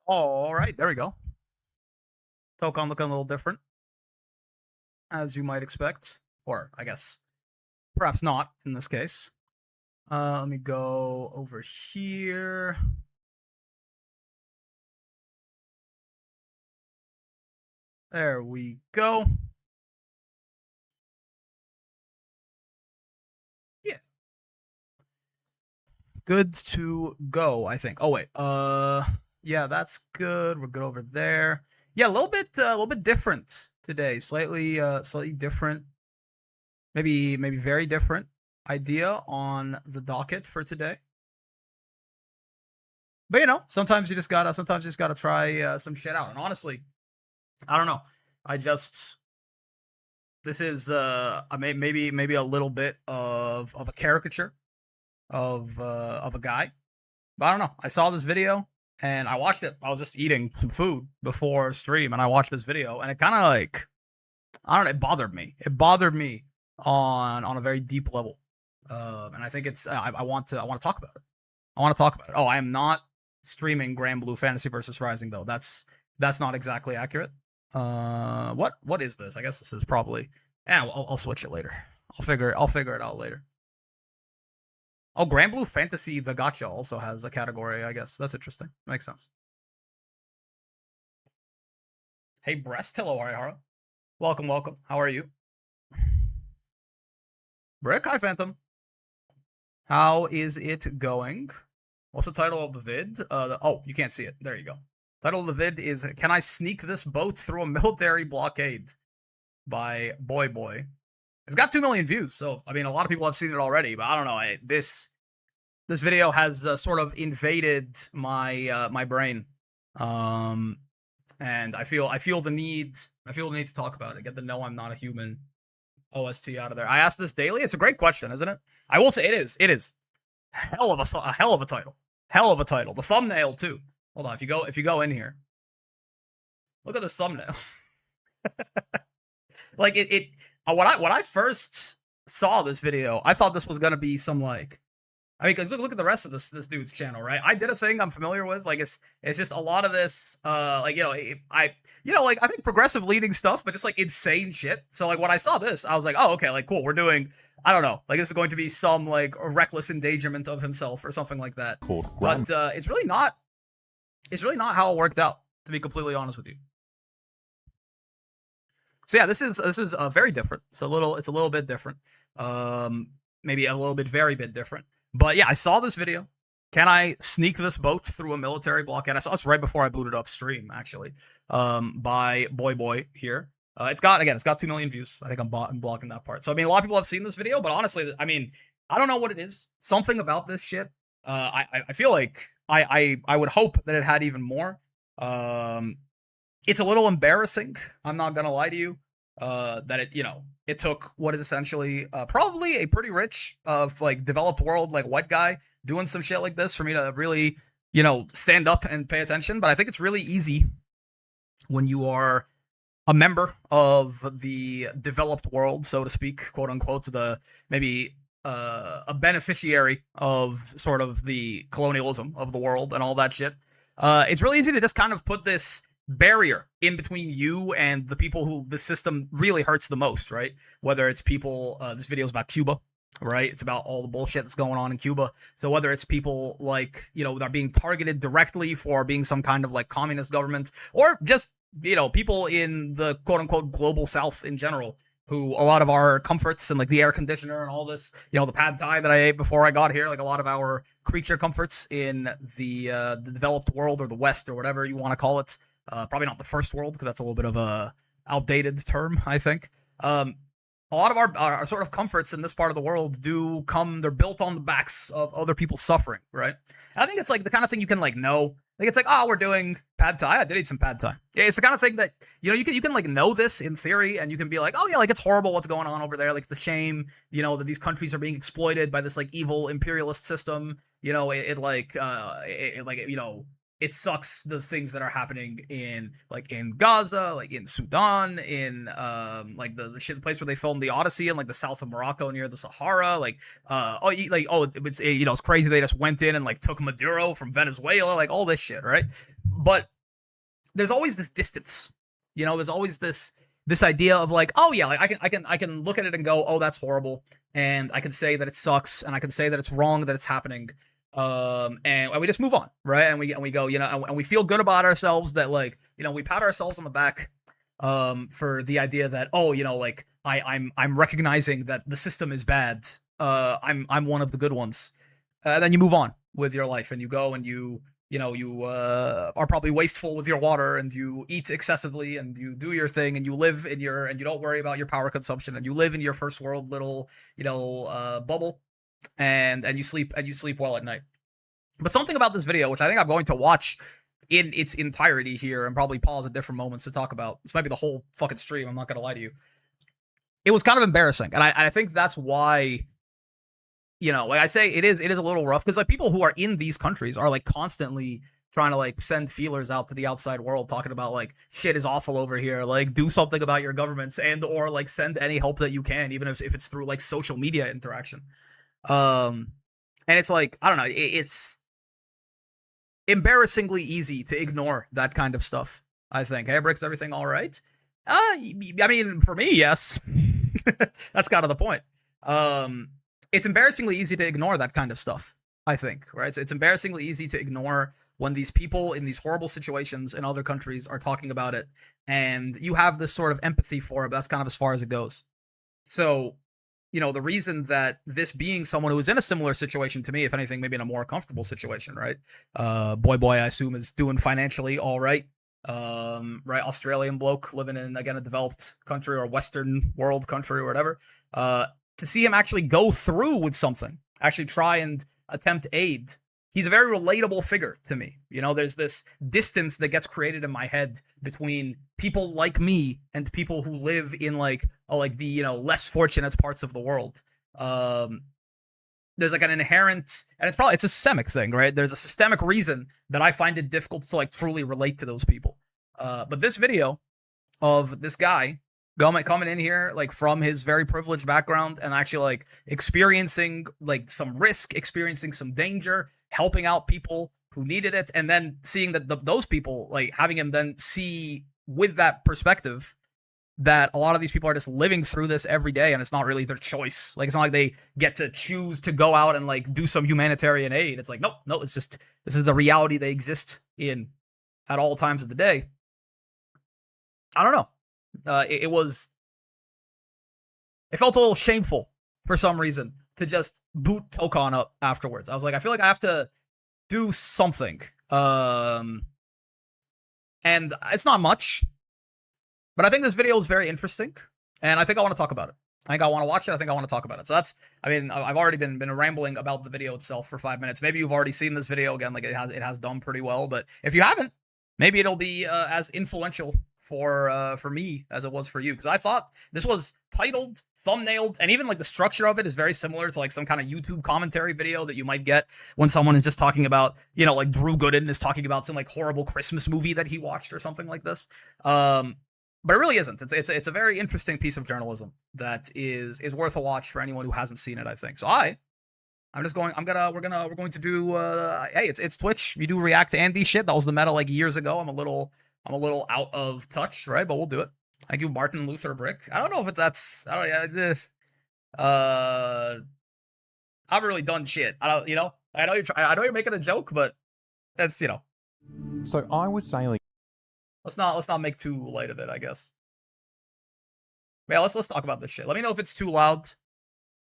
All right, there we go. Tokon looking a little different, as you might expect. Or, I guess, perhaps not in this case. Let me go over here. There we go. Yeah. Good to go, I think. Oh, wait. Yeah, that's good. We're good over there. Yeah, a little bit different today. Slightly different. Maybe very different idea on the docket for today. But sometimes you just gotta try some shit out. And honestly, I don't know. I just this is maybe a little bit of a caricature of a guy. But I don't know. I saw this video and I watched it. I was just eating some food before stream and I watched this video and it kind of like I don't know, it bothered me. It bothered me on a very deep level. And I think it's I want to talk about it. I want to talk about it. Oh, I am not streaming Granblue Fantasy versus Rising though. That's not exactly accurate. What is this? I guess this is probably. Yeah, I'll switch it later. I'll figure it out later. Oh, Granblue Fantasy the Gacha also has a category. I guess that's interesting. Makes sense. Hey, Breast. Hello, Arihara. Welcome. How are you? Brick. Hi, Phantom. How is it going? What's the title of the vid? Oh, you can't see it. There you go. Title of the vid is "Can I Sneak This Boat Through a Military Blockade?" by Boy Boy. It's got 2 million views, so I mean, a lot of people have seen it already. But I don't know. This video has sort of invaded my brain, and I feel the need to talk about it. Get the "No, I'm Not a Human" OST out of there. I ask this daily. It's a great question, isn't it? I will say it is. It is hell of a title. Hell of a title. The thumbnail too. Hold on. If you go in here, look at this thumbnail. Like when I first saw this video, I thought this was gonna be some like, I mean, look at the rest of this dude's channel, right? I did a thing I'm familiar with, like it's just a lot of this, like like I think progressive leading stuff, but just like insane shit. So like when I saw this, I was like, oh okay, like cool, we're doing, I don't know, like this is going to be some like a reckless endangerment of himself or something like that. Cool. But it's really not how it worked out, to be completely honest with you. So yeah, this is very different. It's a little bit different. Maybe a little bit very bit different. But yeah, I saw this video. Can I sneak this boat through a military blockade? I saw this right before I booted up stream, actually. By Boy here. It's got 2 million views. I think I'm blocking that part. So I mean, a lot of people have seen this video, but honestly, I mean, I don't know what it is. Something about this shit. I feel like I would hope that it had even more. It's a little embarrassing. I'm not gonna lie to you. That it took what is essentially probably a pretty rich like developed world like white guy doing some shit like this for me to really stand up and pay attention. But I think it's really easy when you are a member of the developed world, so to speak, quote unquote, the maybe a beneficiary of sort of the colonialism of the world and all that shit. It's really easy to just kind of put this barrier in between you and the people who the system really hurts the most, right? Whether it's people, this video is about Cuba, right? It's about all the bullshit that's going on in Cuba. So whether it's people like, that are being targeted directly for being some kind of like communist government, or just, people in the quote unquote global south in general, who a lot of our comforts and like the air conditioner and all this, the pad thai that I ate before I got here, like a lot of our creature comforts in the developed world or the West or whatever you want to call it. Probably not the first world, because that's a little bit of a outdated term, I think. A lot of our sort of comforts in this part of the world they're built on the backs of other people suffering, right? And I think it's like the kind of thing you can like know. Like it's like, oh, we're doing pad thai. I did eat some pad thai. Yeah, it's the kind of thing that you can like know this in theory, and you can be like, oh yeah, like it's horrible what's going on over there. Like it's a shame, that these countries are being exploited by this like evil imperialist system. It sucks the things that are happening in Gaza, like in Sudan, in like the place where they filmed the Odyssey in like the south of Morocco near the Sahara. It's crazy they just went in and like took Maduro from Venezuela, like all this shit, right? But there's always this distance. You know, there's always this idea of like, oh yeah, like I can look at it and go, oh, that's horrible, and I can say that it sucks, and I can say that it's wrong that it's happening, and we just move on, right? And we go, you know, and we feel good about ourselves that, like, you know, we pat ourselves on the back, for the idea that, oh, you know, like I'm recognizing that the system is bad. I'm one of the good ones. Then you move on with your life, and you go and you are probably wasteful with your water, and you eat excessively, and you do your thing, and you live in your, and you don't worry about your power consumption, and you live in your first world little, bubble, and you sleep well at night. But something about this video, which I think I'm going to watch in its entirety here and probably pause at different moments to talk about. This might be the whole fucking stream, I'm not gonna lie to you. It was kind of embarrassing, and I think that's why, you know, like I say, it is a little rough, because like people who are in these countries are like constantly trying to like send feelers out to the outside world, talking about like shit is awful over here, like do something about your governments, and or like send any help that you can, even if it's through like social media interaction. And it's like, I don't know, it's embarrassingly easy to ignore that kind of stuff, I think. Hey, Bricks, everything all right? I mean, for me, yes. That's kind of the point. It's embarrassingly easy to ignore that kind of stuff, I think, right? It's embarrassingly easy to ignore when these people in these horrible situations in other countries are talking about it, and you have this sort of empathy for it, but that's kind of as far as it goes. So, you know, the reason that this being someone who is in a similar situation to me, if anything, maybe in a more comfortable situation, right? Boy, I assume is doing financially all right. Right, Australian bloke living in, again, a developed country or Western world country or whatever. To see him actually go through with something, actually try and attempt aid, he's a very relatable figure to me. You know, there's this distance that gets created in my head between people like me and people who live in like the, you know, less fortunate parts of the world. There's like an inherent, and it's a systemic thing, right? There's a systemic reason that I find it difficult to like truly relate to those people. But this video of this guy coming in here like from his very privileged background and actually like experiencing like some risk, experiencing some danger, helping out people who needed it, and then seeing that those people, like having him then see with that perspective that a lot of these people are just living through this every day, and it's not really their choice. Like, it's not like they get to choose to go out and like do some humanitarian aid. It's like, no, it's just, this is the reality they exist in at all times of the day. I don't know. It felt a little shameful for some reason to just boot Tokon up afterwards. I was like, I feel like I have to do something. And it's not much, but I think this video is very interesting, and I think I want to talk about it. I think I want to watch it. I think I want to talk about it. So that's, I mean, I've already been rambling about the video itself for 5 minutes. Maybe you've already seen this video again. Like it has done pretty well, but if you haven't, maybe it'll be as influential for me as it was for you, because I thought this was titled, thumbnailed, and even like the structure of it is very similar to like some kind of YouTube commentary video that you might get when someone is just talking about, you know, like Drew Gooden is talking about some like horrible Christmas movie that he watched or something like this. But it really isn't. It's a very interesting piece of journalism that is worth a watch for anyone who hasn't seen it, I think. So we're going to do hey, it's Twitch. We do react to Andy shit. That was the meta like years ago. I'm a little out of touch, right? But we'll do it. Thank you, Martin Luther Brick. I don't know if that's, I don't know, I haven't really done shit. I don't, you know, I know you're making a joke, but that's, you know. So I was sailing. Let's not make too light of it, I guess. Yeah, let's talk about this shit. Let me know if it's too loud.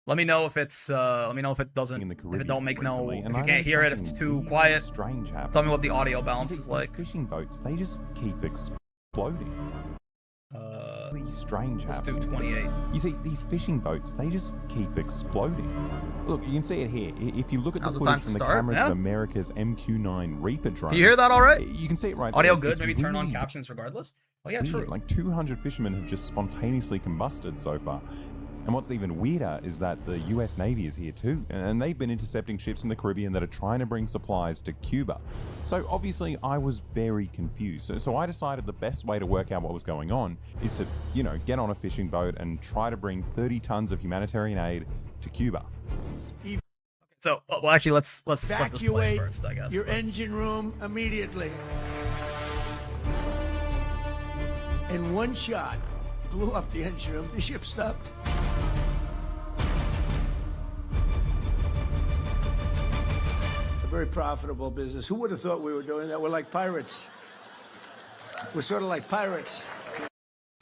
Let me know if it's let me know if it doesn't, if it don't make no, if you can't hear it, if it's too quiet. Strange happening. Tell me what the audio balance is like. Fishing boats, they just keep exploding. Strange let's happening. do 28. You see, these fishing boats, they just keep exploding. Look, you can see it here. If you look at the footage from the cameras of America's MQ-9 Reaper drones. Can you hear that all right? You can see it right Audio there. good, maybe turn on captions regardless. Oh yeah, true. Like 200 fishermen have just spontaneously combusted so far. And what's even weirder is that the US Navy is here too, and they've been intercepting ships in the Caribbean that are trying to bring supplies to Cuba. So obviously I was very confused. So I decided the best way to work out what was going on is to, you know, get on a fishing boat and try to bring 30 tons of humanitarian aid to Cuba. So, well, actually, let's let this play first, I guess. Your engine room immediately. In one shot, blew up the engine room. The ship stopped. It's a very profitable business. Who would have thought we were doing that? We're like pirates. We're sort of like pirates.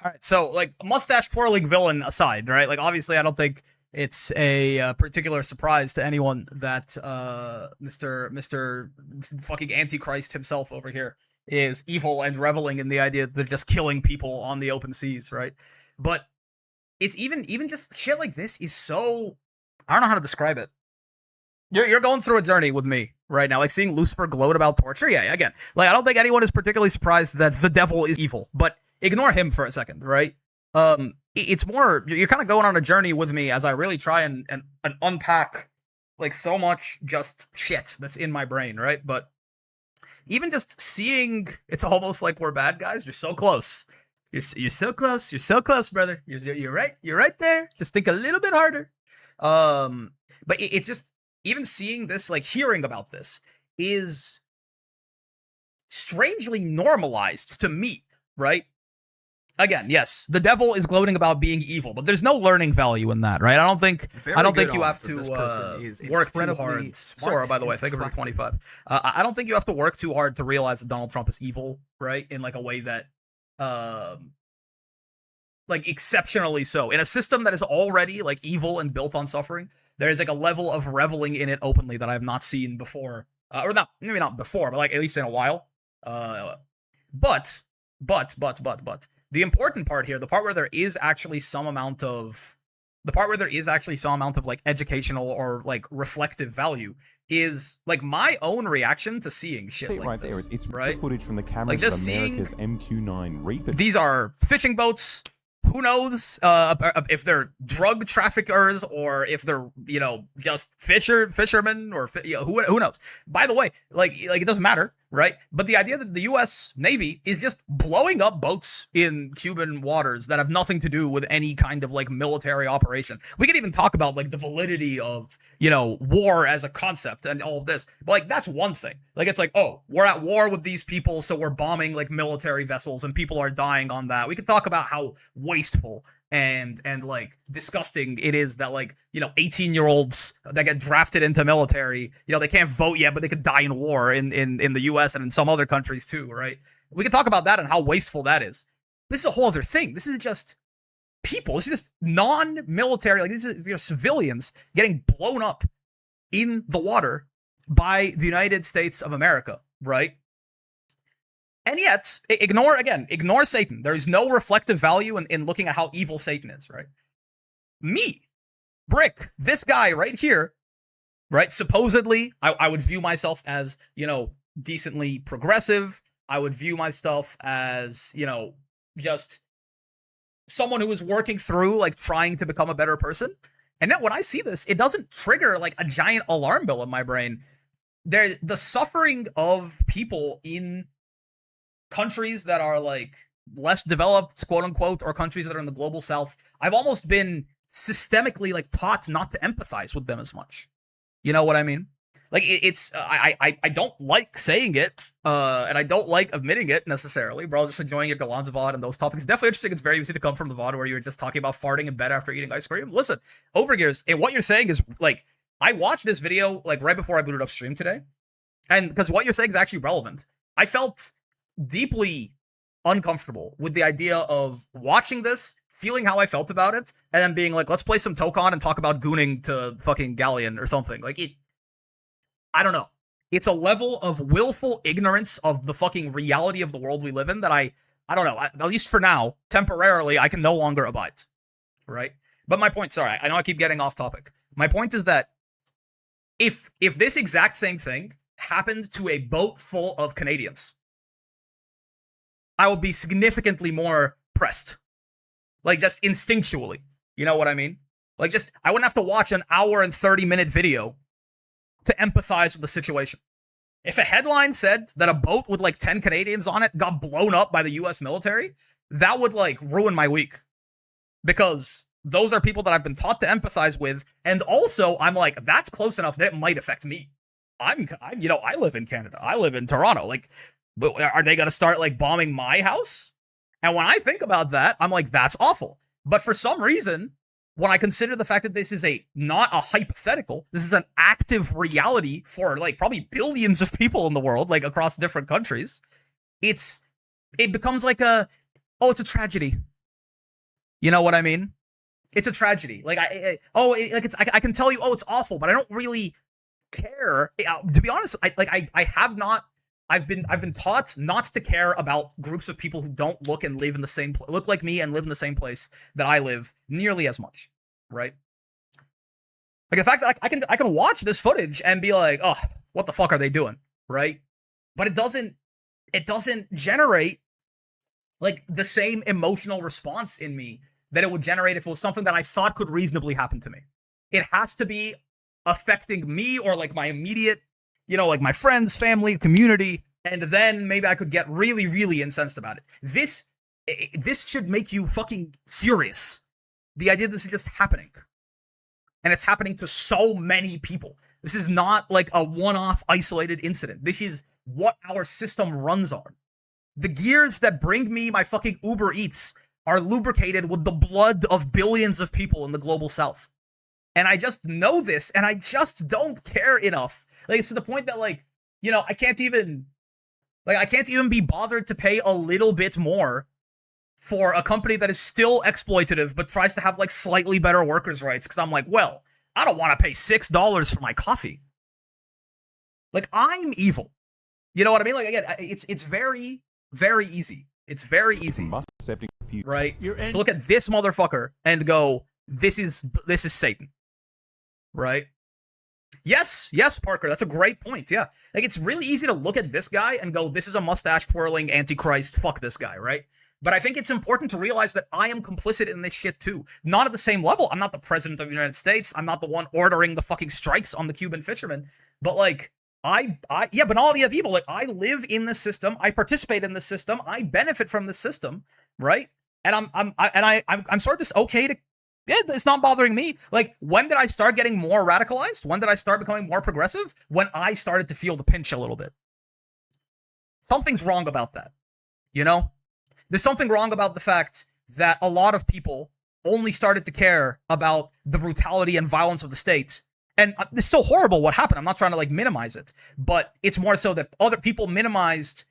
All right, so like mustache twirling villain aside, right? Like obviously, I don't think it's a particular surprise to anyone that Mr. fucking Antichrist himself over here is evil and reveling in the idea that they're just killing people on the open seas, right? But it's even just shit like this is so, I don't know how to describe it. You're going through a journey with me right now, like seeing Lucifer gloat about torture. Yeah, again, like I don't think anyone is particularly surprised that the devil is evil, but ignore him for a second, right? It's more, you're kind of going on a journey with me as I really try and unpack like so much just shit that's in my brain, right? But even just seeing, it's almost like we're bad guys. You're so close. You're so close. You're so close, brother. You're right. You're right there. Just think a little bit harder. But it's just, even seeing this, like hearing about this, is strangely normalized to me, right? Again, yes, the devil is gloating about being evil, but there's no learning value in that, right? I don't think you have to work too hard. Sora, by the way, thank you for the 25. I don't think you have to work too hard to realize that Donald Trump is evil, right? In like a way that, like exceptionally so. In a system that is already like evil and built on suffering, there is like a level of reveling in it openly that I have not seen before, or not, maybe not before, but like at least in a while. But the important part here, the part where there is actually some amount of like educational or like reflective value, is like my own reaction to seeing shit like right this. There, it's right? footage from the cameras like just of America's MQ-9 Reaper. These are fishing boats. Who knows if they're drug traffickers or if they're, you know, just fishermen or who knows. By the way, like it doesn't matter, right? But the idea that the U.S. Navy is just blowing up boats in Cuban waters that have nothing to do with any kind of like military operation. We could even talk about like the validity of, you know, war as a concept and all of this. But like that's one thing. Like it's like, oh, we're at war with these people, so we're bombing like military vessels and people are dying on that. We could talk about how wasteful and like disgusting it is that like, you know, 18-year-olds that get drafted into military, you know, they can't vote yet, but they could die in war in the US and in some other countries too, right? We could talk about that and how wasteful that is. This is a whole other thing. This is just people. This is just non-military, like this is, you know, civilians getting blown up in the water by the United States of America, right? And yet, ignore Satan. There is no reflective value in looking at how evil Satan is, right? Me, Brick, this guy right here, right? Supposedly, I would view myself as, you know, decently progressive. I would view myself as, you know, just someone who is working through, like, trying to become a better person. And then when I see this, it doesn't trigger, like, a giant alarm bell in my brain. The suffering of people in countries that are like less developed, quote unquote, or countries that are in the global south, I've almost been systemically like taught not to empathize with them as much. You know what I mean? Like it's I don't like saying it, and I don't like admitting it necessarily, bro. Just enjoying your Galanza VOD and those topics. Definitely interesting. It's very easy to come from the VOD where you were just talking about farting in bed after eating ice cream. Listen, Overgears, and what you're saying is like, I watched this video like right before I booted up stream today, and because what you're saying is actually relevant. I felt deeply uncomfortable with the idea of watching this, feeling how I felt about it, and then being like, let's play some Tokon and talk about gooning to fucking Galleon or something. Like, I don't know. It's a level of willful ignorance of the fucking reality of the world we live in that I don't know, at least for now, temporarily, I can no longer abide. Right? But my point, sorry, I know I keep getting off topic. My point is that if this exact same thing happened to a boat full of Canadians, I would be significantly more pressed. Like, just instinctually. You know what I mean? Like, just, I wouldn't have to watch an hour and 30-minute video to empathize with the situation. If a headline said that a boat with, like, 10 Canadians on it got blown up by the U.S. military, that would, like, ruin my week. Because those are people that I've been taught to empathize with, and also, I'm like, that's close enough that it might affect me. I'm you know, I live in Canada. I live in Toronto. Like, are they going to start, like, bombing my house? And when I think about that, I'm like, that's awful. But for some reason, when I consider the fact that this is not a hypothetical, this is an active reality for like probably billions of people in the world, like across different countries, it becomes like it's a tragedy. You know what I mean? It's a tragedy. Like I can tell you, it's awful, but I don't really care. To be honest, I've been taught not to care about groups of people who don't look and live in the same look like me and live in the same place that I live nearly as much, right? Like the fact that I can watch this footage and be like, oh, what the fuck are they doing, right? But it doesn't generate like the same emotional response in me that it would generate if it was something that I thought could reasonably happen to me. It has to be affecting me or like my immediate, like my friends, family, community, and then maybe I could get really, really incensed about it. This should make you fucking furious. The idea that this is just happening. And it's happening to so many people. This is not like a one-off isolated incident. This is what our system runs on. The gears that bring me my fucking Uber Eats are lubricated with the blood of billions of people in the global south. And I just know this, and I just don't care enough. Like, it's to the point that, like, I can't even be bothered to pay a little bit more for a company that is still exploitative, but tries to have, like, slightly better workers' rights. Because I'm like, well, I don't want to pay $6 for my coffee. Like, I'm evil. You know what I mean? Like, again, it's very, very easy. It's very easy, right? To look at this motherfucker and go, this is Satan, right? Yes, Parker, that's a great point. Yeah, like it's really easy to look at this guy and go, this is a mustache twirling antichrist. Fuck this guy, right? But I think it's important to realize that I am complicit in this shit too. Not at the same level. I'm not the president of the United States. I'm not the one ordering the fucking strikes on the Cuban fishermen. But like, banality of evil. Like, I live in the system. I participate in the system. I benefit from the system, right? And I'm sort of just okay to, it's not bothering me. Like, when did I start getting more radicalized? When did I start becoming more progressive? When I started to feel the pinch a little bit. Something's wrong about that, There's something wrong about the fact that a lot of people only started to care about the brutality and violence of the state. And it's still horrible what happened. I'm not trying to like minimize it, but it's more so that other people minimized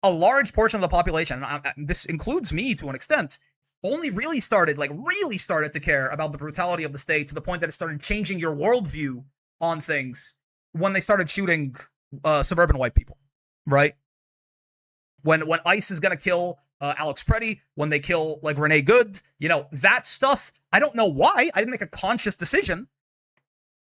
a large portion of the population. And this includes me to an extent. Only really started to care about the brutality of the state to the point that it started changing your worldview on things when they started shooting suburban white people, right? When ICE is gonna kill Alex Preddy, when they kill like Renee Good, that stuff. I don't know why. I didn't make a conscious decision.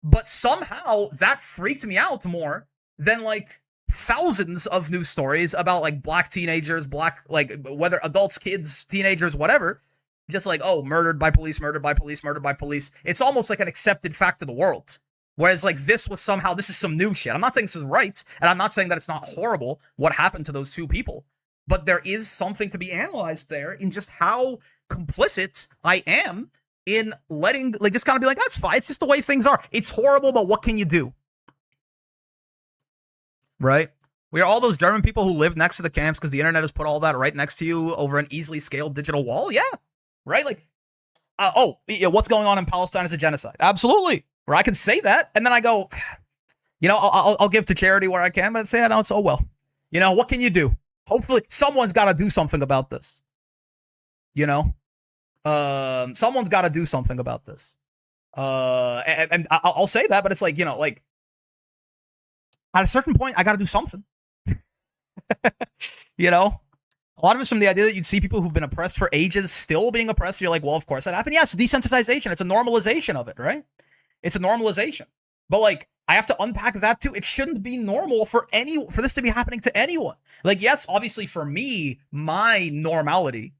But somehow that freaked me out more than like thousands of news stories about like black teenagers, like whether adults, kids, teenagers, whatever, just like, oh, murdered by police, murdered by police, murdered by police. It's almost like an accepted fact of the world. Whereas like this is some new shit. I'm not saying this is right, and I'm not saying that it's not horrible what happened to those two people. But there is something to be analyzed there in just how complicit I am in letting like just kind of be like, that's fine. It's just the way things are. It's horrible, but what can you do? Right? We are all those German people who live next to the camps because the internet has put all that right next to you over an easily scaled digital wall. Yeah. Right? Like, what's going on in Palestine is a genocide. Absolutely. Or I can say that. And then I go, I'll give to charity where I can, but say, I know it's well. What can you do? Hopefully someone's got to do something about this. Someone's got to do something about this. And I'll say that, but it's like, like at a certain point, I got to do something. A lot of it's from the idea that you'd see people who've been oppressed for ages still being oppressed. You're like, well, of course that happened. Yes, desensitization. It's a normalization of it, right? It's a normalization. But like, I have to unpack that too. It shouldn't be normal for this to be happening to anyone. Like, yes, obviously for me, my normality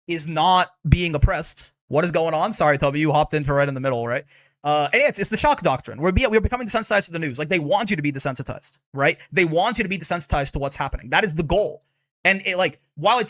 is not being oppressed. What is going on? Sorry, Toby, you hopped in for right in the middle, right? And it's the shock doctrine. We're becoming desensitized to the news. Like, they want you to be desensitized, right? They want you to be desensitized to what's happening. That is the goal. And it, like, while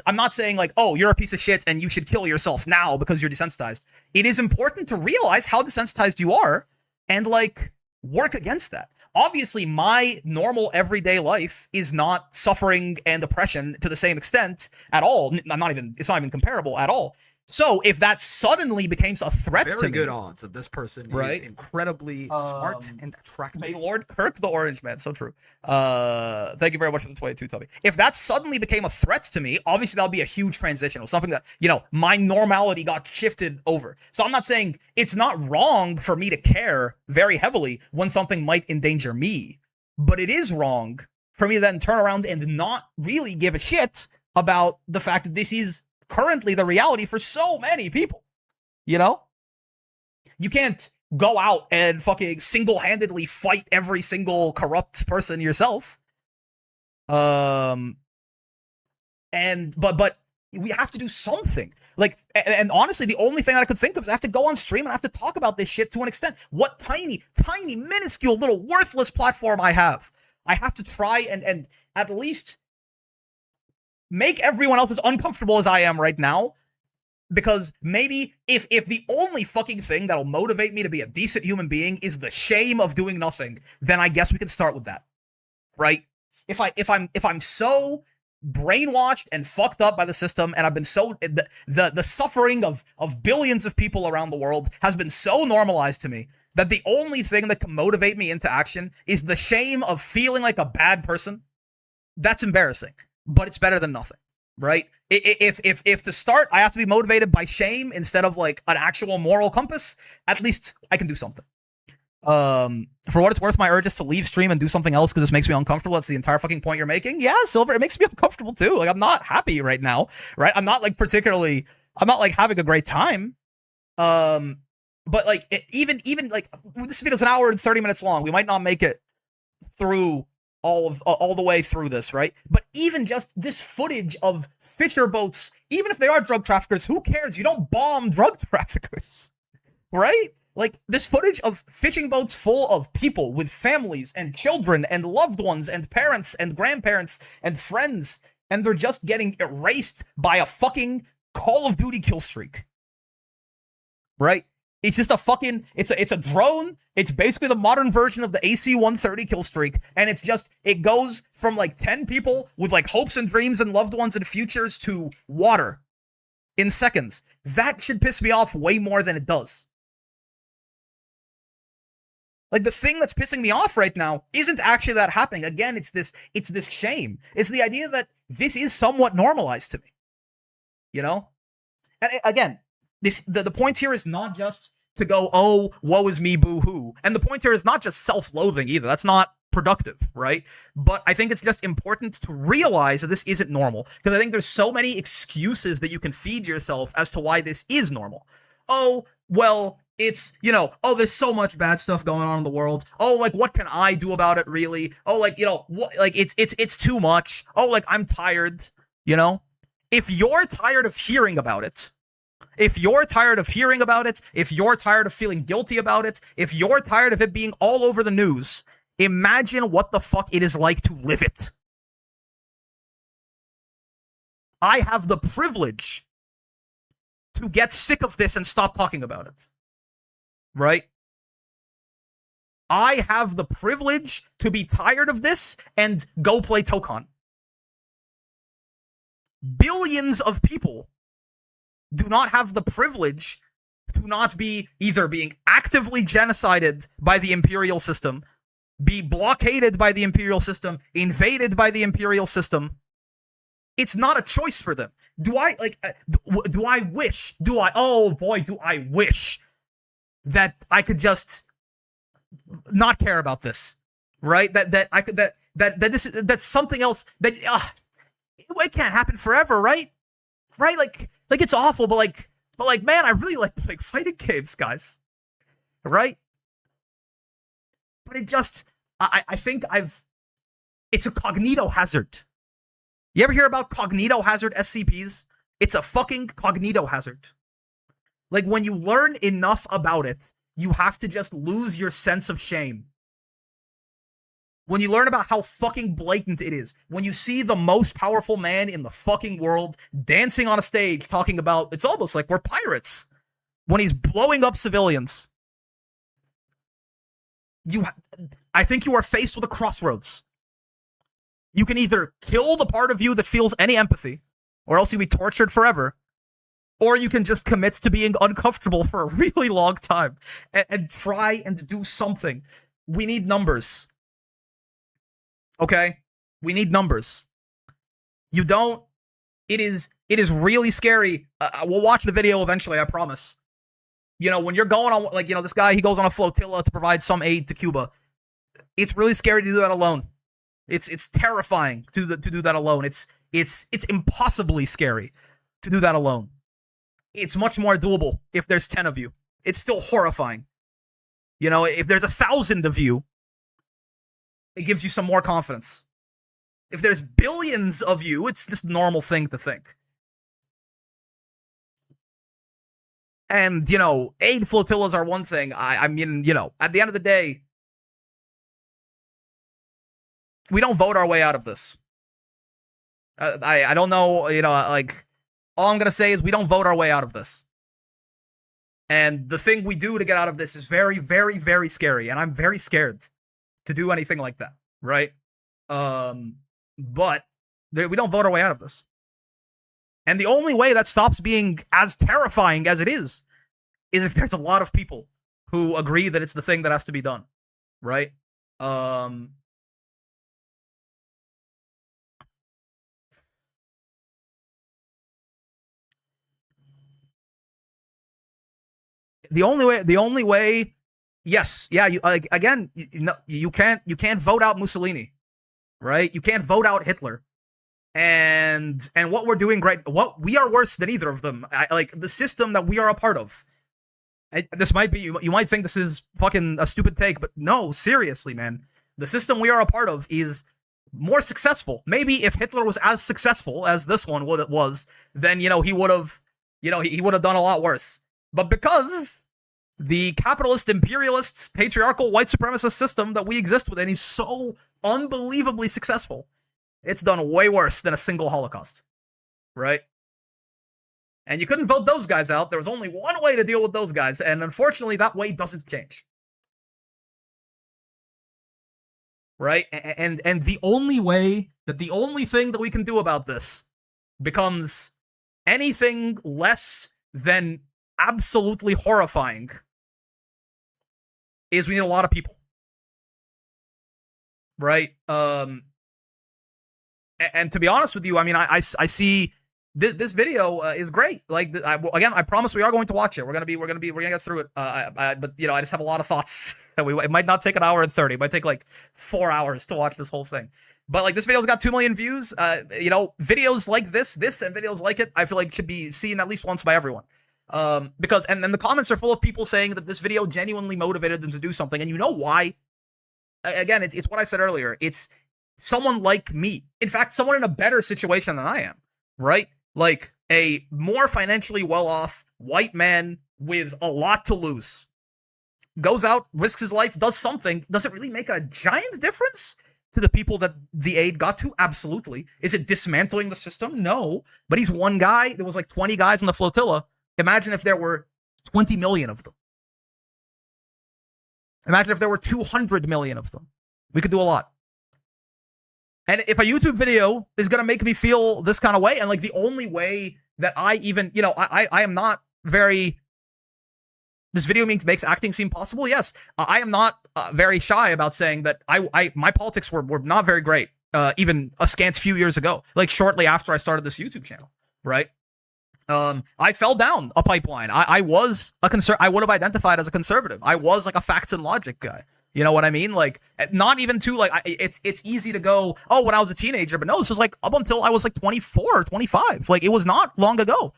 I'm not saying like, oh, you're a piece of shit and you should kill yourself now because you're desensitized. It is important to realize how desensitized you are and like work against that. obviously my normal everyday life is not suffering and oppression to the same extent at all. It's not even comparable at all. So if that suddenly becomes a threat to Very me, good odds that this person Right? is incredibly smart and attractive. may Lord Kirk the Orange Man, so true. Thank you very much for the 22, Toby. If that suddenly became a threat to me, obviously that would be a huge transition. It was something that, my normality got shifted over. So I'm not saying it's not wrong for me to care very heavily when something might endanger me, but it is wrong for me to then turn around and not really give a shit about the fact that this is currently the reality for so many people. You can't go out and fucking single-handedly fight every single corrupt person yourself. But we have to do something. And honestly, the only thing that I could think of is I have to go on stream and I have to talk about this shit to an extent. What tiny, minuscule, little worthless platform I have to try and at least make everyone else as uncomfortable as I am right now. Because maybe if the only fucking thing that'll motivate me to be a decent human being is the shame of doing nothing, then I guess we can start with that, right? If I'm so brainwashed and fucked up by the system, and I've been so the suffering of billions of people around the world has been so normalized to me that the only thing that can motivate me into action is the shame of feeling like a bad person, that's embarrassing, but it's better than nothing. Right? If to start I have to be motivated by shame instead of like an actual moral compass, at least I can do something. For what it's worth, my urge is to leave stream and do something else because this makes me uncomfortable. That's the entire fucking point you're making. Yeah, Silver, it makes me uncomfortable too. Like, I'm not happy right now, right? I'm not like having a great time. But like even like this video's an hour and 30 minutes long. We might not make it through all the way through this, right? But even just this footage of fisher boats, even if they are drug traffickers, who cares? You don't bomb drug traffickers, right? Like, this footage of fishing boats full of people with families and children and loved ones and parents and grandparents and friends, and they're just getting erased by a fucking Call of Duty kill streak, right? It's just a fucking, it's a drone. It's basically the modern version of the AC-130 kill streak. And it goes from like 10 people with like hopes and dreams and loved ones and futures to water in seconds. That should piss me off way more than it does. Like, the thing that's pissing me off right now isn't actually that happening. Again, it's this shame. It's the idea that this is somewhat normalized to me. And again, the point here is not just to go, oh, woe is me, boo-hoo. And the point here is not just self-loathing either. That's not productive, right? But I think it's just important to realize that this isn't normal. Because I think there's so many excuses that you can feed yourself as to why this is normal. Oh, well, it's, oh, there's so much bad stuff going on in the world. Oh, like, what can I do about it, really? Oh, like, what, like, it's too much. Oh, like, I'm tired, If you're tired of hearing about it, if you're tired of feeling guilty about it, if you're tired of it being all over the news, imagine what the fuck it is like to live it. I have the privilege to get sick of this and stop talking about it. Right? I have the privilege to be tired of this and go play Tokon. Billions of people do not have the privilege to not be either being actively genocided by the imperial system, be blockaded by the imperial system, invaded by the imperial system. It's not a choice for them. Do I wish that I could just not care about this, right? That's something else that it can't happen forever, right? Right? Like it's awful, but man, I really like fighting games, guys. Right? But it just, I think it's a cognito hazard. You ever hear about cognito hazard SCPs? It's a fucking cognito hazard. Like, when you learn enough about it, you have to just lose your sense of shame. When you learn about how fucking blatant it is, when you see the most powerful man in the fucking world dancing on a stage talking about, it's almost like we're pirates, when he's blowing up civilians. I think you are faced with a crossroads. You can either kill the part of you that feels any empathy, or else you'll be tortured forever, or you can just commit to being uncomfortable for a really long time and try and do something. We need numbers. Okay? We need numbers. You don't. It is really scary. We'll watch the video eventually, I promise. You know, when you're going on, like, you know, this guy, he goes on a flotilla to provide some aid to Cuba. It's really scary to do that alone. It's terrifying to do that alone. It's impossibly scary to do that alone. It's much more doable if there's 10 of you. It's still horrifying. You know, if there's 1,000 of you, it gives you some more confidence. If there's billions of you, it's just a normal thing to think. And, you know, aid flotillas are one thing. I mean, you know, at the end of the day, we don't vote our way out of this. I don't know, you know, like, all I'm going to say is we don't vote our way out of this. And the thing we do to get out of this is very, very, very scary. And I'm very scared to do anything like that, right? But we don't vote our way out of this. And the only way that stops being as terrifying as it is if there's a lot of people who agree that it's the thing that has to be done, right? The only way, yes, yeah, you, like, again, you can't vote out Mussolini, right? You can't vote out Hitler. And what we're doing what we are worse than either of them. Like, the system that we are a part of. This might be, you might think this is fucking a stupid take, but no, seriously, man. The system we are a part of is more successful. Maybe if Hitler was as successful as this one was, then, you know, he would have done a lot worse. But because the capitalist, imperialist, patriarchal, white supremacist system that we exist within is so unbelievably successful, it's done way worse than a single Holocaust, right? And you couldn't vote those guys out. There was only one way to deal with those guys, and unfortunately, that way doesn't change. Right? And the only thing that we can do about this becomes anything less than absolutely horrifying is we need a lot of people. Right? And to be honest with you, I mean, I see this video is great. Like, again, I promise we are going to watch it. We're gonna get through it. But you know, I just have a lot of thoughts. It might not take an hour and 30. It might take like 4 hours to watch this whole thing. But like, this video's got 2 million views. You know, videos like this and videos like it, I feel like should be seen at least once by everyone. Because and then the comments are full of people saying that this video genuinely motivated them to do something, and you know why? Again, it's what I said earlier. It's someone like me. In fact, someone in a better situation than I am, right? Like a more financially well-off white man with a lot to lose goes out, risks his life, does something. Does it really make a giant difference to the people that the aid got to? Absolutely. Is it dismantling the system? No. But he's one guy. There was like 20 guys on the flotilla. Imagine if there were 20 million of them. Imagine if there were 200 million of them. We could do a lot. And if a YouTube video is going to make me feel this kind of way, and like the only way that I even, you know, I am not very, this video makes acting seem possible. Yes, I am not very shy about saying that my politics were not very great, even a scant few years ago, like shortly after I started this YouTube channel, right? I fell down a pipeline. I was a I would have identified as a conservative. I was like a facts and logic guy. You know what I mean? Like, not even too, like, it's easy to go, oh, when I was a teenager, but no, this was like up until I was like 24 or 25. Like, it was not long ago.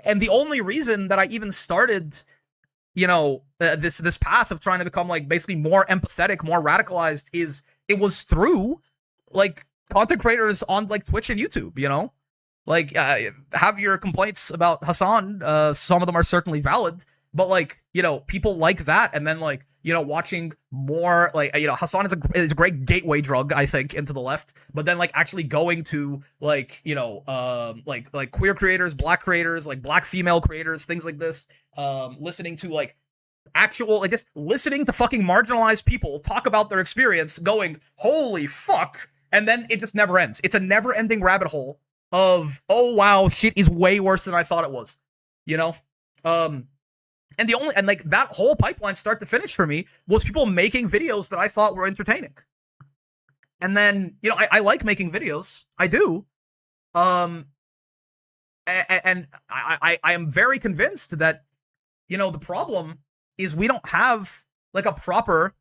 And the only reason that I even started, you know, this path of trying to become like basically more empathetic, more radicalized is it was through like content creators on like Twitch and YouTube, you know? Like, have your complaints about Hasan. Some of them are certainly valid, but like, you know, people like that. And then like, you know, watching more like, you know, Hasan is a great gateway drug, I think, into the left. But then like actually going to like, you know, like queer creators, black creators, like black female creators, things like this. Listening to like actual, like, just listening to fucking marginalized people talk about their experience, going, holy fuck, and then it just never ends. It's a never-ending rabbit hole of, oh wow, shit is way worse than I thought it was, you know? And like that whole pipeline, start to finish, for me, was people making videos that I thought were entertaining. And then, you know, I like making videos. I do. And I am very convinced that, you know, the problem is we don't have like a proper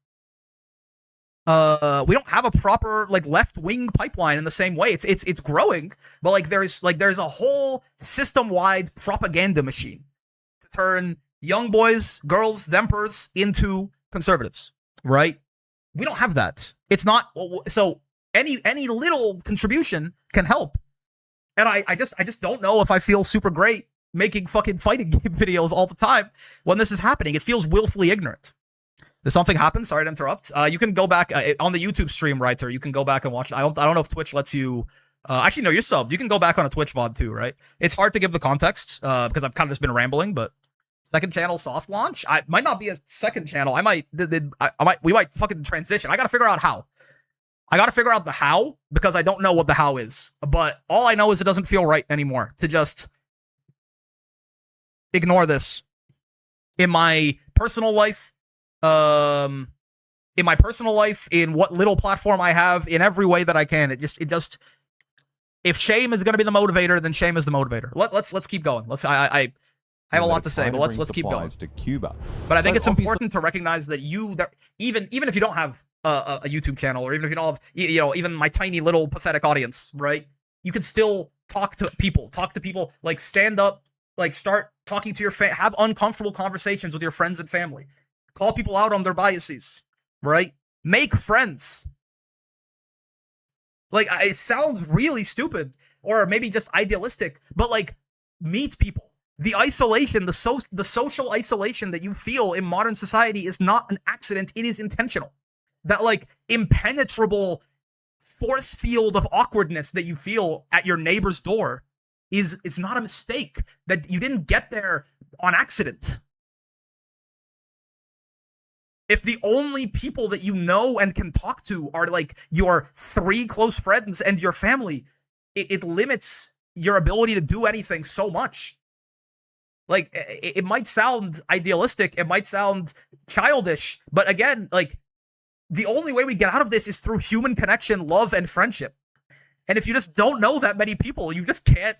like left-wing pipeline in the same way. It's growing, but like there's a whole system-wide propaganda machine to turn young boys, girls, thempers into conservatives, right? We don't have that. It's not, so any little contribution can help. And I just don't know if I feel super great making fucking fighting game videos all the time when this is happening. It feels willfully ignorant. If something happens, sorry to interrupt. You can go back on the YouTube stream, Writer. You can go back and watch it. I don't know if Twitch lets you. Actually, no, you're subbed. You can go back on a Twitch VOD too, right? It's hard to give the context because I've kind of just been rambling. But second channel soft launch. I might not be a second channel. I might. We might fucking transition. I gotta figure out how. I gotta figure out the how because I don't know what the how is. But all I know is it doesn't feel right anymore to just ignore this in my personal life. In what little platform I have, in every way that I can. It just if shame is going to be the motivator, then shame is the motivator. Let's keep going. I have a lot to say, but let's keep going. To Cuba. But I think it's important to recognize that even if you don't have a YouTube channel, or even if you don't have, you know, even my tiny little pathetic audience, right? You can still talk to people, like stand up, like start talking to your have uncomfortable conversations with your friends and family. Call people out on their biases, right? Make friends. Like, it sounds really stupid, or maybe just idealistic, but like, meet people. The isolation, the social isolation that you feel in modern society is not an accident, it is intentional. That like impenetrable force field of awkwardness that you feel at your neighbor's door it's not a mistake. That you didn't get there on accident. If the only people that you know and can talk to are like your 3 close friends and your family, it limits your ability to do anything so much. Like, it might sound idealistic, it might sound childish, but again, like, the only way we get out of this is through human connection, love, and friendship. And if you just don't know that many people, you just can't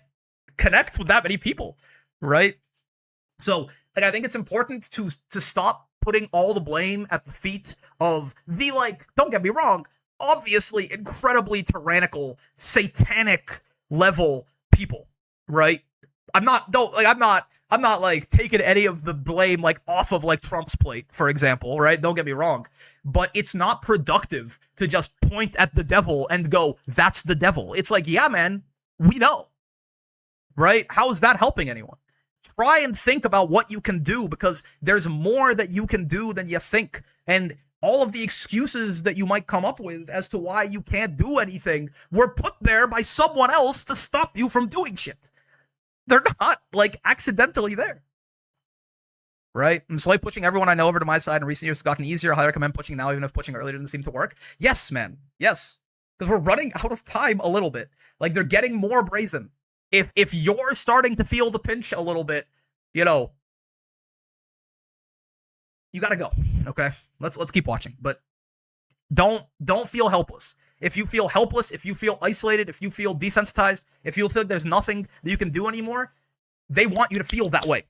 connect with that many people, right? So, like, I think it's important to stop putting all the blame at the feet of the, like, don't get me wrong, obviously incredibly tyrannical, satanic level people, right? I'm not like taking any of the blame like off of like Trump's plate, for example, right? Don't get me wrong, but it's not productive to just point at the devil and go, that's the devil. It's like, yeah, man, we know, right? How is that helping anyone? Try and think about what you can do, because there's more that you can do than you think. And all of the excuses that you might come up with as to why you can't do anything were put there by someone else to stop you from doing shit. They're not, like, accidentally there. Right? I'm slowly pushing everyone I know over to my side in recent years. It's gotten easier. I highly recommend pushing now, even if pushing earlier didn't seem to work. Yes, man. Yes. Because we're running out of time a little bit. Like, they're getting more brazen. If you're starting to feel the pinch a little bit, you know, you gotta go. Okay? Let's keep watching. But don't feel helpless. If you feel helpless, if you feel isolated, if you feel desensitized, if you feel like there's nothing that you can do anymore, they want you to feel that way.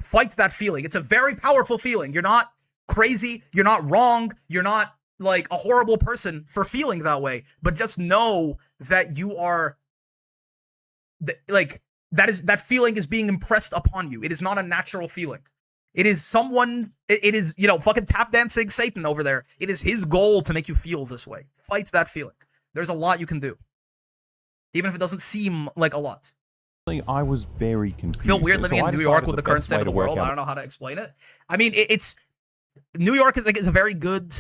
Fight that feeling. It's a very powerful feeling. You're not crazy. You're not wrong. You're not like a horrible person for feeling that way. But just know that you are, like, that feeling is being impressed upon you. It is not a natural feeling. It is someone, it is, you know, fucking tap dancing Satan over there. It is his goal to make you feel this way. Fight that feeling. There's a lot you can do. Even if it doesn't seem like a lot. I was very confused. I feel weird living in New York with the current state of the world. I don't know how to explain it. I mean, it's New York is a very good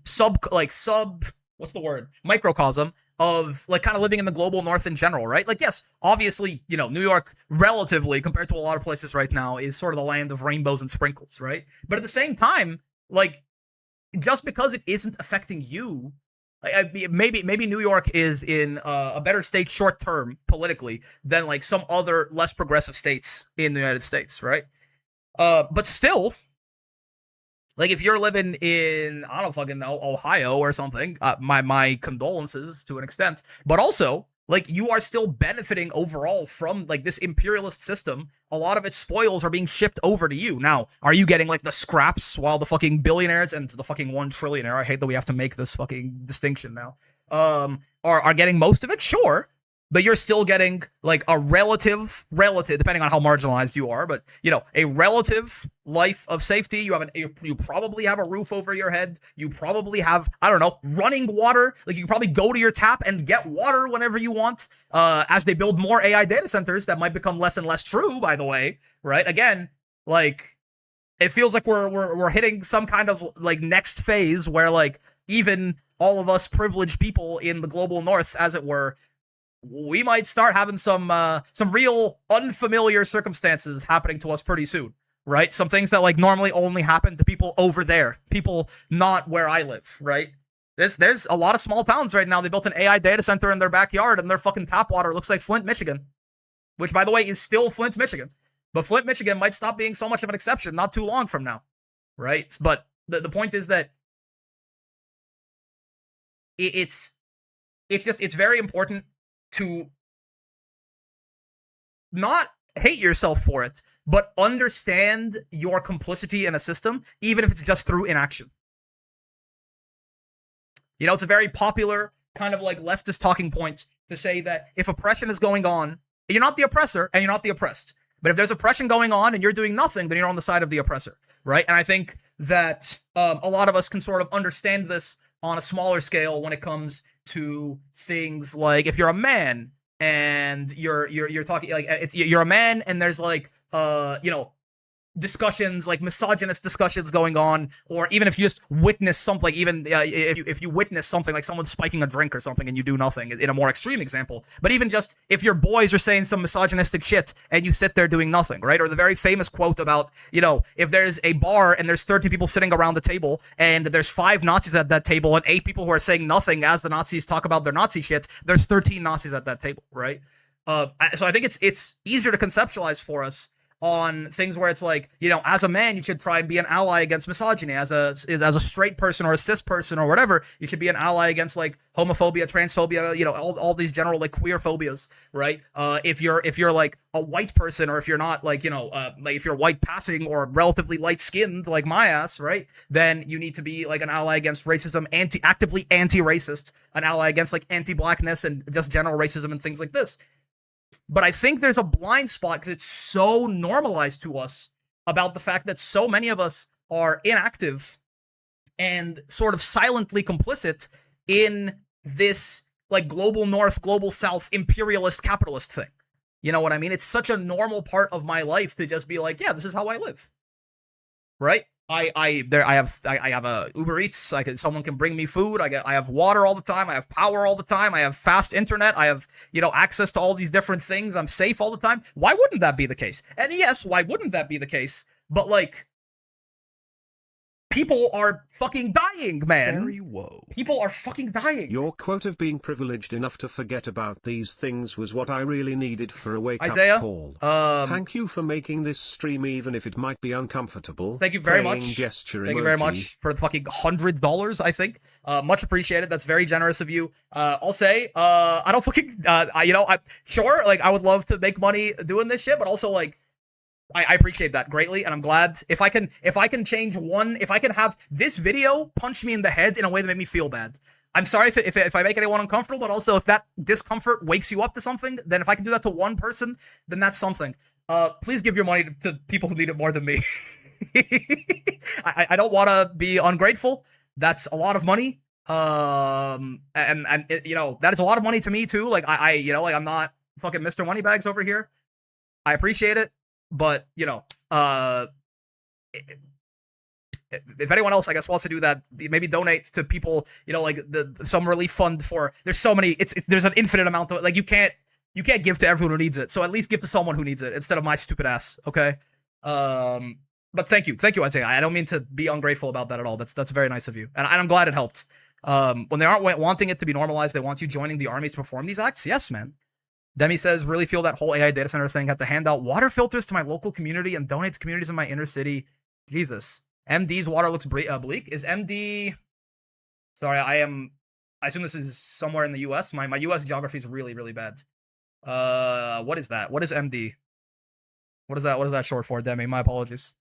sub what's the word, microcosm of like kind of living in the global north in general, right? Like, yes, obviously, you know, New York, relatively compared to a lot of places right now, is sort of the land of rainbows and sprinkles, right? But at the same time, like, just because it isn't affecting you, maybe New York is in a better state short term politically than like some other less progressive states in the United States, right? But still, like, if you're living in, I don't fucking know, Ohio or something, my condolences to an extent. But also, like, you are still benefiting overall from, like, this imperialist system. A lot of its spoils are being shipped over to you. Now, are you getting, like, the scraps while the fucking billionaires and the fucking 1 trillionaire, I hate that we have to make this fucking distinction now, are getting most of it? Sure. But you're still getting, like, a relative, depending on how marginalized you are, but, you know, a relative life of safety. You probably have a roof over your head. You probably have, I don't know, running water. Like, you can probably go to your tap and get water whenever you want. As they build more AI data centers, that might become less and less true, by the way, right? Again, like, it feels like we're hitting some kind of, like, next phase where, like, even all of us privileged people in the global north, as it were, we might start having some real unfamiliar circumstances happening to us pretty soon, right? Some things that, like, normally only happen to people over there, people not where I live, right? There's a lot of small towns right now. They built an AI data center in their backyard, and their fucking tap water looks like Flint, Michigan, which, by the way, is still Flint, Michigan. But Flint, Michigan might stop being so much of an exception not too long from now, right? But the point is that it's very important to not hate yourself for it, but understand your complicity in a system, even if it's just through inaction. You know, it's a very popular kind of like leftist talking point to say that if oppression is going on, you're not the oppressor and you're not the oppressed. But if there's oppression going on and you're doing nothing, then you're on the side of the oppressor, right? And I think that a lot of us can sort of understand this on a smaller scale when it comes to things like if you're a man and you're talking like you're a man and there's like you know, discussions, like misogynist discussions going on, or even if you just witness something, like even if you witness something like someone spiking a drink or something and you do nothing, in a more extreme example, but even just if your boys are saying some misogynistic shit and you sit there doing nothing, right? Or the very famous quote about, you know, if there's a bar and there's 30 people sitting around the table and there's 5 Nazis at that table and 8 people who are saying nothing as the Nazis talk about their Nazi shit, there's 13 Nazis at that table, right? So I think it's easier to conceptualize for us on things where it's like, you know, as a man, you should try and be an ally against misogyny. As a straight person or a cis person or whatever, you should be an ally against like homophobia, transphobia, you know, all these general like queer phobias, right? If you're like a white person, or if you're not like, you know, like if you're white passing or relatively light skinned like my ass, right? Then you need to be like an ally against racism, actively anti-racist, an ally against like anti-blackness and just general racism and things like this. But I think there's a blind spot because it's so normalized to us about the fact that so many of us are inactive and sort of silently complicit in this like global north, global south, imperialist capitalist thing. You know what I mean? It's such a normal part of my life to just be like, yeah, this is how I live. Right? I have a Uber Eats. Someone can bring me food. I have water all the time. I have power all the time. I have fast internet. I have, you know, access to all these different things. I'm safe all the time. Why wouldn't that be the case? And yes, why wouldn't that be the case? But like, people are fucking dying, man. Very woe. People are fucking dying. Your quote of being privileged enough to forget about these things was what I really needed for a Isaiah, wake-up call. Thank you for making this stream, even if it might be uncomfortable. Thank you very much. Gesture Thank emoji. you very much for the fucking $100, I think. Much appreciated. That's very generous of you. I'll say, I don't fucking, you know, sure, like, I would love to make money doing this shit, but also, like, I appreciate that greatly, and I'm glad if I can change one, if I can have this video punch me in the head in a way that made me feel bad. I'm sorry if I make anyone uncomfortable, but also if that discomfort wakes you up to something, then if I can do that to one person, then that's something. Please give your money to people who need it more than me. I don't want to be ungrateful. That's a lot of money. And it, you know, that is a lot of money to me too. Like you know, like I'm not fucking Mr. Moneybags over here. I appreciate it. But, you know, if anyone else, I guess, wants to do that, maybe donate to people, you know, like some relief fund for. There's so many. There's an infinite amount of, like, you can't give to everyone who needs it. So at least give to someone who needs it instead of my stupid ass. Okay. But thank you, Isaiah. I don't mean to be ungrateful about that at all. That's very nice of you, and I'm glad it helped. When they aren't wanting it to be normalized, they want you joining the armies to perform these acts. Yes, man. Demi says, really feel that whole AI data center thing. Had to hand out water filters to my local community and donate to communities in my inner city. Jesus. MD's water looks bleak. Is MD... Sorry, I assume this is somewhere in the US. My US geography is really, really bad. What is that? What is MD? What is that short for, Demi? My apologies.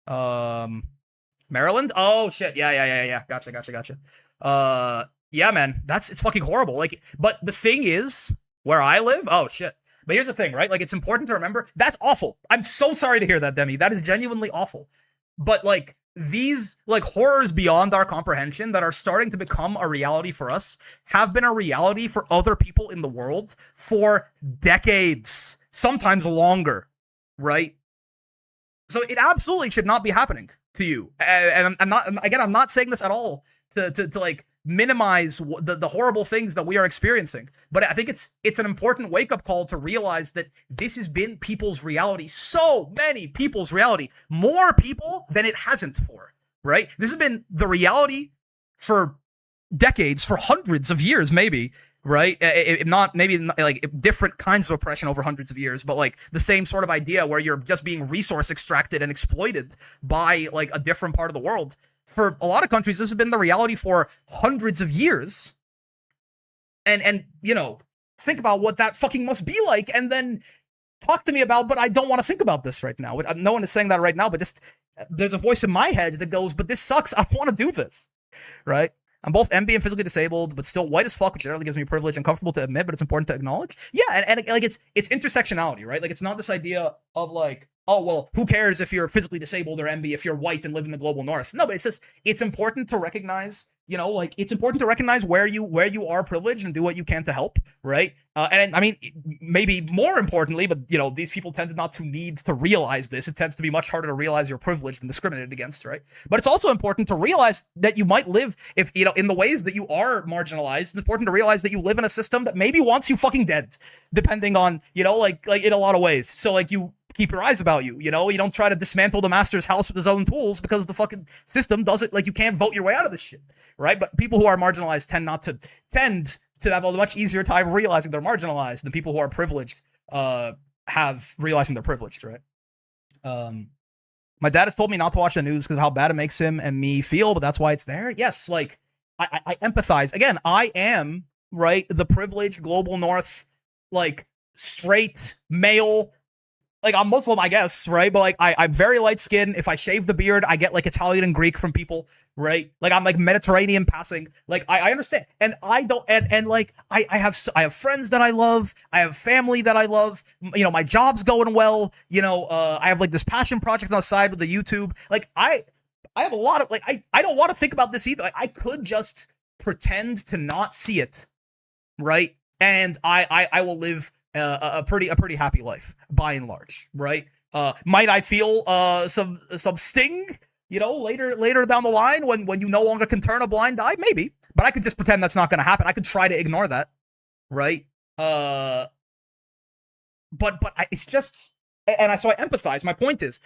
Maryland? Oh, shit. Yeah. Gotcha. Yeah, man. It's fucking horrible. Like, but the thing is... Where I live? Oh, shit. But here's the thing, right? Like, it's important to remember, that's awful. I'm so sorry to hear that, Demi. That is genuinely awful. But, like, these, like, horrors beyond our comprehension that are starting to become a reality for us have been a reality for other people in the world for decades, sometimes longer, right? So it absolutely should not be happening to you. And I'm not saying this at all to like, minimize the horrible things that we are experiencing, but I think it's an important wake-up call to realize that this has been people's reality, so many people's reality, more people than it hasn't for, right? This has been the reality for decades, for hundreds of years, maybe, right? If not, maybe like different kinds of oppression over hundreds of years, but like the same sort of idea where you're just being resource extracted and exploited by like a different part of the world. For a lot of countries, this has been the reality for hundreds of years. And you know, think about what that fucking must be like, and then talk to me about, but I don't want to think about this right now. No one is saying that right now, but just, there's a voice in my head that goes, but this sucks, I want to do this, right? I'm both MB and physically disabled, but still white as fuck, which generally gives me privilege and comfortable to admit, but it's important to acknowledge. Yeah, and like, it's intersectionality, right? Like, it's not this idea of like, oh, well, who cares if you're physically disabled or MB if you're white and live in the global north? No, but it's just, it's important to recognize, you know, like, it's important to recognize where you are privileged and do what you can to help, right? And I mean, maybe more importantly, but, you know, these people tend not to need to realize this. It tends to be much harder to realize you're privileged and discriminated against, right? But it's also important to realize that you might live, if, you know, in the ways that you are marginalized, it's important to realize that you live in a system that maybe wants you fucking dead, depending on, you know, like in a lot of ways. So, like, you keep your eyes about you, you know? You don't try to dismantle the master's house with his own tools because the fucking system does it. Like, you can't vote your way out of this shit, right? But people who are marginalized tend to have a much easier time realizing they're marginalized than people who are privileged have realizing they're privileged, right? My dad has told me not to watch the news because of how bad it makes him and me feel, but that's why it's there. Yes, like, I empathize. Again, I am, right, the privileged global north, like, straight male. Like, I'm Muslim, I guess, right? But, like, I'm very light skinned. If I shave the beard, I get, like, Italian and Greek from people, right? Like, I'm, like, Mediterranean passing. Like, I understand. And I don't, and like, I have friends that I love. I have family that I love. You know, my job's going well. You know, I have, like, this passion project on the side with the YouTube. Like, I have a lot of, like, I don't want to think about this either. Like, I could just pretend to not see it, right? And I will live a pretty happy life by and large, right? Might I feel some sting, you know, later down the line when you no longer can turn a blind eye? Maybe, but I could just pretend that's not going to happen. I could try to ignore that, right? But it's just, so I empathize. My point is,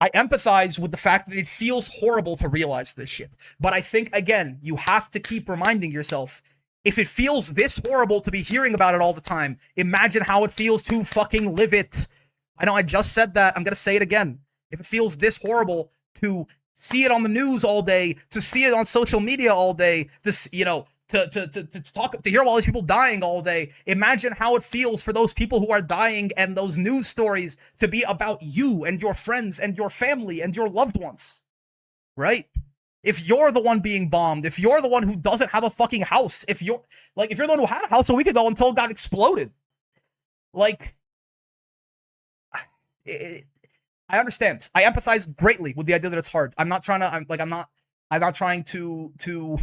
I empathize with the fact that it feels horrible to realize this shit. But I think, again, you have to keep reminding yourself, if it feels this horrible to be hearing about it all the time, imagine how it feels to fucking live it. I know I just said that. I'm going to say it again. If it feels this horrible to see it on the news all day, to see it on social media all day, to, you know, to hear all these people dying all day, imagine how it feels for those people who are dying and those news stories to be about you and your friends and your family and your loved ones, right? If you're the one being bombed, if you're the one who doesn't have a fucking house, if you're the one who had a house a week ago until it got exploded, like, I understand. I empathize greatly with the idea that it's hard. I'm not trying to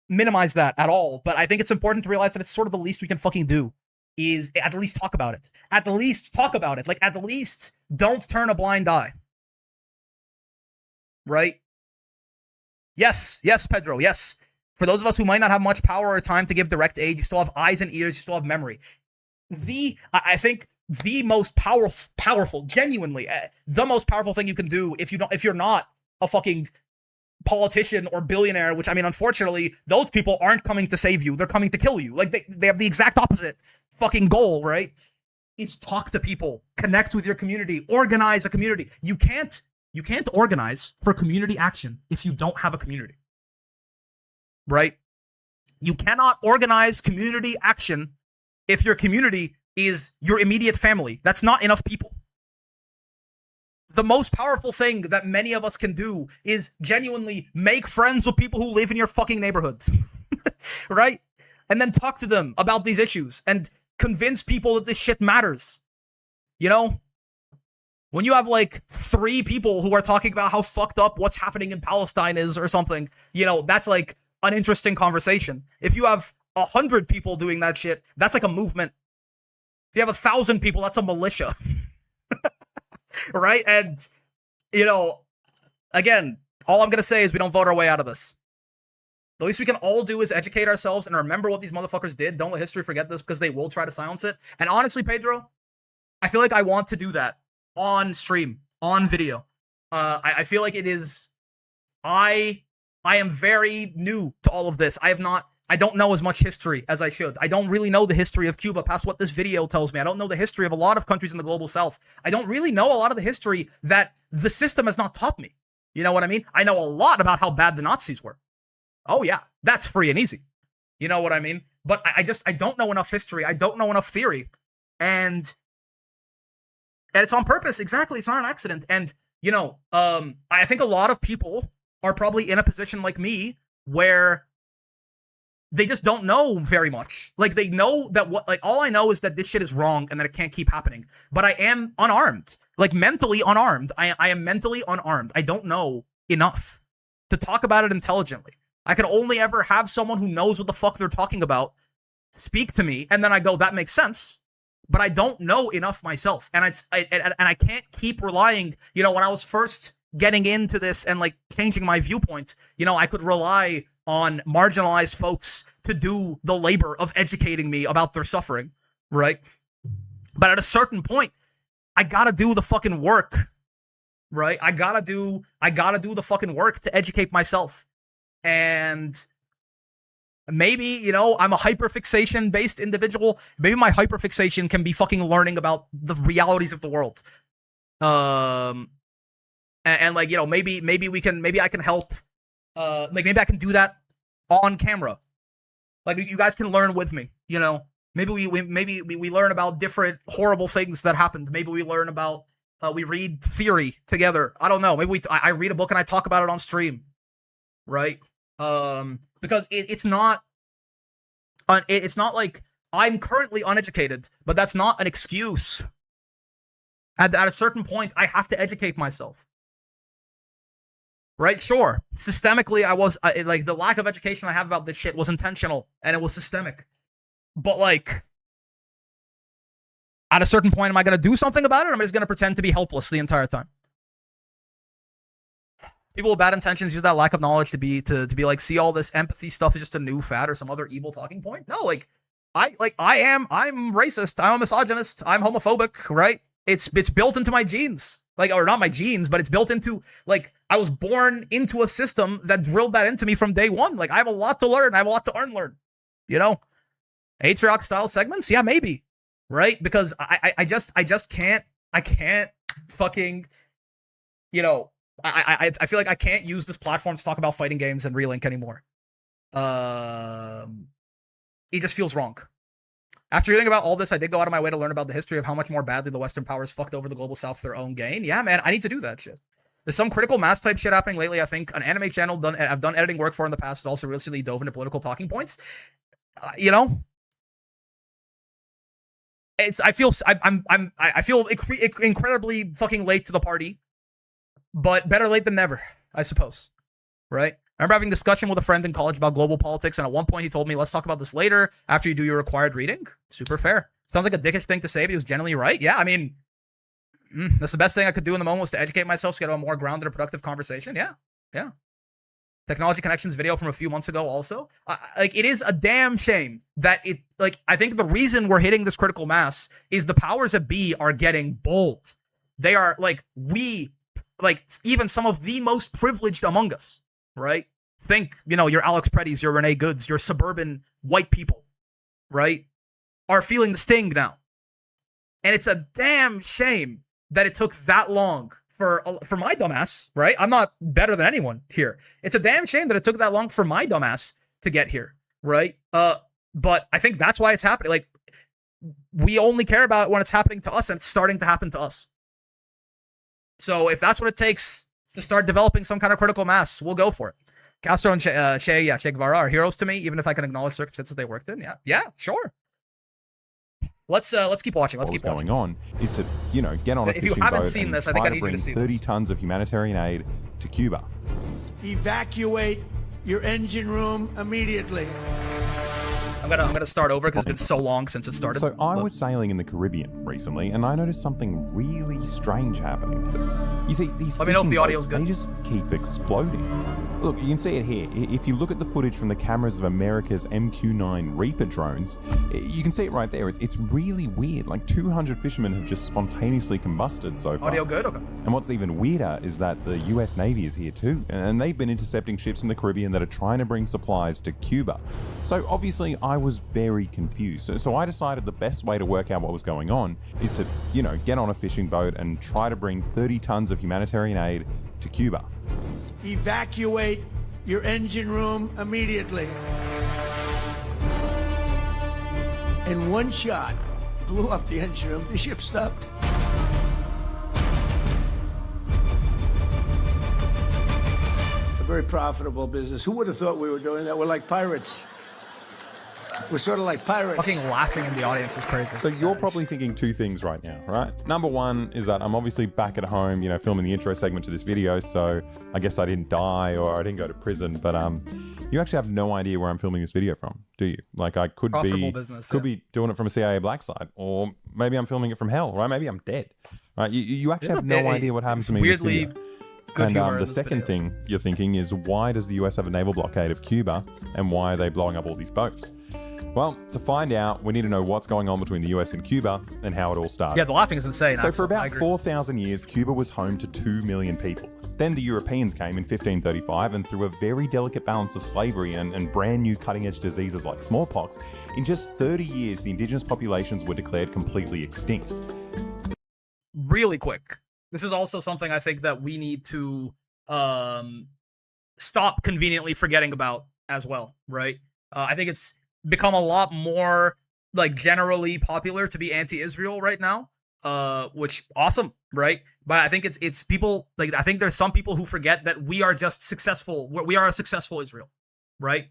minimize that at all, but I think it's important to realize that it's sort of the least we can fucking do is at least talk about it. At least talk about it. Like, at least don't turn a blind eye. right? Yes, Pedro, yes. For those of us who might not have much power or time to give direct aid, you still have eyes and ears, you still have memory. I think the most powerful, genuinely, the most powerful thing you can do if you're not a fucking politician or billionaire, which I mean, unfortunately, those people aren't coming to save you. They're coming to kill you. Like they have the exact opposite fucking goal, right? Is talk to people, connect with your community, organize a community. You can't organize for community action if you don't have a community. Right? You cannot organize community action if your community is your immediate family. That's not enough people. The most powerful thing that many of us can do is genuinely make friends with people who live in your fucking neighborhood. Right? And then talk to them about these issues and convince people that this shit matters. You know? When you have like 3 people who are talking about how fucked up what's happening in Palestine is or something, you know, that's like an interesting conversation. If you have 100 people doing that shit, that's like a movement. If you have 1,000 people, that's a militia. Right? And, you know, again, all I'm going to say is we don't vote our way out of this. The least we can all do is educate ourselves and remember what these motherfuckers did. Don't let history forget this because they will try to silence it. And honestly, Pedro, I feel like I want to do that on stream, on video. I feel like it is... I am very new to all of this. I don't know as much history as I should. I don't really know the history of Cuba past what this video tells me. I don't know the history of a lot of countries in the global south. I don't really know a lot of the history that the system has not taught me. You know what I mean? I know a lot about how bad the Nazis were. Oh yeah, that's free and easy. You know what I mean? But I don't know enough history. I don't know enough theory. And it's on purpose. Exactly. It's not an accident. And, you know, I think a lot of people are probably in a position like me where they just don't know very much. Like, they know that all I know is that this shit is wrong and that it can't keep happening. But I am unarmed. Like, mentally unarmed. I am mentally unarmed. I don't know enough to talk about it intelligently. I can only ever have someone who knows what the fuck they're talking about speak to me, and then I go, that makes sense. But I don't know enough myself. And I can't keep relying, you know, when I was first getting into this and like changing my viewpoint, you know, I could rely on marginalized folks to do the labor of educating me about their suffering, right? But at a certain point, I gotta do the fucking work, right? I gotta do the fucking work to educate myself. And maybe, you know, I'm a hyperfixation based individual. Maybe my hyperfixation can be fucking learning about the realities of the world. And like, you know, maybe I can help. Like, maybe I can do that on camera. Like, you guys can learn with me, you know. Maybe we learn about different horrible things that happened. Maybe we learn about, we read theory together. I don't know. Maybe I read a book and I talk about it on stream, right? Because it's not like I'm currently uneducated, but that's not an excuse. At a certain point, I have to educate myself. Right? Sure. Systemically, I was, like, the lack of education I have about this shit was intentional, and it was systemic. But, like, at a certain point, am I going to do something about it, or am I just going to pretend to be helpless the entire time? People with bad intentions use that lack of knowledge to be like, see, all this empathy stuff is just a new fad or some other evil talking point. No, I'm racist, I'm a misogynist, I'm homophobic, right? It's built into my genes. Like, or not my genes, but it's built into, like, I was born into a system that drilled that into me from day one. Like, I have a lot to learn. I have a lot to unlearn. You know? Atriox style segments? Yeah, maybe. Right? Because I just can't fucking, you know, I feel like I can't use this platform to talk about fighting games and Relink anymore. It just feels wrong. After hearing about all this, I did go out of my way to learn about the history of how much more badly the Western powers fucked over the global south for their own gain. Yeah, man, I need to do that shit. There's some critical mass type shit happening lately. I think an anime channel I've done editing work for in the past has also recently dove into political talking points. You know, I feel incredibly fucking late to the party, but better late than never, I suppose. Right? I remember having a discussion with a friend in college about global politics, and at one point he told me, let's talk about this later after you do your required reading. Super fair. Sounds like a dickish thing to say, but he was generally right. Yeah, I mean, That's the best thing I could do in the moment was to educate myself, to get a more grounded and productive conversation. Yeah, yeah. Technology Connections video from a few months ago also. Like, it is a damn shame that it, like, I think the reason we're hitting this critical mass is the powers that be are getting bold. They are, like, even some of the most privileged among us, right? Think, your Alex Preddy's, your Renee Goods, your suburban white people, right? Are feeling the sting now. And it's a damn shame that it took that long for my dumbass, right? I'm not better than anyone here. It's a damn shame that it took that long for my dumbass to get here, right? But I think that's why it's happening. Like, we only care about it when it's happening to us, and it's starting to happen to us. So if that's what it takes to start developing some kind of critical mass, we'll go for it. Castro and Che Guevara are heroes to me, even if I can acknowledge circumstances they worked in. Yeah, sure. Let's keep watching. Let's keep watching. What's going on is to, get on a If you fishing haven't boat seen and this, I think try I to need you to bring see 30 this. tons of humanitarian aid to Cuba. Evacuate your engine room immediately. I'm gonna start over because it's been so long since it started. So I was sailing in the Caribbean recently, and I noticed something really strange happening. You see, these Let me know if fishing the audio's boats, good. they just keep exploding. Look, you can see it here. If you look at the footage from the cameras of America's MQ-9 Reaper drones, you can see it right there. It's really weird. Like 200 fishermen have just spontaneously combusted so far. Audio good? Okay. And what's even weirder is that the US Navy is here too, and they've been intercepting ships in the Caribbean that are trying to bring supplies to Cuba. So obviously I was very confused. So I decided the best way to work out what was going on is to, get on a fishing boat and try to bring 30 tons of humanitarian aid to Cuba. Evacuate your engine room immediately. In one shot, blew up the engine room. The ship stopped. A very profitable business. Who would have thought we were doing that? We're like pirates. We're sort of like pirates. Fucking laughing in the audience is crazy. So you're probably thinking two things right now, right? Number one is that I'm obviously back at home, filming the intro segment to this video, so I guess I didn't die or I didn't go to prison, but you actually have no idea where I'm filming this video from, do you? Like, I could Profitable business, be doing it from a CIA black site, or maybe I'm filming it from hell, right? Maybe I'm dead, right? You actually have no idea what happened to me in this weirdly video. good humor And in the this second video. thing you're thinking is, why does the US have a naval blockade of Cuba, and why are they blowing up all these boats? Well, to find out, we need to know what's going on between the US and Cuba and how it all started. Yeah, the laughing is insane. So for Axel. I about agree. 4,000 years, Cuba was home to 2 million people. Then the Europeans came in 1535, and through a very delicate balance of slavery and brand new cutting-edge diseases like smallpox, in just 30 years, the indigenous populations were declared completely extinct. Really quick. This is also something I think that we need to stop conveniently forgetting about as well, right? I think it's become a lot more like generally popular to be anti-Israel right now, which awesome, right? But I think it's people like, I think there's some people who forget that we are just successful. We are a successful Israel, right?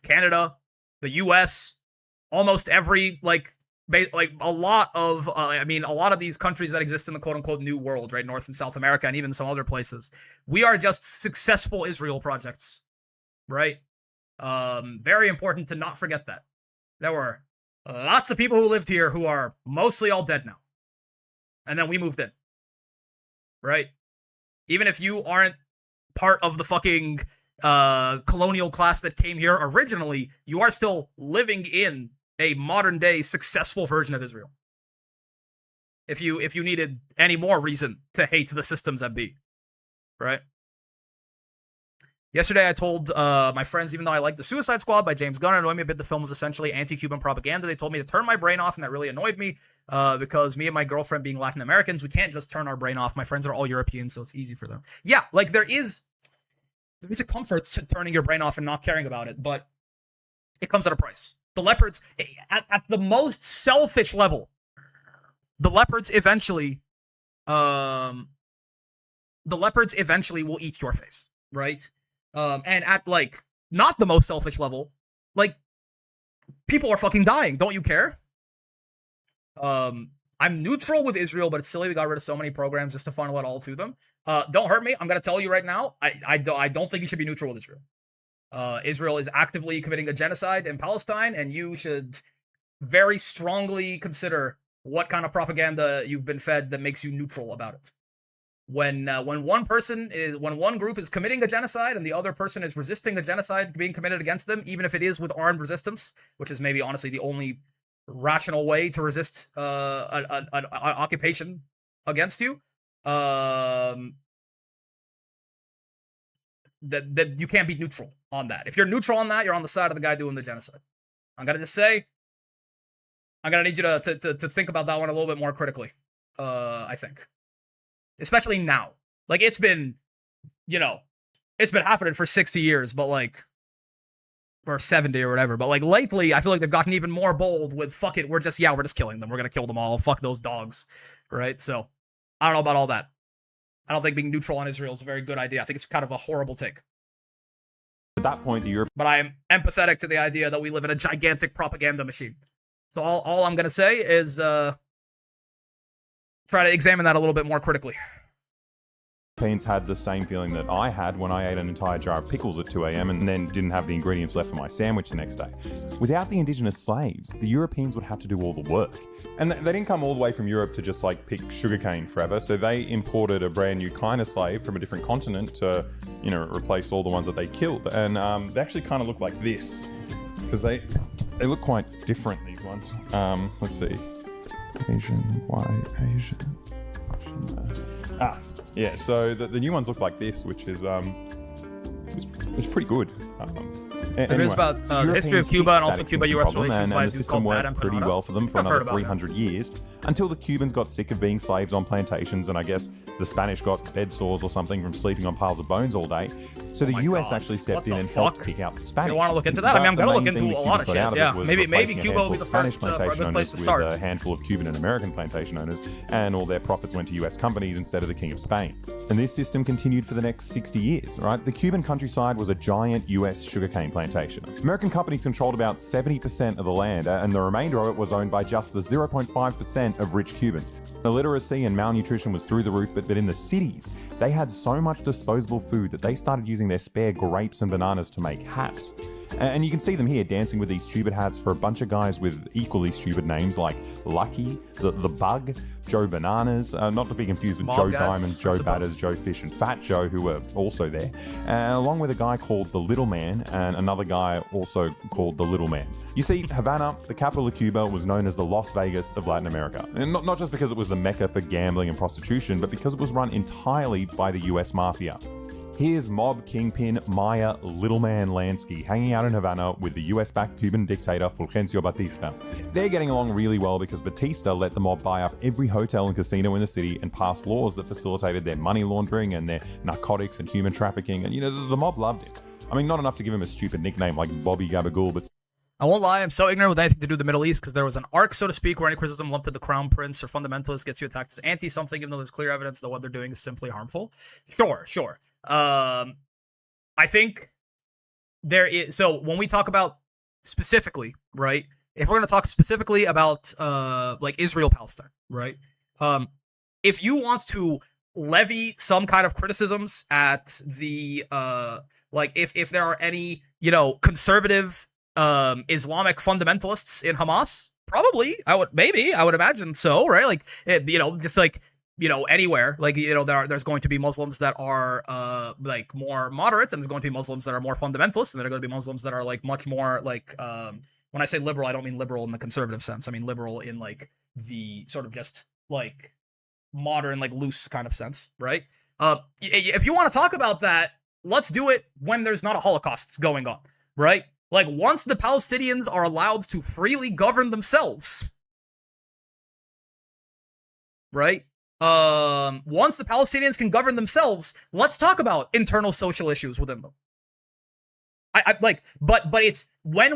Canada, the U.S., almost every like a lot of a lot of these countries that exist in the quote-unquote new world, right? North and South America, and even some other places, we are just successful Israel projects, right? Very important to not forget that. There were lots of people who lived here who are mostly all dead now. And then we moved in. Right? Even if you aren't part of the fucking colonial class that came here originally, you are still living in a modern day successful version of Israel. If you needed any more reason to hate the systems that be. Right? Yesterday, I told my friends, even though I liked The Suicide Squad by James Gunn, it annoyed me a bit. The film was essentially anti-Cuban propaganda. They told me to turn my brain off, and that really annoyed me because me and my girlfriend being Latin Americans, we can't just turn our brain off. My friends are all European, so it's easy for them. Yeah, like there is a comfort to turning your brain off and not caring about it, but it comes at a price. The leopards, at the most selfish level, the leopards eventually will eat your face, right? And at like not the most selfish level, like people are fucking dying. Don't you care? I'm neutral with Israel, but it's silly we got rid of so many programs just to funnel it all to them. Don't hurt me. I'm gonna tell you right now. I don't think you should be neutral with Israel. Israel is actively committing a genocide in Palestine, and you should very strongly consider what kind of propaganda you've been fed that makes you neutral about it. When one group is committing a genocide and the other person is resisting the genocide being committed against them, even if it is with armed resistance, which is maybe honestly the only rational way to resist an occupation against you, that you can't be neutral on that. If you're neutral on that, you're on the side of the guy doing the genocide. I'm gonna just say, I'm gonna need you to think about that one a little bit more critically. I think. Especially now. Like, it's been, it's been happening for 60 years, but like, or 70 or whatever. But like, lately, I feel like they've gotten even more bold with, fuck it, we're just killing them. We're gonna kill them all. Fuck those dogs. Right? So, I don't know about all that. I don't think being neutral on Israel is a very good idea. I think it's kind of a horrible take. At that point, the Europeans But I am empathetic to the idea that we live in a gigantic propaganda machine. So all I'm gonna say is, try to examine that a little bit more critically. had the same feeling that I had when I ate an entire jar of pickles at 2 a.m. and then didn't have the ingredients left for my sandwich the next day. Without the indigenous slaves, the Europeans would have to do all the work. And they didn't come all the way from Europe to just like pick sugarcane forever, so they imported a brand new kind of slave from a different continent to, replace all the ones that they killed. And they actually kind of look like this, because they look quite different, these ones. Let's see. Asian, white, Asian. Yeah, so the new ones look like this, which is it's pretty good. It is about the history of Cuba and also Cuba-US relations by a dude called Pat worked pretty well for them for another 300 years, until the Cubans got sick of being slaves on plantations, and I guess the Spanish got bed sores or something from sleeping on piles of bones all day. So the US actually stepped in and helped kick out the Spanish. You want to look into that? I mean, I'm going to look into a lot of shit. Yeah, maybe Cuba will be the first for a good place to start. A handful of Cuban and American plantation owners, and all their profits went to US companies instead of the King of Spain. And this system continued for the next 60 years, right? The Cuban countryside was a giant US sugarcane plantation. American companies controlled about 70% of the land, and the remainder of it was owned by just the 0.5% of rich Cubans. Illiteracy and malnutrition was through the roof, but in the cities, they had so much disposable food that they started using their spare grapes and bananas to make hats. And you can see them here dancing with these stupid hats for a bunch of guys with equally stupid names like Lucky, the Bug, Joe Bananas, not to be confused with Joe Diamonds, Joe Batters, Joe Fish, and Fat Joe, who were also there, along with a guy called the Little Man and another guy also called the Little Man. You see, Havana, the capital of Cuba, was known as the Las Vegas of Latin America. And not just because it was the mecca for gambling and prostitution, but because it was run entirely by the US Mafia. Here's mob kingpin Maya Little Man Lansky hanging out in Havana with the US-backed Cuban dictator Fulgencio Batista. They're getting along really well because Batista let the mob buy up every hotel and casino in the city and pass laws that facilitated their money laundering and their narcotics and human trafficking, and the mob loved him. I mean, not enough to give him a stupid nickname like Bobby Gabagool, but I won't lie, I'm so ignorant with anything to do with the Middle East because there was an arc, so to speak, where any criticism lumped to the crown prince or fundamentalist gets you attacked as anti-something, even though there's clear evidence that what they're doing is simply harmful. Sure. I think there is, so when we talk about specifically, right, if we're going to talk specifically about, like Israel-Palestine, right, if you want to levy some kind of criticisms at the, like, if there are any, conservative, Islamic fundamentalists in Hamas, probably, I would imagine so, right? Like, just like, anywhere, like, there's going to be Muslims that are, like, more moderate, and there's going to be Muslims that are more fundamentalist, and there are going to be Muslims that are, like, much more, like, when I say liberal, I don't mean liberal in the conservative sense. I mean liberal in, like, the sort of just, like, modern, like, loose kind of sense, right? If you want to talk about that, let's do it when there's not a Holocaust going on, right? Like, once the Palestinians are allowed to freely govern themselves, right? Once the Palestinians can govern themselves, let's talk about internal social issues within them. But it's when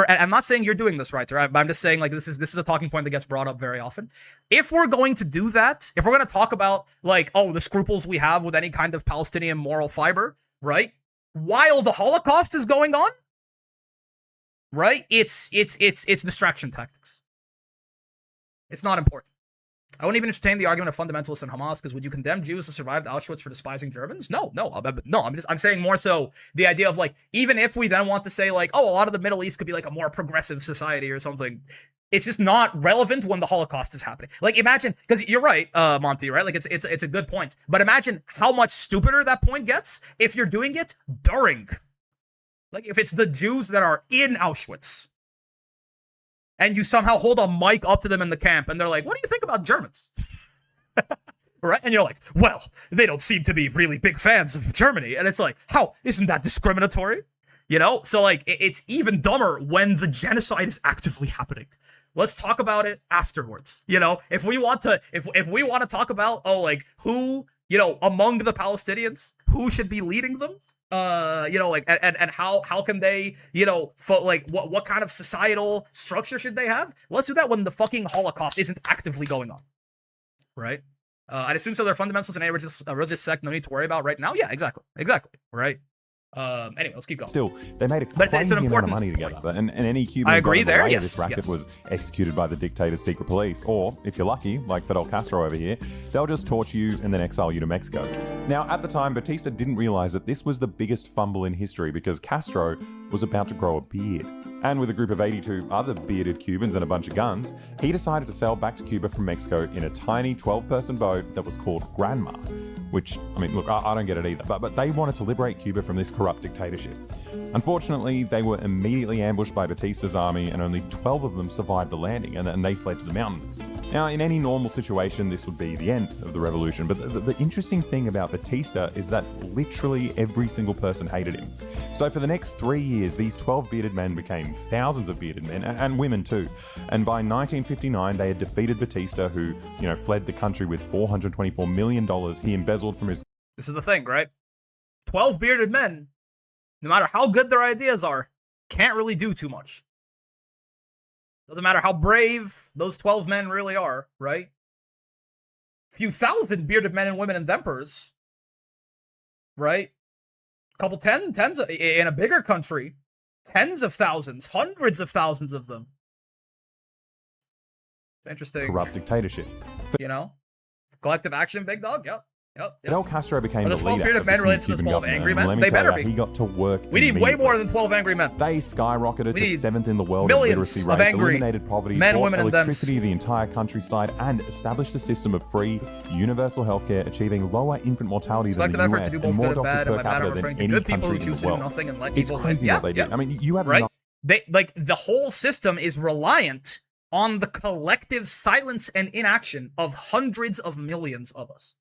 I'm not saying you're doing this right, right? I'm just saying, like, this is a talking point that gets brought up very often. If we're going to do that, if we're going to talk about, like, the scruples we have with any kind of Palestinian moral fiber, right? While the Holocaust is going on, right? It's distraction tactics. It's not important. I wouldn't even entertain the argument of fundamentalists in Hamas, because would you condemn Jews who survived Auschwitz for despising Germans? No. I'm saying more so the idea of, like, even if we then want to say, like, a lot of the Middle East could be like a more progressive society or something, It's just not relevant when the Holocaust is happening. Like, imagine, because you're right, Monty, right? Like, it's a good point. But imagine how much stupider that point gets if you're doing it during. Like, if it's the Jews that are in Auschwitz, and you somehow hold a mic up to them in the camp, and they're like, what do you think about Germans? Right? And you're like, well, they don't seem to be really big fans of Germany. And it's like, how? Isn't that discriminatory? You know? So, like, it's even dumber when the genocide is actively happening. Let's talk about it afterwards. You know, if we want to, if we want to talk about, oh, like, who, you know, among the Palestinians, who should be leading them? You know, like, and how can they, you know, like, what kind of societal structure should they have? Let's do that when the fucking Holocaust isn't actively going on. Right? I'd assume so. They're fundamentalists in a religious sect. No need to worry about right now. Yeah, exactly. Right. Anyway, let's keep going. Still, they made a But crazy it's an amount of important money point. together, and any Cuban I agree got in the there, way of yes, this racket yes. was executed by the dictator's secret police, or, if you're lucky, like Fidel Castro over here, they'll just torture you and then exile you to Mexico. Now, at the time, Batista didn't realize that this was the biggest fumble in history because Castro was about to grow a beard. And with a group of 82 other bearded Cubans and a bunch of guns, he decided to sail back to Cuba from Mexico in a tiny 12-person boat that was called Granma. Which, I mean, look, I don't get it either, but they wanted to liberate Cuba from this corrupt dictatorship. Unfortunately, they were immediately ambushed by Batista's army, and only 12 of them survived the landing, and they fled to the mountains. Now, in any normal situation, this would be the end of the revolution, but the interesting thing about Batista is that literally every single person hated him. So for the next 3 years, these 12 bearded men became thousands of bearded men, and women too. And by 1959, they had defeated Batista, who, you know, fled the country with $424 million he embezzled from his... This is the thing, right? 12 bearded men, no matter how good their ideas are, can't really do too much. Doesn't matter how brave those 12 men really are, right? Few thousand bearded men and women and emperors, right? Couple tens of, in a bigger country, tens of thousands, hundreds of thousands of them. It's interesting, corrupt dictatorship. you know? Collective action, big dog, yep. Fidel Castro became Are the the 12 leader bearded of men this related to new the Cuban 12 government, angry and men? let me They tell better you, be. he got to work We need way immediately. more than 12 angry men. They skyrocketed We to need 7th in the world millions in literacy of rates, angry eliminated poverty, men, brought women, and thems. electricity to the entire countryside, and established a system of free, universal healthcare, achieving lower infant mortality than Collective the effort US to do and both more good and doctors bad, per and by bad I'm capita referring than to any good people who country in choose the to do world. nothing and let It's evil crazy win. what they do. Yeah, I mean, you have right? enough They, like, the whole system is reliant on the collective silence and inaction of hundreds of millions of us.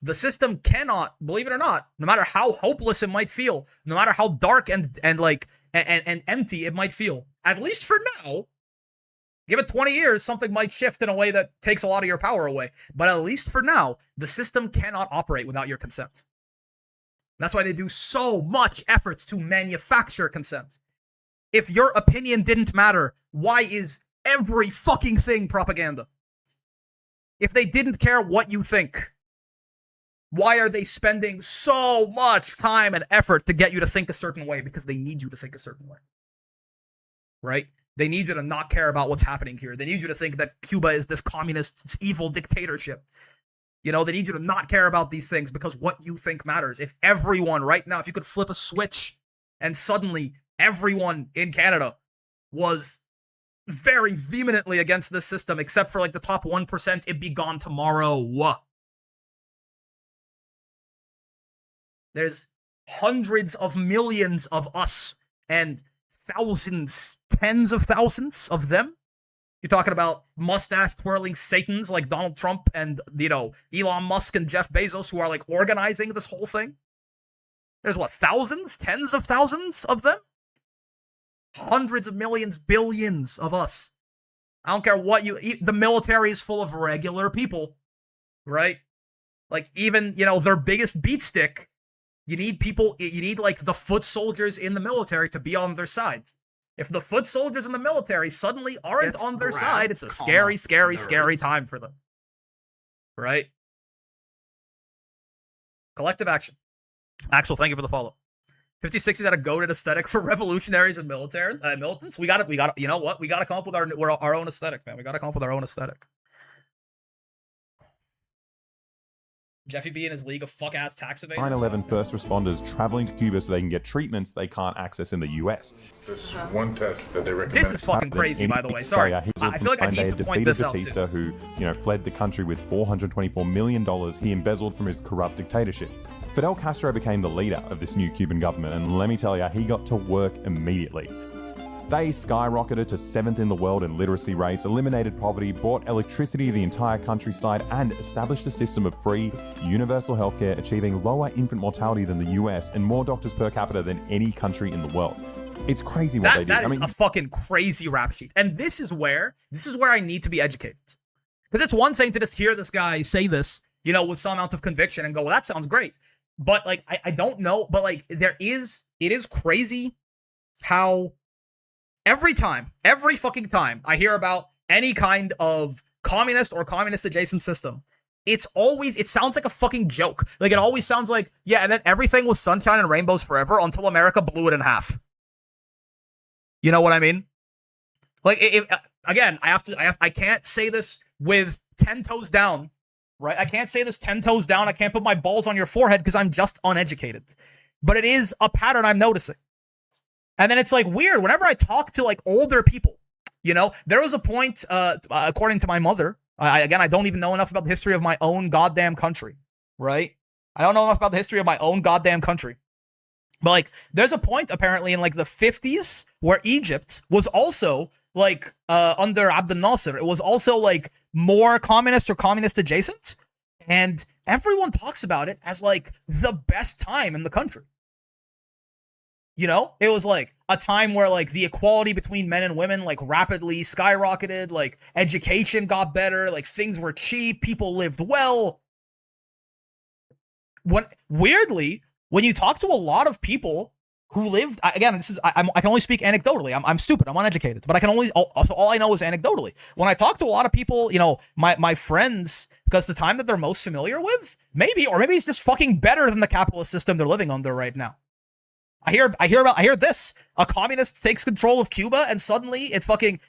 The system cannot, believe it or not, no matter how hopeless it might feel, no matter how dark and empty it might feel, at least for now, give it 20 years, something might shift in a way that takes a lot of your power away. But at least for now, the system cannot operate without your consent. That's why they do so much efforts to manufacture consent. If your opinion didn't matter, why is every fucking thing propaganda? If they didn't care what you think, why are they spending so much time and effort to get you to think a certain way? Because they need you to think a certain way. Right? They need you to not care about what's happening here. They need you to think that Cuba is this communist, this evil dictatorship. You know, they need you to not care about these things because what you think matters. If everyone right now, if you could flip a switch and suddenly everyone in Canada was very vehemently against this system, except for like the top 1%, it'd be gone tomorrow. There's hundreds of millions of us and thousands, tens of thousands of them. You're talking about mustache twirling satans like Donald Trump and, you know, Elon Musk and Jeff Bezos who are like organizing this whole thing. There's what, thousands, tens of thousands of them? Hundreds of millions, billions of us. I don't care what the military is full of regular people, right? Like even, you know, their biggest beat stick, you need like the foot soldiers in the military to be on their side. If the foot soldiers in the military suddenly aren't It's on their grab, side, it's a comma, scary, scary, nerds. scary time for them. Right? Collective action. Axel, thank you for the follow. 5060's had a goated aesthetic for revolutionaries and militants. We got to, you know what? We got to come up with our own aesthetic, man. We got to come up with our own aesthetic. Jeffy B and his league of fuck-ass tax evaders. 9/11 first responders traveling to Cuba so they can get treatments they can't access in the US. This one test that they recommend. This is fucking crazy, by the way. Sorry. I feel like I need to point this out, too. Batista, who, fled the country with $424 million he embezzled from his corrupt dictatorship. Fidel Castro became the leader of this new Cuban government, and let me tell you, he got to work immediately. They skyrocketed to 7th in the world in literacy rates, eliminated poverty, brought electricity to the entire countryside, and established a system of free, universal healthcare, achieving lower infant mortality than the US and more doctors per capita than any country in the world. It's crazy what they do. That is a fucking crazy rap sheet. And this is where I need to be educated. Because it's one thing to just hear this guy say this, with some amount of conviction and go, well, that sounds great. But like, I don't know, but like it is crazy how every fucking time I hear about any kind of communist or communist adjacent system, it sounds like a fucking joke. Like it always sounds like, yeah, and then everything was sunshine and rainbows forever until America blew it in half. You know what I mean? Like, again, I can't say this with 10 toes down, right? I can't say this 10 toes down. I can't put my balls on your forehead because I'm just uneducated. But it is a pattern I'm noticing. And then it's like weird. Whenever I talk to like older people, there was a point, according to my mother, I don't even know enough about the history of my own goddamn country, right? I don't know enough about the history of my own goddamn country. But like, there's a point apparently in like the 50s where Egypt was also like under Abdel Nasser. It was also like more communist or communist adjacent. And everyone talks about it as like the best time in the country. It was like a time where like the equality between men and women like rapidly skyrocketed, like education got better, like things were cheap, people lived well. Weirdly, when you talk to a lot of people who lived, again, I can only speak anecdotally. I'm stupid. I'm uneducated, but all I know is anecdotally. When I talk to a lot of people, my friends, because the time that they're most familiar with, maybe it's just fucking better than the capitalist system they're living under right now. I hear this. A communist takes control of Cuba and suddenly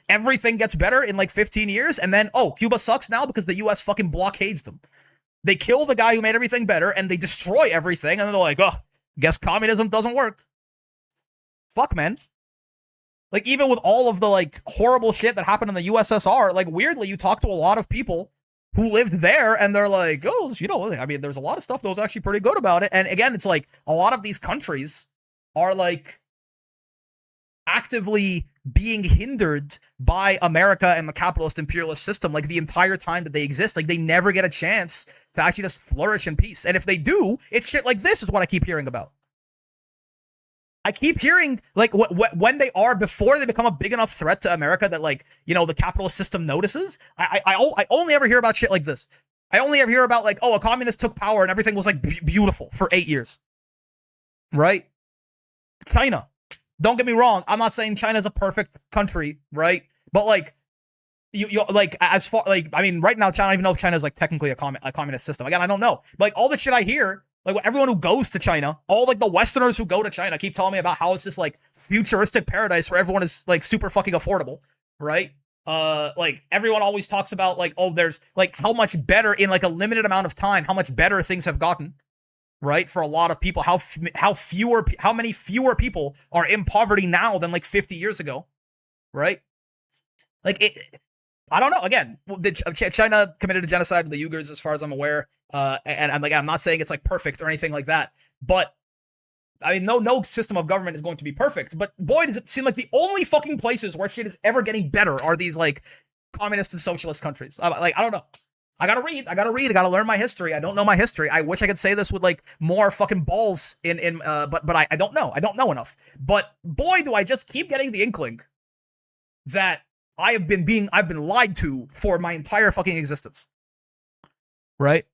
everything gets better in like 15 years. And then, Cuba sucks now because the US fucking blockades them. They kill the guy who made everything better and they destroy everything. And then they're like, guess communism doesn't work. Fuck, man. Like, even with all of the like horrible shit that happened in the USSR, like weirdly, you talk to a lot of people who lived there and they're like, there's a lot of stuff that was actually pretty good about it. And again, it's like a lot of these countries are like actively being hindered by America and the capitalist imperialist system like the entire time that they exist. Like they never get a chance to actually just flourish in peace. And if they do, it's shit like this is what I keep hearing about. I keep hearing like when they are, before they become a big enough threat to America that like, the capitalist system notices. I only ever hear about shit like this. I only ever hear about like, a communist took power and everything was like beautiful for 8 years. Right? China. Don't get me wrong. I'm not saying China's a perfect country, right? But like, you like as far like right now, China. I don't even know if China's like technically a communist system. Again, I don't know. But, like all the shit I hear, like everyone who goes to China, all like the Westerners who go to China keep telling me about how it's this like futuristic paradise where everyone is like super fucking affordable, right? Like everyone always talks about like, there's like how much better in like a limited amount of time, how much better things have gotten. Right, for a lot of people, how many fewer people are in poverty now than like 50 years ago, right? Like I don't know. Again, China committed a genocide with the Uyghurs, as far as I'm aware, and I'm not saying it's like perfect or anything like that, but no system of government is going to be perfect. But boy, does it seem like the only fucking places where shit is ever getting better are these like communist and socialist countries. I don't know. I gotta read. I gotta learn my history. I don't know my history. I wish I could say this with like more fucking balls but I don't know. I don't know enough. But boy, do I just keep getting the inkling that I've been lied to for my entire fucking existence. Right?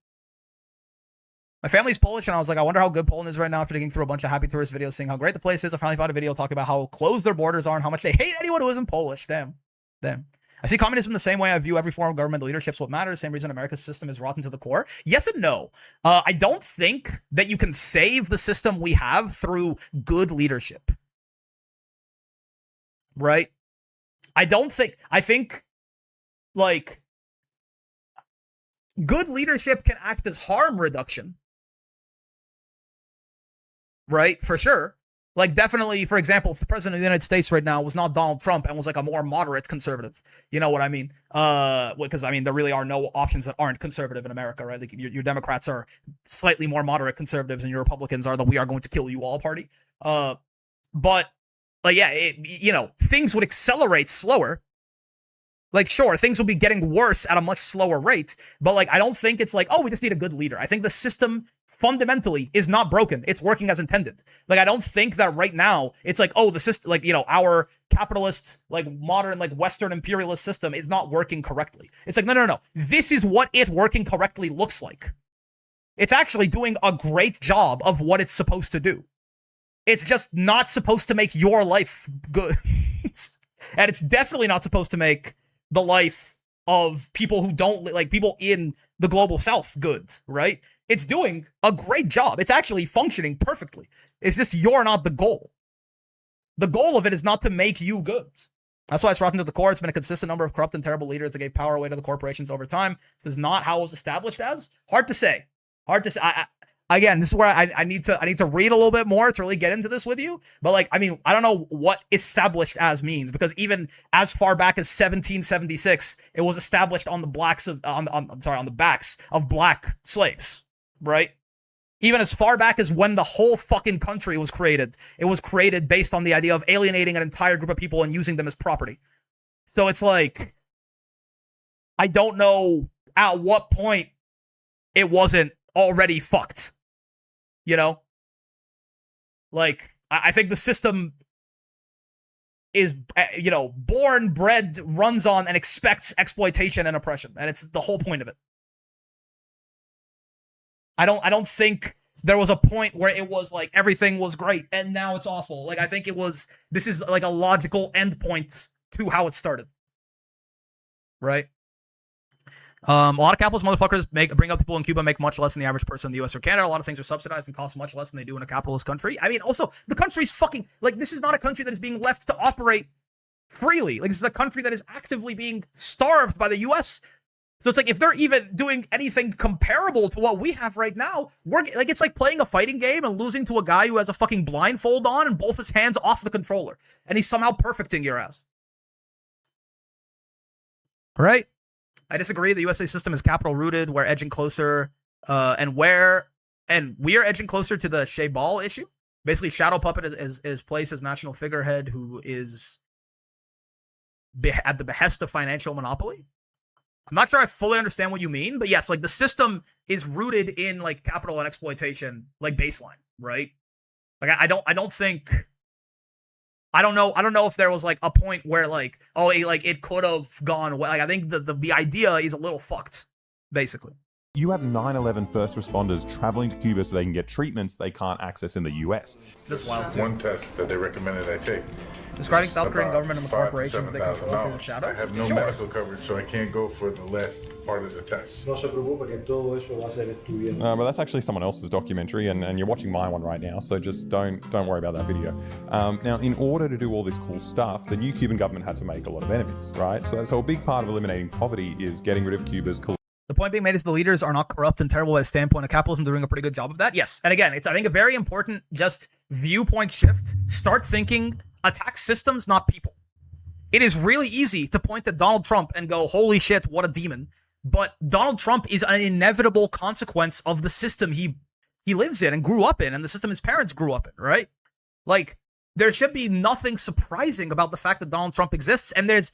My family's Polish, and I was like, I wonder how good Poland is right now after digging through a bunch of happy tourist videos, seeing how great the place is. I finally found a video talking about how closed their borders are and how much they hate anyone who isn't Polish. Damn. I see communism the same way I view every form of government. The leadership's what matters. Same reason America's system is rotten to the core. Yes and no. I don't think that you can save the system we have through good leadership. Right? I think like good leadership can act as harm reduction. Right? For sure. Like, definitely, for example, if the president of the United States right now was not Donald Trump and was like a more moderate conservative, you know what I mean? Because, I mean, there really are no options that aren't conservative in America, right? Like, your Democrats are slightly more moderate conservatives and your Republicans are the we are going to kill you all party. But, like, yeah, you know, things would accelerate slower. Like, sure, things will be getting worse at a much slower rate, but, like, I don't think it's like, oh, we just need a good leader. I think the system fundamentally is not broken. It's working as intended. Like, I don't think that right now it's like, oh, the system, like, you know, our capitalist, like, modern, like, Western imperialist system is not working correctly. It's like, no. This is what it working correctly looks like. It's actually doing a great job of what it's supposed to do. It's just not supposed to make your life good. And it's definitely not supposed to make the life of people who don't, like, people in the global south good, right? It's doing a great job. It's actually functioning perfectly. It's just you're not the goal. The goal of it is not to make you good. That's why it's rotten to the core. It's been a consistent number of corrupt and terrible leaders that gave power away to the corporations over time. This is not how it was established as. Hard to say. Again, this is where I need to read a little bit more to really get into this with you. But, like, I mean, I don't know what established as means, because even as far back as 1776, it was established on the backs of black slaves, right? Even as far back as when the whole fucking country was created, it was created based on the idea of alienating an entire group of people and using them as property. So it's like, I don't know at what point it wasn't already fucked. You know? Like, I think the system is, you know, born, bred, runs on, and expects exploitation and oppression. And it's the whole point of it. I don't think there was a point where it was like everything was great and now it's awful. Like, I think this is like a logical endpoint to how it started. Right? A lot of capitalist motherfuckers bring up people in Cuba make much less than the average person in the US or Canada. A lot of things are subsidized and cost much less than they do in a capitalist country. I mean, also, the country's fucking, like, this is not a country that is being left to operate freely. Like, this is a country that is actively being starved by the US. So it's like, if they're even doing anything comparable to what we have right now, it's like playing a fighting game and losing to a guy who has a fucking blindfold on and both his hands off the controller. And he's somehow perfecting your ass. Right? I disagree. The USA system is capital rooted. We're edging closer, and we're edging closer to the Shea Ball issue. Basically, Shadow Puppet is placed as national figurehead who is at the behest of financial monopoly. I'm not sure I fully understand what you mean, but yes, like, the system is rooted in, like, capital and exploitation, like, baseline, right? Like, I don't know if there was, like, a point where, like, oh, it could have gone away. Like, I think the idea is a little fucked, basically. You have 9/11 first responders traveling to Cuba so they can get treatments they can't access in the US. This is wild, too. One test that they recommended I take. Describing South Korean About government and the $5,000 to corporations they control from the $7,000. shadows? I have no Sure. medical coverage, so I can't go for the last part of the test. No se preocupe que todo eso va a ser estudiado. But that's actually someone else's documentary, and you're watching my one right now, so just don't worry about that video. Now, in order to do all this cool stuff, the new Cuban government had to make a lot of enemies, right? So a big part of eliminating poverty is getting rid of Cuba's The point being made is the leaders are not corrupt and terrible at a standpoint of capitalism. They're doing a pretty good job of that. Yes. And again, it's, I think, a very important just viewpoint shift. Start thinking attack systems, not people. It is really easy to point at Donald Trump and go, holy shit, what a demon. But Donald Trump is an inevitable consequence of the system he lives in and grew up in, and the system his parents grew up in, right? Like, there should be nothing surprising about the fact that Donald Trump exists. And there's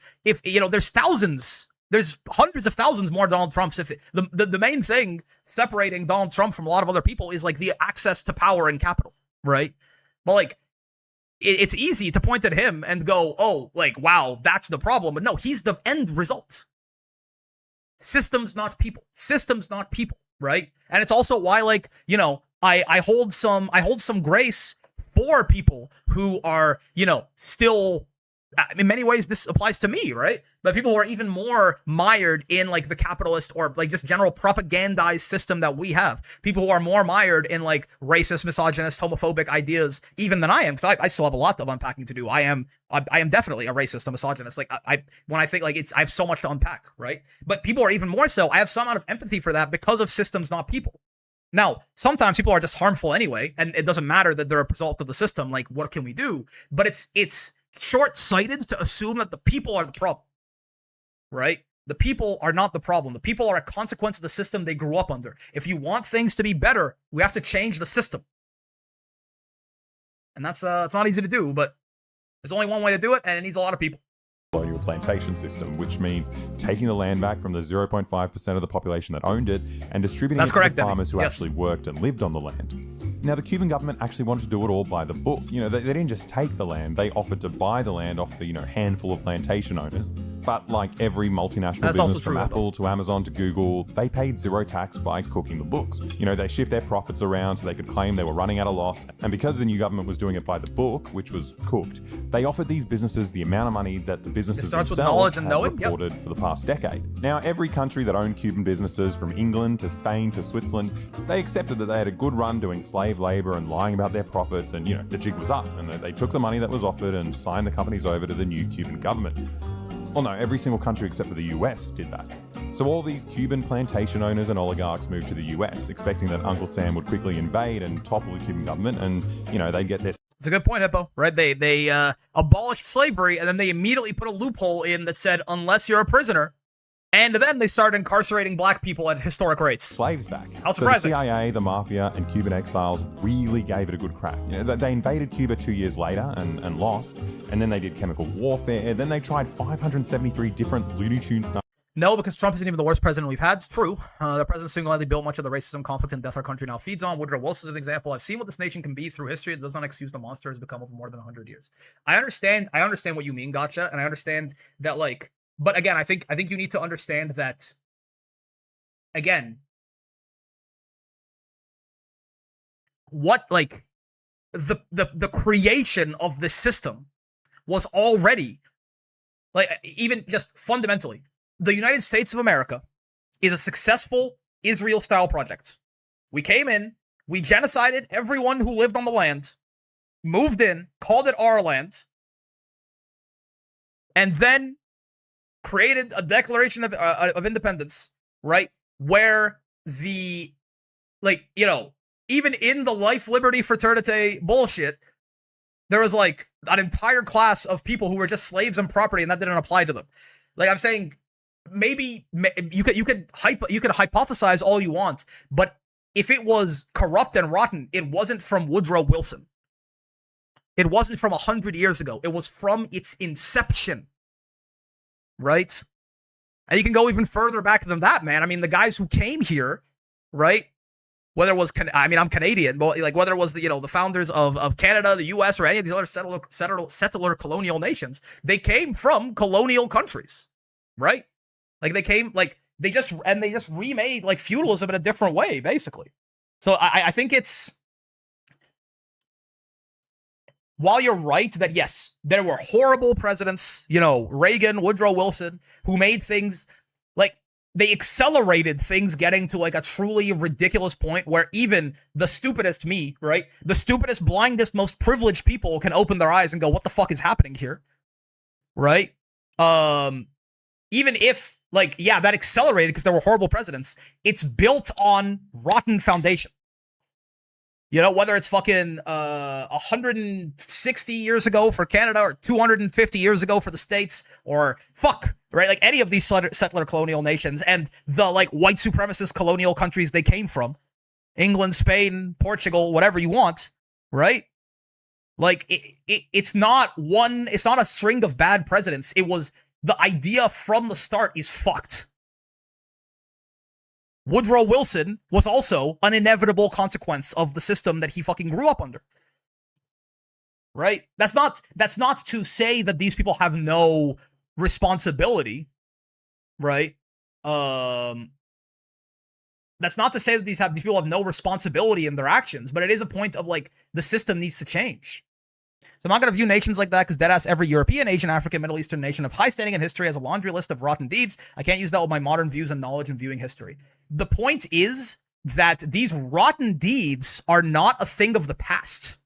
thousands. There's hundreds of thousands more Donald Trumps. If the main thing separating Donald Trump from a lot of other people is, like, the access to power and capital, right? But, like, it's easy to point at him and go, oh, like, wow, that's the problem. But no, he's the end result. Systems, not people. Systems, not people, right? And it's also why, like, you know, I hold some grace for people who are, you know, still in many ways, this applies to me, right? But people who are even more mired in like the capitalist or like just general propagandized system that we have. People who are more mired in like racist, misogynist, homophobic ideas even than I am, because I still have a lot of unpacking to do. I am definitely a racist, a misogynist. Like when I think like I have so much to unpack, right? But people are even more so. I have some amount of empathy for that because of systems, not people. Now, sometimes people are just harmful anyway, and it doesn't matter that they're a result of the system. Like, what can we do? But it's short-sighted to assume that the people are the problem, right? The people are not the problem. The people are a consequence of the system they grew up under. If you want things to be better, we have to change the system. And that's it's not easy to do, but there's only one way to do it, and it needs a lot of people. Colonial plantation system, which means taking the land back from the 0.5% of the population that owned it and distributing That's it correct, to the Debbie. farmers who Yes. actually worked and lived on the land. Now, the Cuban government actually wanted to do it all by the book. You know, they didn't just take the land, they offered to buy the land off the, handful of plantation owners. But like every multinational That's also business from true, Apple to Amazon to Google, they paid zero tax by cooking the books. They shift their profits around so they could claim they were running at a loss. And because the new government was doing it by the book, which was cooked, they offered these businesses the amount of money that the businesses It starts with themselves knowledge and had knowing, yep. reported for the past decade. Now, every country that owned Cuban businesses, from England to Spain to Switzerland, they accepted that they had a good run doing slave labor and lying about their profits, and the jig was up, and they took the money that was offered and signed the companies over to the new Cuban government. Well, no, every single country except for the US did that. So all these Cuban plantation owners and oligarchs moved to the US, expecting that Uncle Sam would quickly invade and topple the Cuban government, and they'd get their It's a good point, Hippo, right? They abolished slavery, and then they immediately put a loophole in that said, unless you're a prisoner, and then they started incarcerating black people at historic rates. slaves back. How So the surprising. CIA, the mafia, and Cuban exiles really gave it a good crack. They invaded Cuba 2 years later and lost, and then they did chemical warfare. Then they tried 573 different Looney Tunes style No, because Trump isn't even the worst president we've had. It's true. The president single-handedly built much of the racism, conflict, and death our country now feeds on. Woodrow Wilson is an example. I've seen what this nation can be through history. It does not excuse the monster it has become over more than 100 years. I understand what you mean, Gotcha, and I understand that, like, but again, I think you need to understand that, again, what, like, the creation of this system was already, like, even just fundamentally, the United States of America is a successful Israel-style project. We came in, we genocided everyone who lived on the land, moved in, called it our land, and then created a Declaration of Independence, right? Where the, like, even in the life, liberty, fraternity bullshit, there was like an entire class of people who were just slaves and property, and that didn't apply to them. Like, I'm saying, maybe you could hypothesize all you want, but if it was corrupt and rotten, it wasn't from Woodrow Wilson. It wasn't from 100 years ago. It was from its inception, right? And you can go even further back than that, man. I mean, the guys who came here, right? Whether it was, I'm Canadian, but like whether it was the founders of Canada, the U.S., or any of these other settler colonial nations, they came from colonial countries, right? Like they just remade like feudalism in a different way, basically. So I think it's, while you're right that yes, there were horrible presidents, Reagan, Woodrow Wilson, who made things like, they accelerated things getting to like a truly ridiculous point where even the stupidest me, right? The stupidest, blindest, most privileged people can open their eyes and go, what the fuck is happening here? Right? Even if, like, yeah, that accelerated because there were horrible presidents, it's built on rotten foundation. Whether it's fucking 160 years ago for Canada or 250 years ago for the States, or fuck, right? Like any of these settler colonial nations and the like white supremacist colonial countries they came from, England, Spain, Portugal, whatever you want, right? Like it's not a string of bad presidents. It was the idea from the start is fucked. Woodrow Wilson was also an inevitable consequence of the system that he fucking grew up under. Right? That's not to say that these people have no responsibility, right? That's not to say that these people have no responsibility in their actions, but it is a point of like the system needs to change. So I'm not going to view nations like that because deadass every European, Asian, African, Middle Eastern nation of high standing in history has a laundry list of rotten deeds. I can't use that with my modern views and knowledge in viewing history. The point is that these rotten deeds are not a thing of the past.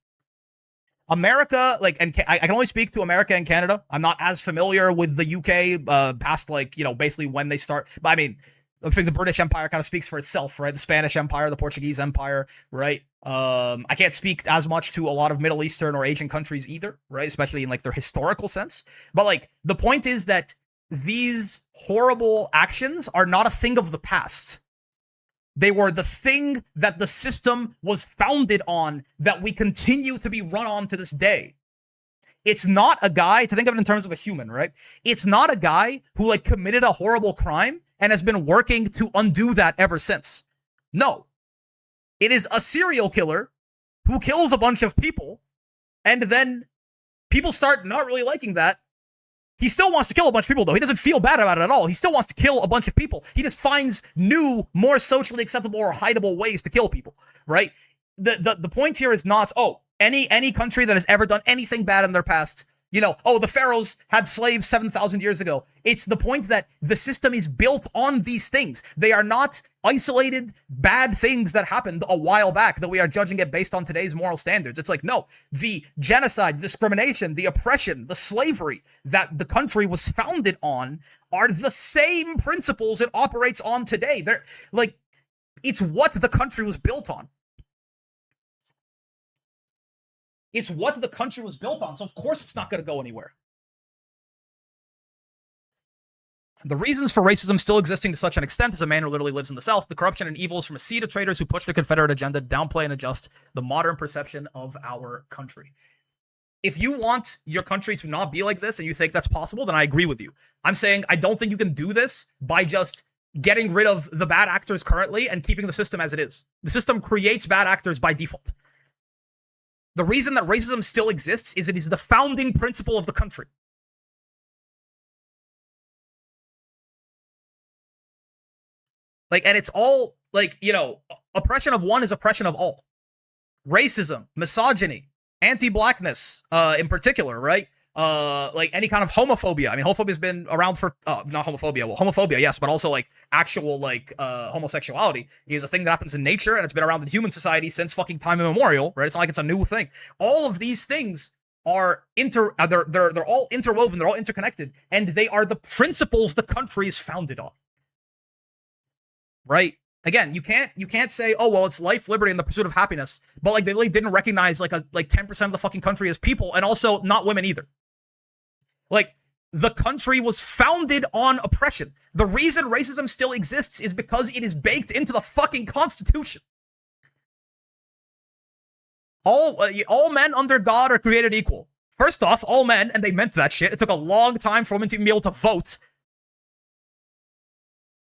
America, like, and I can only speak to America and Canada. I'm not as familiar with the UK past, like, you know, basically when they start. But I mean, I think the British Empire kind of speaks for itself, right? The Spanish Empire, the Portuguese Empire, right? I can't speak as much to a lot of Middle Eastern or Asian countries either, right? Especially in like their historical sense. But like the point is that these horrible actions are not a thing of the past. They were the thing that the system was founded on that we continue to be run on to this day. It's not a guy, to think of it in terms of a human, right? It's not a guy who like committed a horrible crime and has been working to undo that ever since. No. It is a serial killer who kills a bunch of people, and then people start not really liking that. He still wants to kill a bunch of people, though. He doesn't feel bad about it at all. He still wants to kill a bunch of people. He just finds new, more socially acceptable or hideable ways to kill people, right? The point here is not, oh, any country that has ever done anything bad in their past, you know, oh, the pharaohs had slaves 7,000 years ago. It's the point that the system is built on these things. They are not isolated bad things that happened a while back that we are judging it based on today's moral standards. It's like, no, the genocide, discrimination, the oppression, the slavery that the country was founded on are the same principles it operates on today. They're like, it's what the country was built on. It's what the country was built on. So of course it's not going to go anywhere. The reasons for racism still existing to such an extent as a man who literally lives in the South, the corruption and evils from a seed of traitors who push the Confederate agenda to downplay and adjust the modern perception of our country. If you want your country to not be like this and you think that's possible, then I agree with you. I'm saying I don't think you can do this by just getting rid of the bad actors currently and keeping the system as it is. The system creates bad actors by default. The reason that racism still exists is it is the founding principle of the country. Like, and it's all, like, you know, oppression of one is oppression of all. Racism, misogyny, anti-blackness, in particular, right? Like any kind of homophobia. I mean, homophobia has been around for, not homophobia, well, homophobia, yes, but also like actual, like, homosexuality is a thing that happens in nature, and it's been around in human society since fucking time immemorial, right? It's not like it's a new thing. All of these things are they're all interwoven, they're all interconnected, and they are the principles the country is founded on. Right? Again, you can't say, oh, well, it's life, liberty, and the pursuit of happiness, but like they really didn't recognize like 10% of the fucking country as people, and also not women either. Like, the country was founded on oppression. The reason racism still exists is because it is baked into the fucking Constitution. All men under God are created equal. First off, all men, and they meant that shit. It took a long time for women to be able to vote.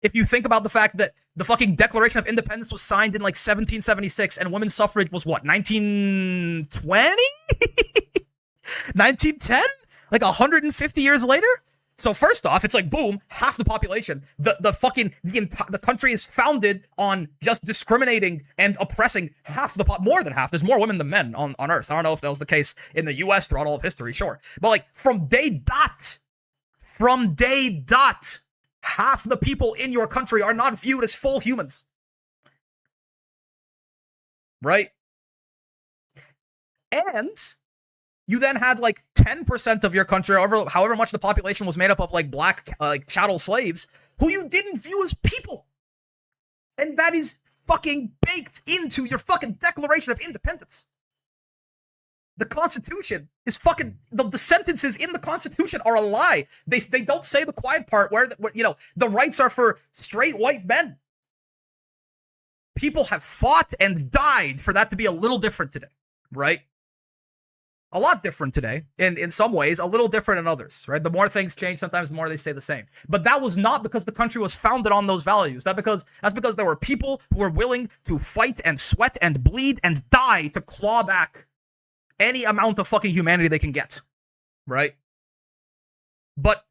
If you think about the fact that the fucking Declaration of Independence was signed in like 1776 and women's suffrage was what, 1920? 1910? Like 150 years later? So first off, it's like, boom, half the population. The country is founded on just discriminating and oppressing more than half. There's more women than men on Earth. I don't know if that was the case in the US throughout all of history, sure. But like, from day dot, half the people in your country are not viewed as full humans. Right? And you then had like 10% of your country, however much the population was made up of like black chattel slaves, who you didn't view as people. And that is fucking baked into your fucking Declaration of Independence. The Constitution is fucking, the sentences in the Constitution are a lie. They don't say the quiet part where, you know, the rights are for straight white men. People have fought and died for that to be a little different today, right? A lot different today, in some ways, a little different in others, right? The more things change, sometimes the more they stay the same. But that was not because the country was founded on those values. That's because there were people who were willing to fight and sweat and bleed and die to claw back any amount of fucking humanity they can get, right? But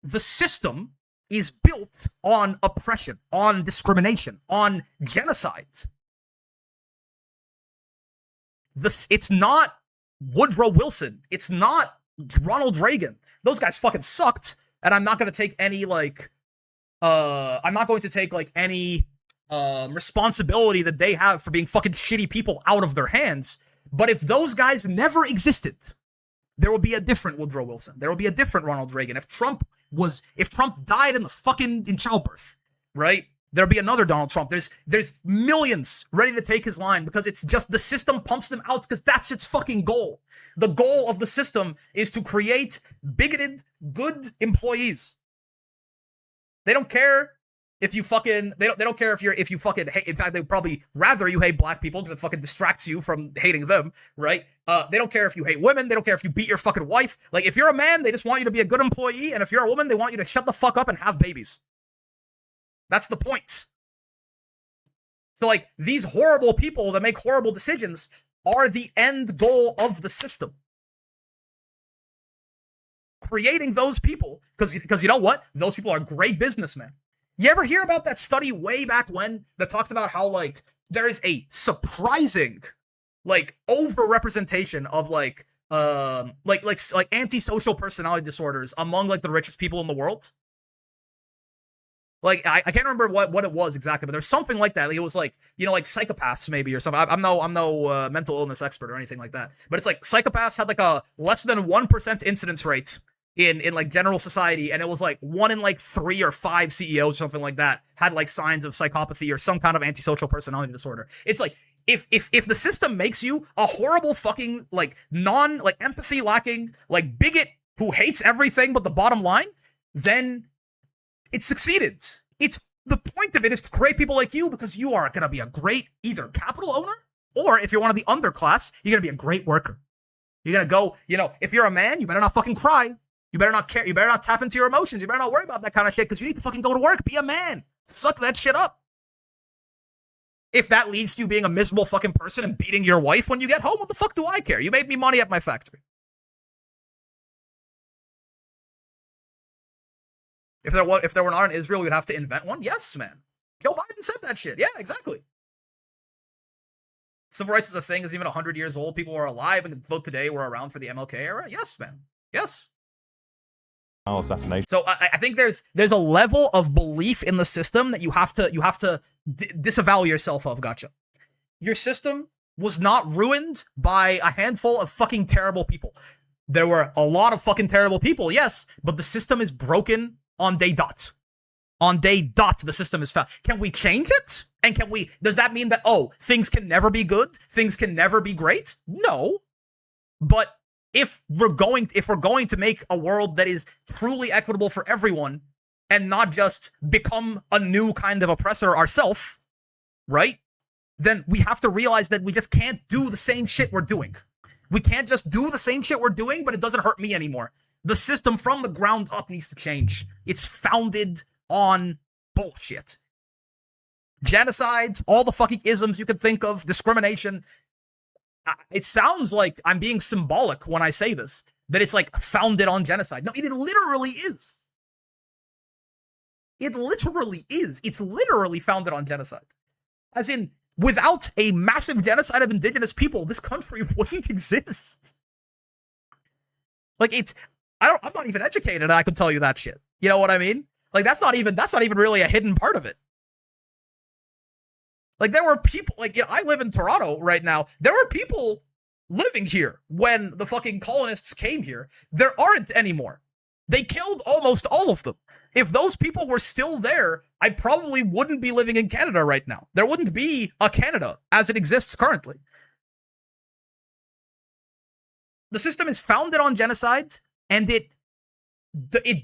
the system is built on oppression, on discrimination, on genocide. It's not Woodrow Wilson. It's not Ronald Reagan. Those guys fucking sucked, and I'm not going to take any responsibility that they have for being fucking shitty people out of their hands. But if those guys never existed, there will be a different Woodrow Wilson. There will be a different Ronald Reagan. If Trump died in childbirth, right? There'll be another Donald Trump. There's millions ready to take his line because it's just the system pumps them out because that's its fucking goal. The goal of the system is to create bigoted, good employees. They don't care if you fucking they don't care if you fucking hate. In fact, they would probably rather you hate black people because it fucking distracts you from hating them, right? They don't care if you hate women. They don't care if you beat your fucking wife. Like, if you're a man, they just want you to be a good employee, and if you're a woman, they want you to shut the fuck up and have babies. That's the point. So, like, these horrible people that make horrible decisions are the end goal of the system. Creating those people, because you know what? Those people are great businessmen. You ever hear about that study way back when that talked about how, like, there is a surprising, like, overrepresentation of, like antisocial personality disorders among, like, the richest people in the world? Like, I can't remember what it was exactly, but there's something like that. Like, it was like, you know, like psychopaths maybe or something. I'm no mental illness expert or anything like that. But it's like psychopaths had like a less than 1% incidence rate in like general society, and it was like 1 in like 3 or 5 CEOs or something like that had like signs of psychopathy or some kind of antisocial personality disorder. It's like, if the system makes you a horrible fucking like empathy lacking like bigot who hates everything but the bottom line, then it succeeded. It's the point of it is to create people like you because you are going to be a great either capital owner, or if you're one of the underclass, you're going to be a great worker. You're going to go, you know, if you're a man, you better not fucking cry. You better not care. You better not tap into your emotions. You better not worry about that kind of shit because you need to fucking go to work. Be a man. Suck that shit up. If that leads to you being a miserable fucking person and beating your wife when you get home, what the fuck do I care? You made me money at my factory. If there were not an Israel, we'd have to invent one. Yes, man. Joe Biden said that shit. Yeah, exactly. Civil rights is a thing. It's even 100 years old. People are alive and vote today. We're around for the MLK era. Yes, man. Yes. Assassination. So I think there's a level of belief in the system that you have to disavow yourself of. Gotcha. Your system was not ruined by a handful of fucking terrible people. There were a lot of fucking terrible people, yes, but the system is broken on day dot. On day dot, the system is found. Can we change it? And does that mean that, things can never be good? Things can never be great? No. But if we're going to make a world that is truly equitable for everyone and not just become a new kind of oppressor ourselves, right? Then we have to realize that we just can't do the same shit we're doing. We can't just do the same shit we're doing, but it doesn't hurt me anymore. The system from the ground up needs to change. It's founded on bullshit. Genocides, all the fucking isms you could think of, discrimination. It sounds like I'm being symbolic when I say this, that it's like founded on genocide. No, it literally is. It literally is. It's literally founded on genocide. As in, without a massive genocide of indigenous people, this country wouldn't exist. Like, I'm not even educated and I could tell you that shit. You know what I mean? Like, that's not even really a hidden part of it. Like, there were people, like, I live in Toronto right now. There were people living here when the fucking colonists came here. There aren't anymore. They killed almost all of them. If those people were still there, I probably wouldn't be living in Canada right now. There wouldn't be a Canada as it exists currently. The system is founded on genocide, and it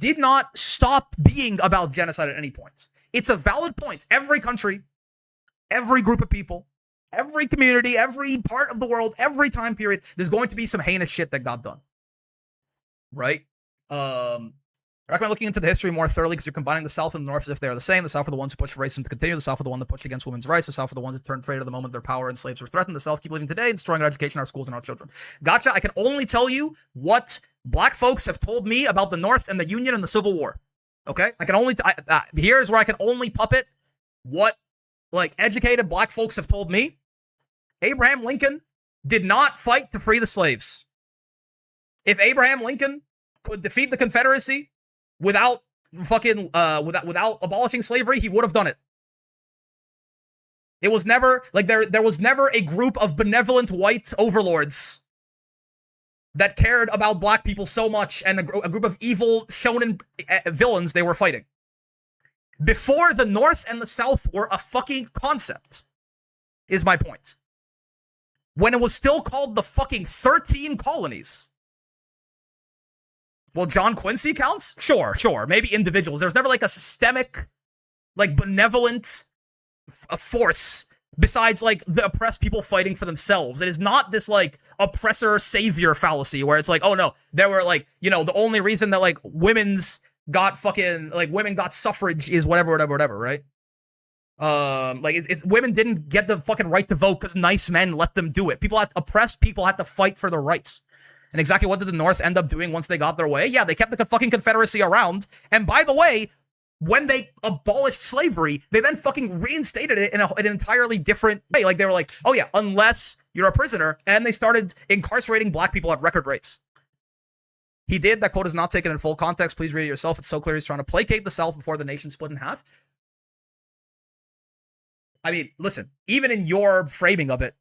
did not stop being about genocide at any point. It's a valid point. Every country, every group of people, every community, every part of the world, every time period, there's going to be some heinous shit that got done. Right? I recommend looking into the history more thoroughly because you're combining the South and the North as if they are the same. The South are the ones who pushed for racism to continue. The South are the one that pushed against women's rights. The South are the ones that turned traitor the moment their power and slaves were threatened. The South keep living today and destroying our education, our schools, and our children. Gotcha. I can only tell you what black folks have told me about the North and the Union and the Civil War. Okay? I can only... here's where I can only puppet what, like, educated black folks have told me. Abraham Lincoln did not fight to free the slaves. If Abraham Lincoln could defeat the Confederacy without without abolishing slavery, he would have done it. It was never like there was never a group of benevolent white overlords that cared about black people so much, and a group of evil shonen villains they were fighting. Before the North and the South were a fucking concept, is my point. When it was still called the fucking 13 colonies. Well, John Quincy counts? Sure. Maybe individuals. There was never like a systemic, like benevolent force besides like the oppressed people fighting for themselves. It is not this like oppressor savior fallacy where it's like, oh no, there were like, you know, the only reason that like women got suffrage is whatever, right? Like it's women didn't get the fucking right to vote because nice men let them do it. Oppressed people had to fight for their rights. And exactly what did the North end up doing once they got their way? Yeah, they kept the fucking Confederacy around. And by the way, when they abolished slavery, they then fucking reinstated it in an entirely different way. Like they were like, oh yeah, unless you're a prisoner. And they started incarcerating black people at record rates. He did. That quote is not taken in full context. Please read it yourself. It's so clear he's trying to placate the South before the nation split in half. I mean, listen, even in your framing of it,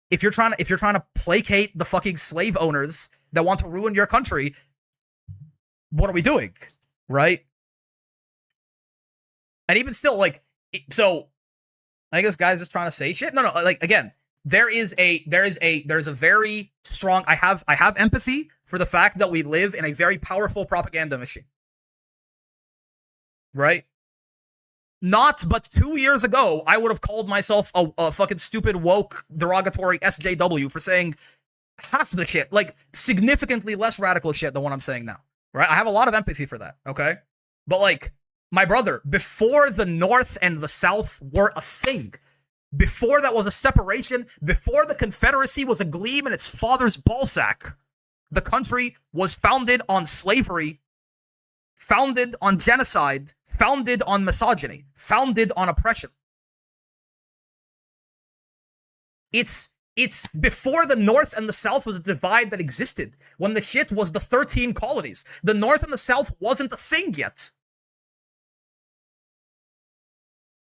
if you're trying to placate the fucking slave owners that want to ruin your country, what are we doing? Right? And even still, like, so I guess guys just trying to say shit. No, like again, there's a very strong, I have empathy for the fact that we live in a very powerful propaganda machine. Right? Not but 2 years ago, I would have called myself a fucking stupid, woke, derogatory SJW for saying half the shit, like significantly less radical shit than what I'm saying now, right? I have a lot of empathy for that, okay? But like, my brother, before the North and the South were a thing, before that was a separation, before the Confederacy was a gleam in its father's ballsack, the country was founded on slavery, founded on genocide, founded on misogyny, founded on oppression. It's before the North and the South was a divide that existed, when the shit was the 13 colonies. The North and the South wasn't a thing yet.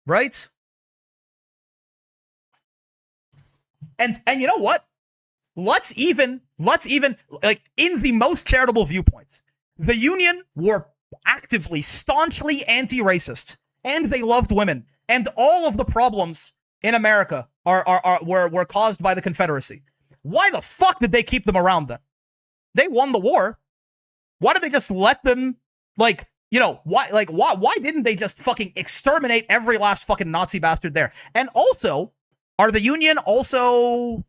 Right? And you know what? Let's even, like, in the most charitable viewpoint, the Union were actively, staunchly anti-racist, and they loved women, and all of the problems in America were caused by the Confederacy. Why the fuck did they keep them around then? They won the war. Why did they just let them, like, you know, why didn't they just fucking exterminate every last fucking Nazi bastard there? And also, are the Union also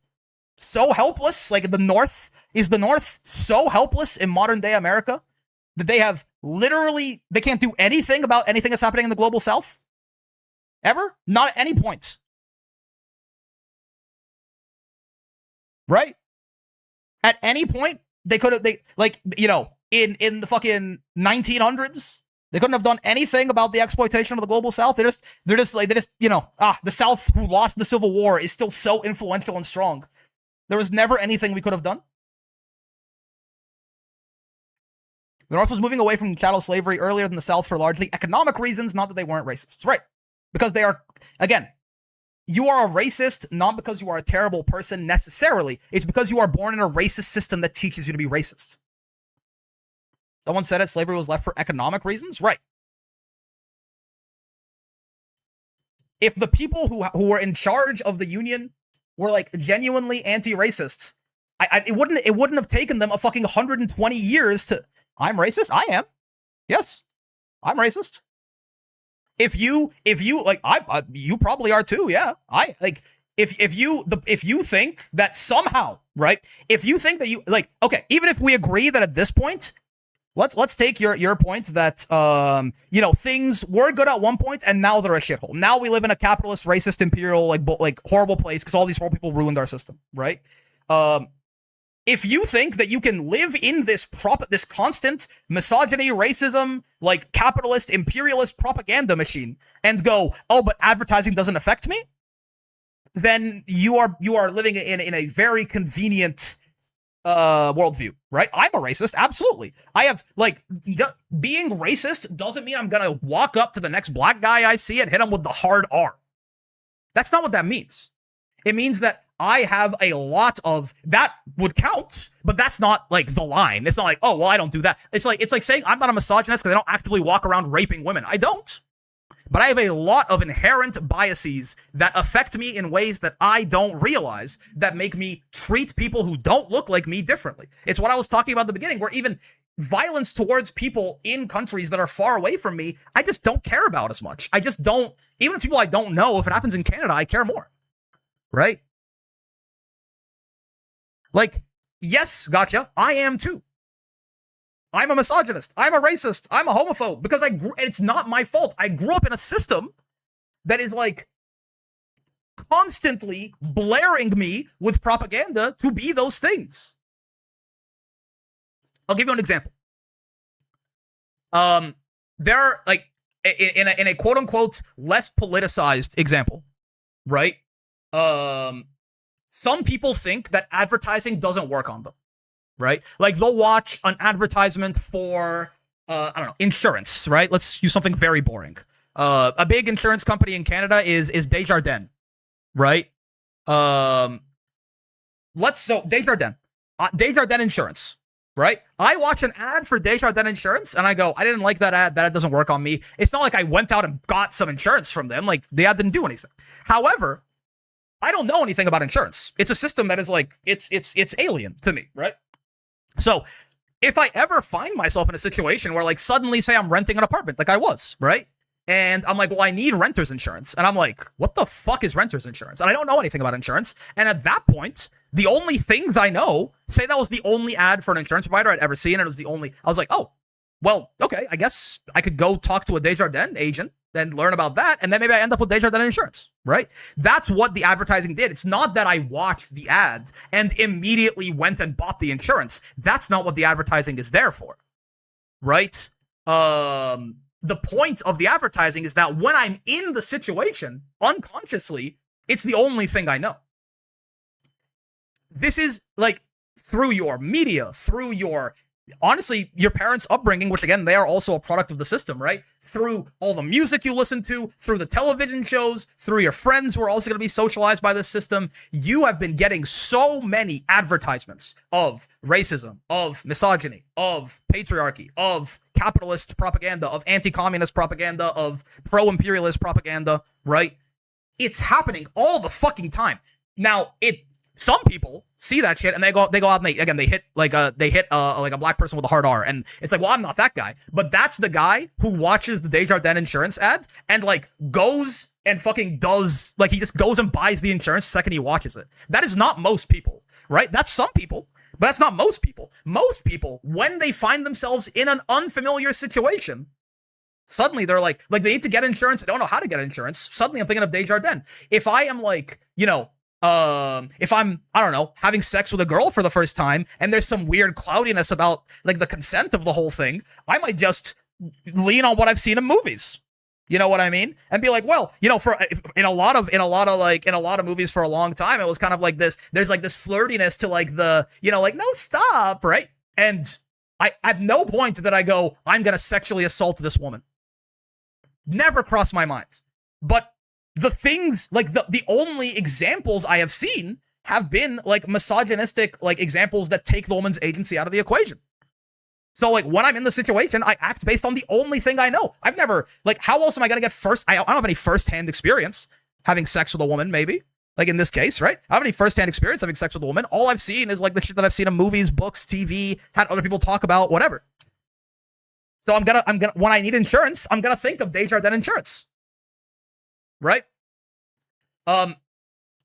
so helpless? Like, is the North so helpless in modern day America that they have literally, they can't do anything about anything that's happening in the global South? Ever? Not at any point. Right? At any point, they could have, in the fucking 1900s, they couldn't have done anything about the exploitation of the global South. They're just, the South who lost the Civil War is still so influential and strong. There was never anything we could have done. The North was moving away from chattel slavery earlier than the South for largely economic reasons, not that they weren't racists. Right. Because they are, again, you are a racist not because you are a terrible person necessarily. It's because you are born in a racist system that teaches you to be racist. Someone said it, slavery was left for economic reasons? Right. If the people who were in charge of the Union were like genuinely anti-racist, it wouldn't have taken them a fucking 120 years to... I'm racist? I am. Yes. I'm racist. If you you probably are too, yeah. If you think that somehow, right? If you think that you, like, okay, even if we agree that at this point, let's take your point that things were good at one point and now they're a shithole. Now we live in a capitalist, racist, imperial, like horrible place because all these horrible people ruined our system, right? If you think that you can live in this constant misogyny, racism, like capitalist, imperialist propaganda machine and go, oh, but advertising doesn't affect me? then you are living in a very convenient worldview, right? I'm a racist, absolutely. I have like being racist doesn't mean I'm gonna walk up to the next black guy I see and hit him with the hard R. That's not what that means. It means that I have a lot of that would count, but that's not like the line. It's not like, oh well, I don't do that. It's like saying I'm not a misogynist because I don't actively walk around raping women. I don't. But I have a lot of inherent biases that affect me in ways that I don't realize that make me treat people who don't look like me differently. It's what I was talking about at the beginning, where even violence towards people in countries that are far away from me, I just don't care about as much. I just don't, even if people I don't know, if it happens in Canada, I care more. Right? Like, yes, gotcha, I am too. I'm a misogynist. I'm a racist. I'm a homophobe because it's not my fault. I grew up in a system that is like constantly blaring me with propaganda to be those things. I'll give you an example. There are like in a quote unquote less politicized example, right? Some people think that advertising doesn't work on them. Right? Like they'll watch an advertisement for, I don't know, insurance, right? Let's use something very boring. A big insurance company in Canada is Desjardins, right? Desjardins Insurance, right? I watch an ad for Desjardins Insurance and I go, I didn't like that ad. That ad doesn't work on me. It's not like I went out and got some insurance from them. Like the ad didn't do anything. However, I don't know anything about insurance. It's a system that is like, it's alien to me, right? So if I ever find myself in a situation where like suddenly say I'm renting an apartment like I was, right? And I'm like, well, I need renter's insurance. And I'm like, what the fuck is renter's insurance? And I don't know anything about insurance. And at that point, the only things I know, say that was the only ad for an insurance provider I'd ever seen. And it was I was like, oh, well, okay, I guess I could go talk to a Desjardins agent, then learn about that, and then maybe I end up with Desjardins Insurance, right? That's what the advertising did. It's not that I watched the ad and immediately went and bought the insurance. That's not what the advertising is there for, right? The point of the advertising is that when I'm in the situation, unconsciously, it's the only thing I know. This is like through your media, through your honestly, your parents' upbringing, which again, they are also a product of the system, right? Through all the music you listen to, through the television shows, through your friends who are also going to be socialized by this system, you have been getting so many advertisements of racism, of misogyny, of patriarchy, of capitalist propaganda, of anti-communist propaganda, of pro-imperialist propaganda, right? It's happening all the fucking time. Now, some people see that shit and they go out and they hit a black person with a hard R, and it's like, well, I'm not that guy, but that's the guy who watches the Desjardins insurance ad and like goes and fucking does, like, he just goes and buys the insurance the second he watches it. That is not most people, right? That's some people, but that's not most people. Most people, when they find themselves in an unfamiliar situation, suddenly they're like they need to get insurance, they don't know how to get insurance. Suddenly I'm thinking of Desjardins. If I am like, if I'm, I don't know, having sex with a girl for the first time and there's some weird cloudiness about like the consent of the whole thing, I might just lean on what I've seen in movies. You know what I mean? And be like, well, in a lot of movies for a long time, it was kind of like this, there's like this flirtiness to like the, like, no, stop, right? And at no point did I go, I'm going to sexually assault this woman. Never crossed my mind. But the things, like the only examples I have seen have been like misogynistic, like examples that take the woman's agency out of the equation. So like when I'm in the situation, I act based on the only thing I know. I've never, like, how else am I going to get I don't have any firsthand experience having sex with a woman, maybe. Like in this case, right? I don't have any firsthand experience having sex with a woman. All I've seen is like the shit that I've seen in movies, books, TV, had other people talk about, whatever. So I'm gonna, when I need insurance, I'm gonna think of Desjardins Insurance. Right? And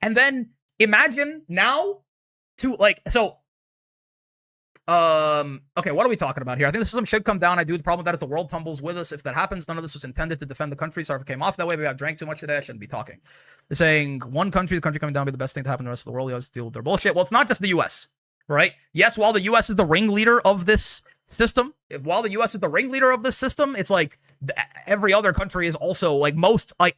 then imagine now okay, what are we talking about here? I think the system should come down. The problem with that is the world tumbles with us. If that happens, none of this was intended to defend the country. Sorry if it came off that way. Maybe I drank too much today. I shouldn't be talking. They're saying the country coming down would be the best thing to happen to the rest of the world. You have to deal with their bullshit. Well, it's not just the US, right? Yes, while the US is the ringleader of this system, while the US is the ringleader of this system, it's like every other country is also like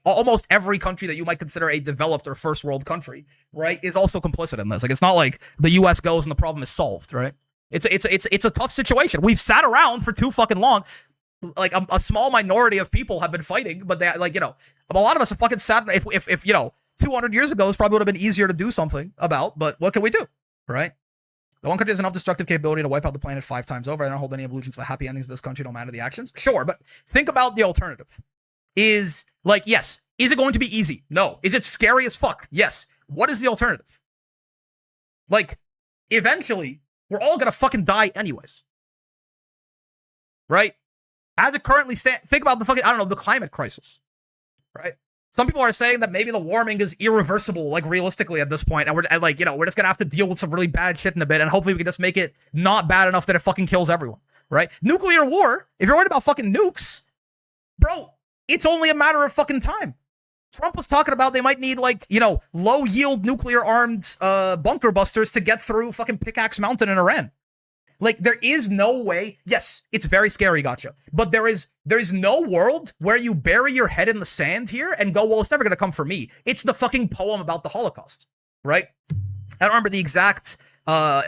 almost every country that you might consider a developed or first world country, right, is also complicit in this. Like, it's not like the US goes and the problem is solved, right? It's a tough situation. We've sat around for too fucking long. Like, a small minority of people have been fighting, but they, like, you know, a lot of us have fucking sat. If you know, 200 years ago, this probably would have been easier to do something about, but what can we do, right? The one country has enough destructive capability to wipe out the planet 5 times over. I don't hold any illusions of a happy ending to this country, no matter the actions. Sure, but think about the alternative. Is, like, yes, is it going to be easy? No. Is it scary as fuck? Yes. What is the alternative? Like, eventually, we're all gonna fucking die anyways. Right? As it currently stands, think about the fucking, I don't know, the climate crisis. Right? Some people are saying that maybe the warming is irreversible, like, realistically at this point, and we're just gonna have to deal with some really bad shit in a bit, and hopefully we can just make it not bad enough that it fucking kills everyone, right? Nuclear war, if you're worried about fucking nukes, bro, it's only a matter of fucking time. Trump was talking about they might need, like, you know, low-yield nuclear-armed bunker busters to get through fucking Pickaxe Mountain in Iran. Like, there is no way. Yes, it's very scary, gotcha. But there is no world where you bury your head in the sand here and go, well, it's never going to come for me. It's the fucking poem about the Holocaust, right? I don't remember the exact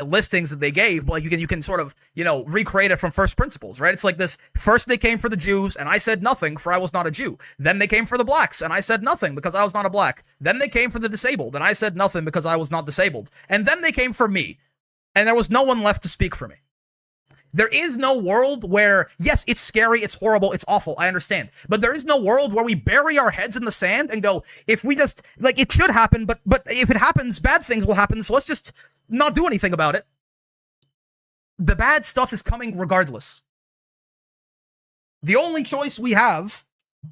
listings that they gave, but like, you can sort of, you know, recreate it from first principles, right? It's like this: first they came for the Jews, and I said nothing, for I was not a Jew. Then they came for the blacks, and I said nothing, because I was not a black. Then they came for the disabled, and I said nothing, because I was not disabled. And then they came for me, and there was no one left to speak for me. There is no world where, yes, it's scary, it's horrible, it's awful, I understand. But there is no world where we bury our heads in the sand and go, if we just, like, it should happen, but if it happens, bad things will happen, so let's just not do anything about it. The bad stuff is coming regardless. The only choice we have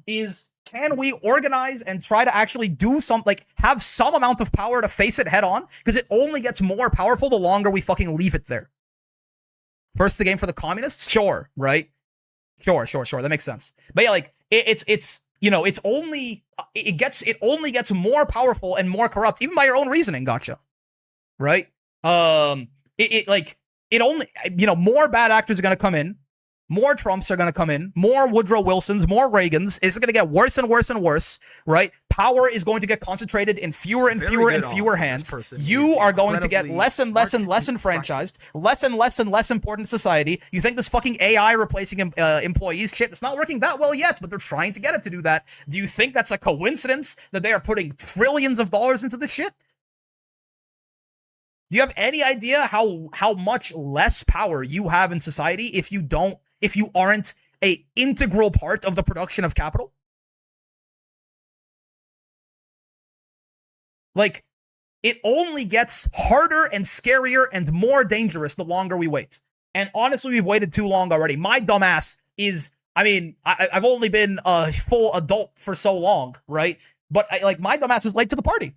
is, can we organize and try to actually do something, like, have some amount of power to face it head on? Because it only gets more powerful the longer we fucking leave it there. First the game for the communists? Sure, right? Sure. That makes sense. But yeah, like, it's you know, it only gets more powerful and more corrupt, even by your own reasoning, gotcha. Right? Only, you know, more bad actors are gonna come in, more Trumps are gonna come in, more Woodrow Wilsons, more Reagans. It's gonna get worse and worse and worse, right? Power is going to get concentrated in fewer and fewer and fewer hands. You are going to get less and less and less enfranchised, less and less and less important in society. You think this fucking AI replacing employees shit, it's not working that well yet, but they're trying to get it to do that. Do you think that's a coincidence that they are putting trillions of dollars into this shit? Do you have any idea how much less power you have in society if you aren't an integral part of the production of capital? Like, it only gets harder and scarier and more dangerous the longer we wait. And honestly, we've waited too long already. My dumbass is, I mean, I've only been a full adult for so long, right? But my dumbass is late to the party.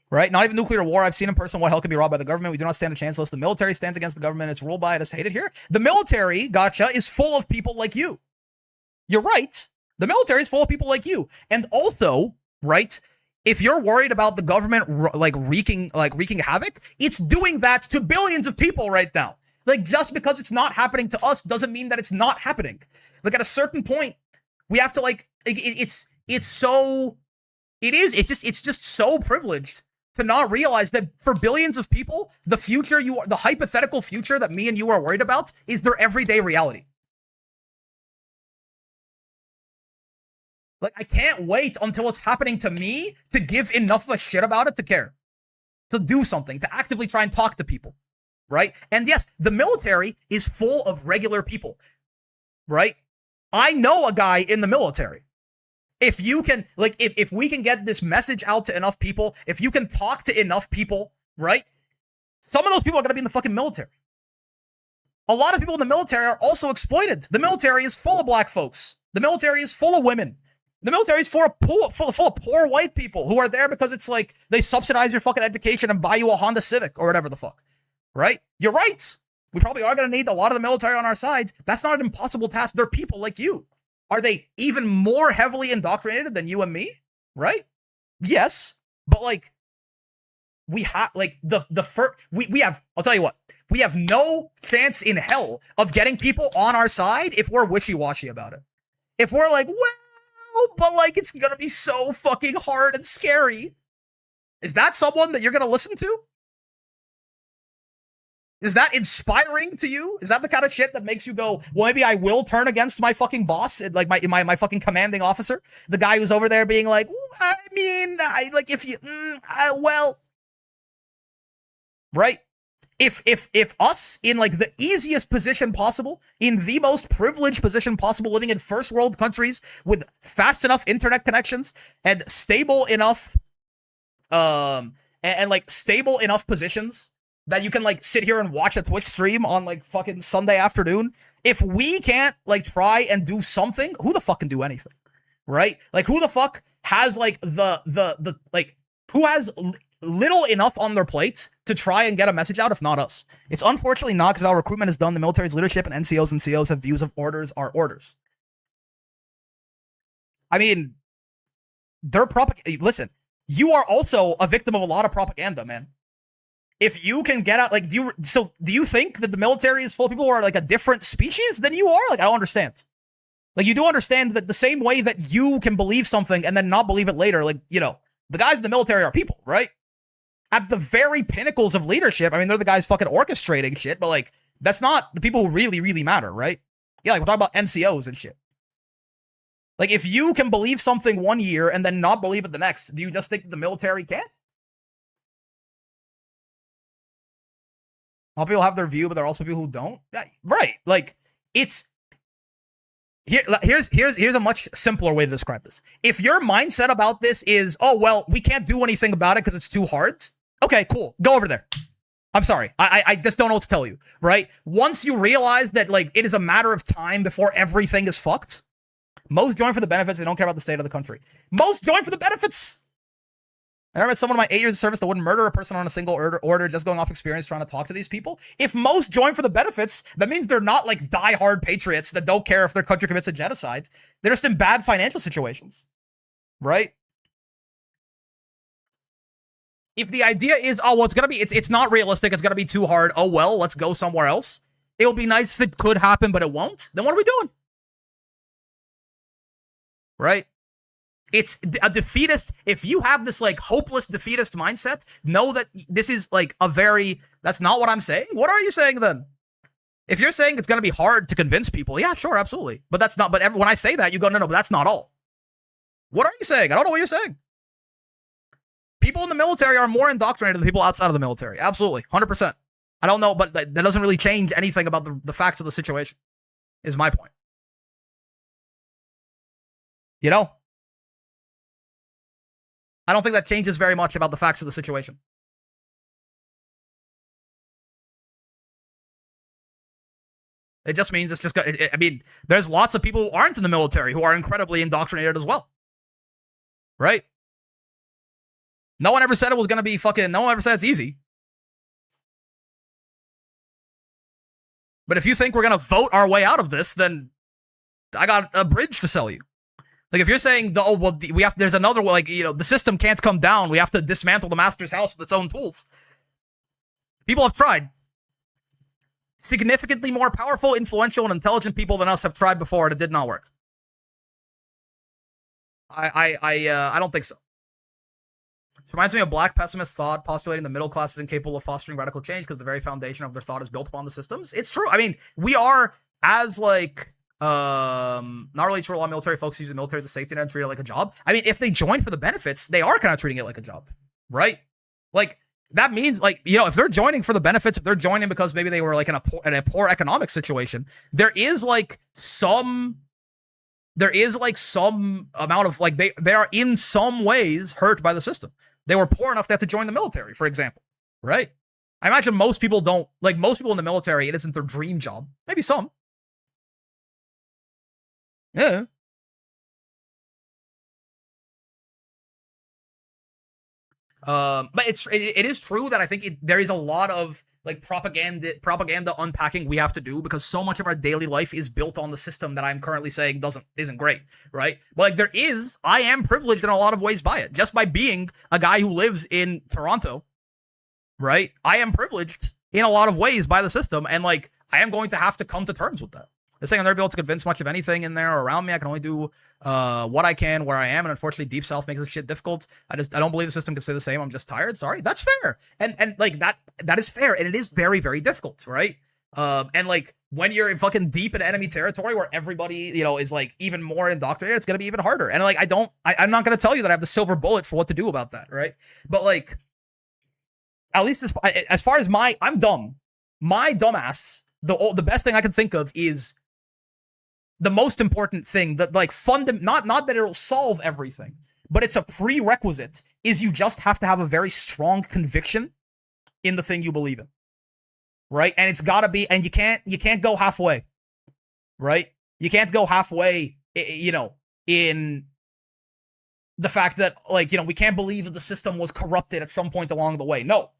Right? Not even nuclear war. I've seen in person what hell can be robbed by the government. We do not stand a chance unless the military stands against the government. It's ruled by it. It's hated here. The military, gotcha, is full of people like you. You're right. The military is full of people like you. And also, right, if you're worried about the government wreaking havoc, it's doing that to billions of people right now. Like, just because it's not happening to us doesn't mean that it's not happening. Like, at a certain point, we have to, like, it's just so privileged to not realize that for billions of people, the hypothetical future that me and you are worried about is their everyday reality. Like, I can't wait until it's happening to me to give enough of a shit about it to care, to do something, to actively try and talk to people, right? And yes, the military is full of regular people, right? I know a guy in the military. If you can, like, if we can get this message out to enough people, if you can talk to enough people, right? Some of those people are going to be in the fucking military. A lot of people in the military are also exploited. The military is full of black folks. The military is full of women. The military is full of poor white people who are there because it's like they subsidize your fucking education and buy you a Honda Civic or whatever the fuck, right? You're right. We probably are going to need a lot of the military on our side. That's not an impossible task. They're people like you. Are they even more heavily indoctrinated than you and me? Right? Yes. But, like, we have like the first we have, I'll tell you what, we have no chance in hell of getting people on our side if we're wishy-washy about it. If we're like, well, but like it's gonna be so fucking hard and scary. Is that someone that you're gonna listen to? Is that inspiring to you? Is that the kind of shit that makes you go, well, maybe I will turn against my fucking boss, like my fucking commanding officer, the guy who's over there being like, I mean, like if you, well, right? If us in like the easiest position possible, in the most privileged position possible, living in first world countries with fast enough internet connections and stable enough, and like stable enough positions that you can like sit here and watch a Twitch stream on like fucking Sunday afternoon. If we can't like try and do something, who the fuck can do anything, right? Like who the fuck has like the like who has little enough on their plate to try and get a message out if not us? It's unfortunately not, because our recruitment is done. The military's leadership and NCOs and COs have views of orders are orders. I mean, they're listen, you are also a victim of a lot of propaganda, man. If you can get out, like, do you think that the military is full of people who are like a different species than you are? Like, I don't understand. Like, you do understand that the same way that you can believe something and then not believe it later, like, you know, the guys in the military are people, right? At the very pinnacles of leadership, I mean, they're the guys fucking orchestrating shit, but like, that's not the people who really, really matter, right? Yeah, like, we're talking about NCOs and shit. Like, if you can believe something one year and then not believe it the next, do you just think that the military can't? All people have their view, but there are also people who don't. Yeah, right. Like, it's here's a much simpler way to describe this. If your mindset about this is, oh well, we can't do anything about it because it's too hard. Okay, cool. Go over there. I'm sorry. I just don't know what to tell you. Right? Once you realize that like it is a matter of time before everything is fucked, most join for the benefits. They don't care about the state of the country. Most join for the benefits. I remember someone in my 8 years of service that wouldn't murder a person on a single order, just going off experience trying to talk to these people. If most join for the benefits, that means they're not like diehard patriots that don't care if their country commits a genocide. They're just in bad financial situations, right? If the idea is, oh, well, it's not realistic, it's gonna be too hard, oh well, let's go somewhere else. It'll be nice if it could happen, but it won't. Then what are we doing? Right? It's a defeatist. If you have this like hopeless defeatist mindset, know that this is like that's not what I'm saying. What are you saying then? If you're saying it's going to be hard to convince people, yeah, sure, absolutely. But that's not, when I say that, you go, no, but that's not all. What are you saying? I don't know what you're saying. People in the military are more indoctrinated than people outside of the military. Absolutely. 100%. I don't know, but that doesn't really change anything about the facts of the situation, is my point. You know? I don't think that changes very much about the facts of the situation. It just means I mean, there's lots of people who aren't in the military who are incredibly indoctrinated as well. Right? No one ever said it was going to be no one ever said it's easy. But if you think we're going to vote our way out of this, then I got a bridge to sell you. Like, if you're saying, there's another way, like, you know, the system can't come down, we have to dismantle the master's house with its own tools. People have tried. Significantly more powerful, influential, and intelligent people than us have tried before, and it did not work. I don't think so. It reminds me of black pessimist thought, postulating the middle class is incapable of fostering radical change because the very foundation of their thought is built upon the systems. It's true. I mean, we are, as, like, not really true. A lot of military folks use the military as a safety net and treat it like a job. I mean, if they join for the benefits, they are kind of treating it like a job, right? Like, that means, like, you know, if they're joining for the benefits, if they're joining because maybe they were like in a poor economic situation, there is some amount of like they are in some ways hurt by the system. They were poor enough they had to join the military, for example, right? I imagine most people in the military, it isn't their dream job. Maybe some. Yeah. But it is true that I think there is a lot of like propaganda unpacking we have to do, because so much of our daily life is built on the system that I'm currently saying isn't great, right? But like I am privileged in a lot of ways by it, just by being a guy who lives in Toronto right? I am privileged in a lot of ways by the system, and like I am going to have to come to terms with that. This thing I'm never able to convince much of anything in there or around me. I can only do what I can where I am, and unfortunately, Deep South makes this shit difficult. I don't believe the system can stay the same. I'm just tired. Sorry, that's fair, and like that is fair, and it is very, very difficult, right? And like when you're fucking deep in enemy territory where everybody, you know, is like even more indoctrinated, it's gonna be even harder. And like I'm not gonna tell you that I have the silver bullet for what to do about that, right? But like, at least as far as I'm dumb. My dumbass, the best thing I can think of is the most important thing that like not that it'll solve everything, but it's a prerequisite, is you just have to have a very strong conviction in the thing you believe in. Right? And it's gotta be, and you can't go halfway. Right? You can't go halfway, you know, in the fact that, like, you know, we can't believe that the system was corrupted at some point along the way. No.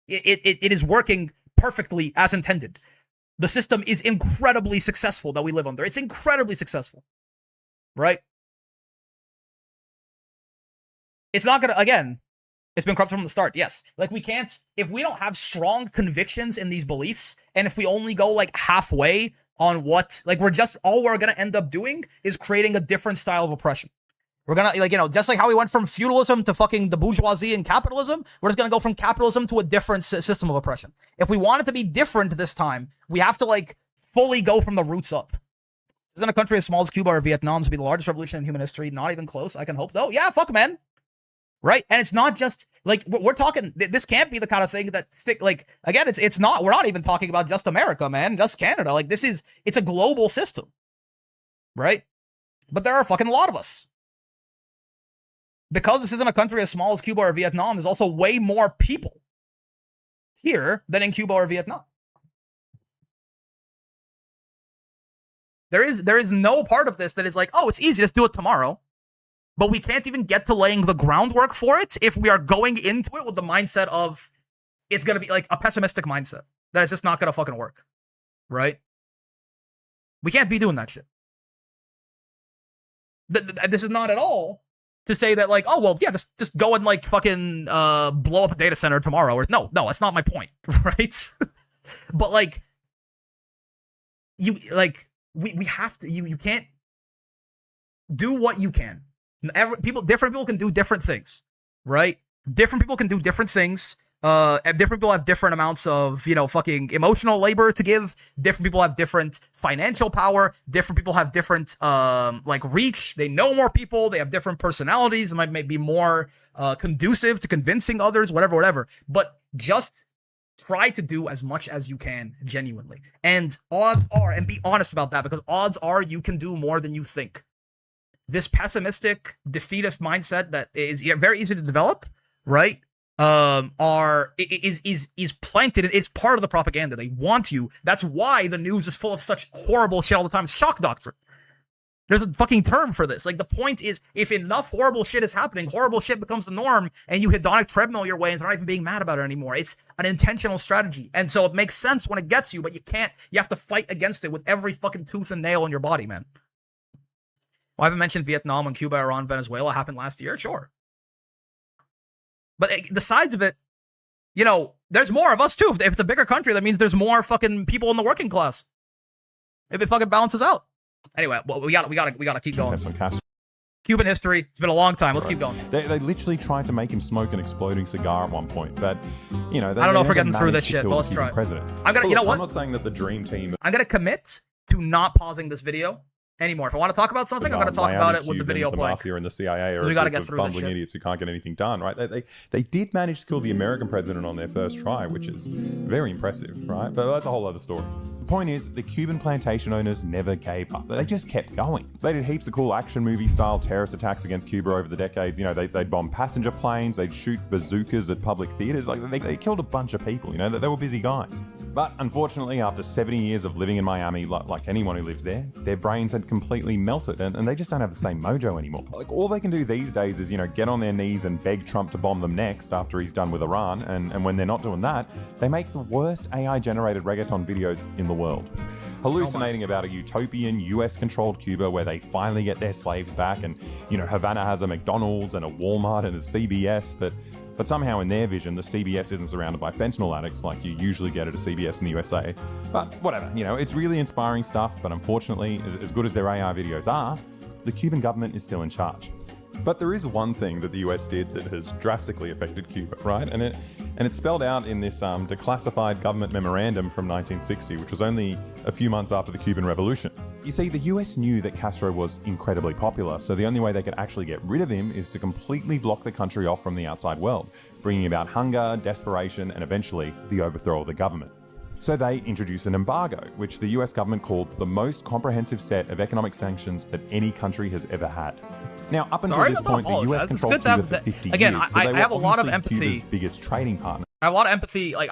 It is working perfectly as intended. The system is incredibly successful that we live under. It's incredibly successful. Right? It's not gonna, again, it's been corrupted from the start, yes. Like, we can't, if we don't have strong convictions in these beliefs, and if we only go, like, halfway on what, like, all we're gonna end up doing is creating a different style of oppression. We're gonna, like, you know, just like how we went from feudalism to fucking the bourgeoisie and capitalism, we're just gonna go from capitalism to a different system of oppression. If we want it to be different this time, we have to, like, fully go from the roots up. Isn't a country as small as Cuba or Vietnam to be the largest revolution in human history? Not even close, I can hope, though. Yeah, fuck, man. Right? And it's not just, like, we're talking, this can't be the kind of thing that like, again, it's not, we're not even talking about just America, man, just Canada. Like, it's a global system. Right? But there are a fucking lot of us. Because this isn't a country as small as Cuba or Vietnam, there's also way more people here than in Cuba or Vietnam. There is no part of this that is like, oh, it's easy, just do it tomorrow. But we can't even get to laying the groundwork for it if we are going into it with the mindset of it's going to be like a pessimistic mindset. That is just not going to fucking work. Right? We can't be doing that shit. This is not at all to say that, like, oh, well, yeah, just go and, like, fucking blow up a data center tomorrow. Or no, that's not my point, right? But, like, we have to, you can't do what you can. Different people can do different things, right? Different people can do different things. And different people have different amounts of, you know, fucking emotional labor to give. Different people have different financial power. Different people have different, like, reach. They know more people. They have different personalities. They might be more conducive to convincing others, whatever. But just try to do as much as you can genuinely. And odds are, and be honest about that, because odds are you can do more than you think. This pessimistic, defeatist mindset that is very easy to develop, right? Is planted. It's part of the propaganda. They want you. That's why the news is full of such horrible shit all the time. It's shock doctrine. There's a fucking term for this. Like, the point is, if enough horrible shit is happening, horrible shit becomes the norm, and you hedonic treadmill your way, and they're not even being mad about it anymore. It's an intentional strategy. And so it makes sense when it gets you, but you have to fight against it with every fucking tooth and nail in your body, man. Well, I haven't mentioned Vietnam and Cuba, Iran, Venezuela happened last year. Sure. But the sides of it, you know, there's more of us too. If it's a bigger country, that means there's more fucking people in the working class. If it fucking balances out. Anyway, well, we gotta keep going. Cuban history. It's been a long time. Let's keep going. They literally tried to make him smoke an exploding cigar at one point, but you know, I don't know if we're getting through this shit, but let's try. President. You know what? I'm not saying that the dream team. I'm gonna commit to not pausing this video anymore. If I want to talk about something, I'm going to talk about it with the video playing. The mafia and the CIA are we got to get through this bumbling shit. Idiots who can't get anything done, right? They did manage to kill the American president on their first try, which is very impressive, right? But that's a whole other story. The point is, the Cuban plantation owners never gave up. They just kept going. They did heaps of cool action movie style terrorist attacks against Cuba over the decades. You know, they'd bomb passenger planes, they'd shoot bazookas at public theaters. Like, they killed a bunch of people, you know, they were busy guys. But unfortunately, after 70 years of living in Miami, like anyone who lives there, their brains had completely melted and they just don't have the same mojo anymore. Like, all they can do these days is, you know, get on their knees and beg Trump to bomb them next after he's done with Iran. And when they're not doing that, they make the worst AI-generated reggaeton videos in the world. Hallucinating about a utopian US-controlled Cuba where they finally get their slaves back and, you know, Havana has a McDonald's and a Walmart and a CBS, but But somehow in their vision, the CBS isn't surrounded by fentanyl addicts like you usually get at a CBS in the USA. But whatever, it's really inspiring stuff, but unfortunately, as good as their AI videos are, the Cuban government is still in charge. But there is one thing that the US did that has drastically affected Cuba, right? And it's spelled out in this declassified government memorandum from 1960, which was only a few months after the Cuban Revolution. You see, the US knew that Castro was incredibly popular, so the only way they could actually get rid of him is to completely block the country off from the outside world, bringing about hunger, desperation, and eventually the overthrow of the government. So they introduced an embargo, which the US government called the most comprehensive set of economic sanctions that any country has ever had. Now, up until this point, the US controlled Cuba for 50 again, years, so I they were have a lot of obviously empathy. Cuba's biggest trading partner. I have a lot of empathy. Like,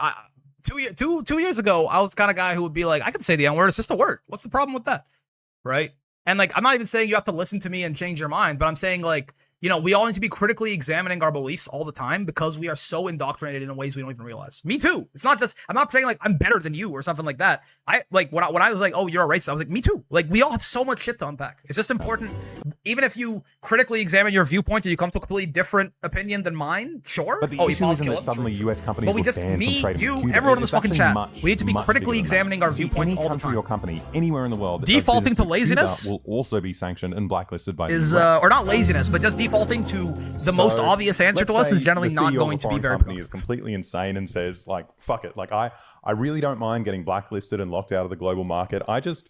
two years ago, I was the kind of guy who would be like, I could say the N-word, it's just a word. What's the problem with that? Right? And like, I'm not even saying you have to listen to me and change your mind, but I'm saying like, we all need to be critically examining our beliefs all the time because we are so indoctrinated in ways we don't even realize. Me too. It's not just, I'm not saying like I'm better than you or something like that. I like when I was like, oh, you're a racist, I was like, me too. Like, we all have so much shit to unpack. It's just important. Even if you critically examine your viewpoint and you come to a completely different opinion than mine, sure. But the issue isn't that suddenly US companies were banned from trading with Cuba. Everyone in this It's fucking actually chat, we need to be much critically bigger than that. examining our viewpoints Any all the country time. or company anywhere in the world that does Defaulting business to with Cuba laziness will also be sanctioned and blacklisted by the is US. or not laziness, but just defaulting to the most obvious answer to us is generally not going to be very company is productive. completely insane and says like, fuck it, like I really don't mind getting blacklisted and locked out of the global market. I just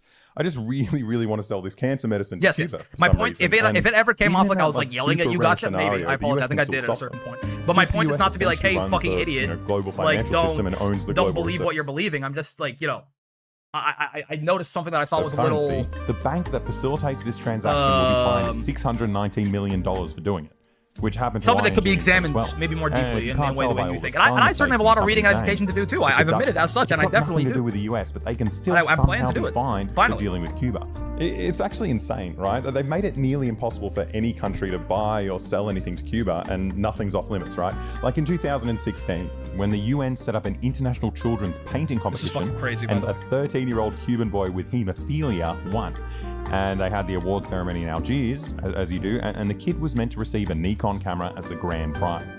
really want to sell this cancer medicine to Yes. Cuba for My some point, reason. if it ever came even off in like that, I was like yelling at super you, rare gotcha, maybe. scenario, I the US apologize. I think I can did still at a stop certain them. point. But my Since the point is US not to be like, hey, essentially runs fucking the, idiot. global Like, financial system and owns the don't global believe research. what you're believing. I'm just like, I noticed something that I thought was a Currency, little. the bank that facilitates this transaction will be fined $619 million for doing it, which happened to Something that ING could be as examined well. maybe more And deeply you in can't the way tell by you all think. the And I signs certainly have a they lot of keep reading and saying. education to do too. It's I've a admitted Dutch. as such, and It's I got definitely nothing to do do. with the US, but they can still I plan somehow to do be it. fined for Finally. dealing with Cuba. It's actually insane, right? They've made it nearly impossible for any country to buy or sell anything to Cuba, and nothing's off limits, right? Like in 2016, when the UN set up an international children's painting This is competition, fucking crazy, by and the a way. 13-year-old Cuban boy with hemophilia won. And they had the award ceremony in Algiers, as you do, and the kid was meant to receive a Nikon camera as the grand prize.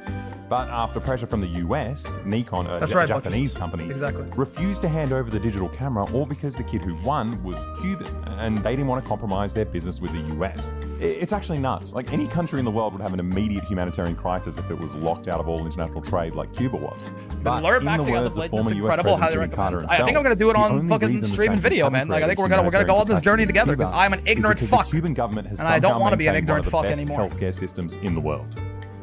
But after pressure from the US, Nikon, a That's right, Japanese Buckus. company, Exactly. refused to hand over the digital camera, all because the kid who won was Cuban, and they didn't want to compromise their business with the US. It's actually nuts. Like, any country in the world would have an immediate humanitarian crisis if it was locked out of all international trade like Cuba was. But Lure in the Maxing on the words of blade, it's former US incredible. President Highly Jimmy Carter recommend. I think I'm himself, gonna do it the on only fucking reason the stream and sanctions video, haven't man. Like, I created think we're gonna go on this humanitarian journey catastrophe together in because Cuba I'm an is ignorant because fuck. the Cuban government has And I don't somehow wanna be an maintained ignorant one of the fuck best anymore. healthcare systems in the world.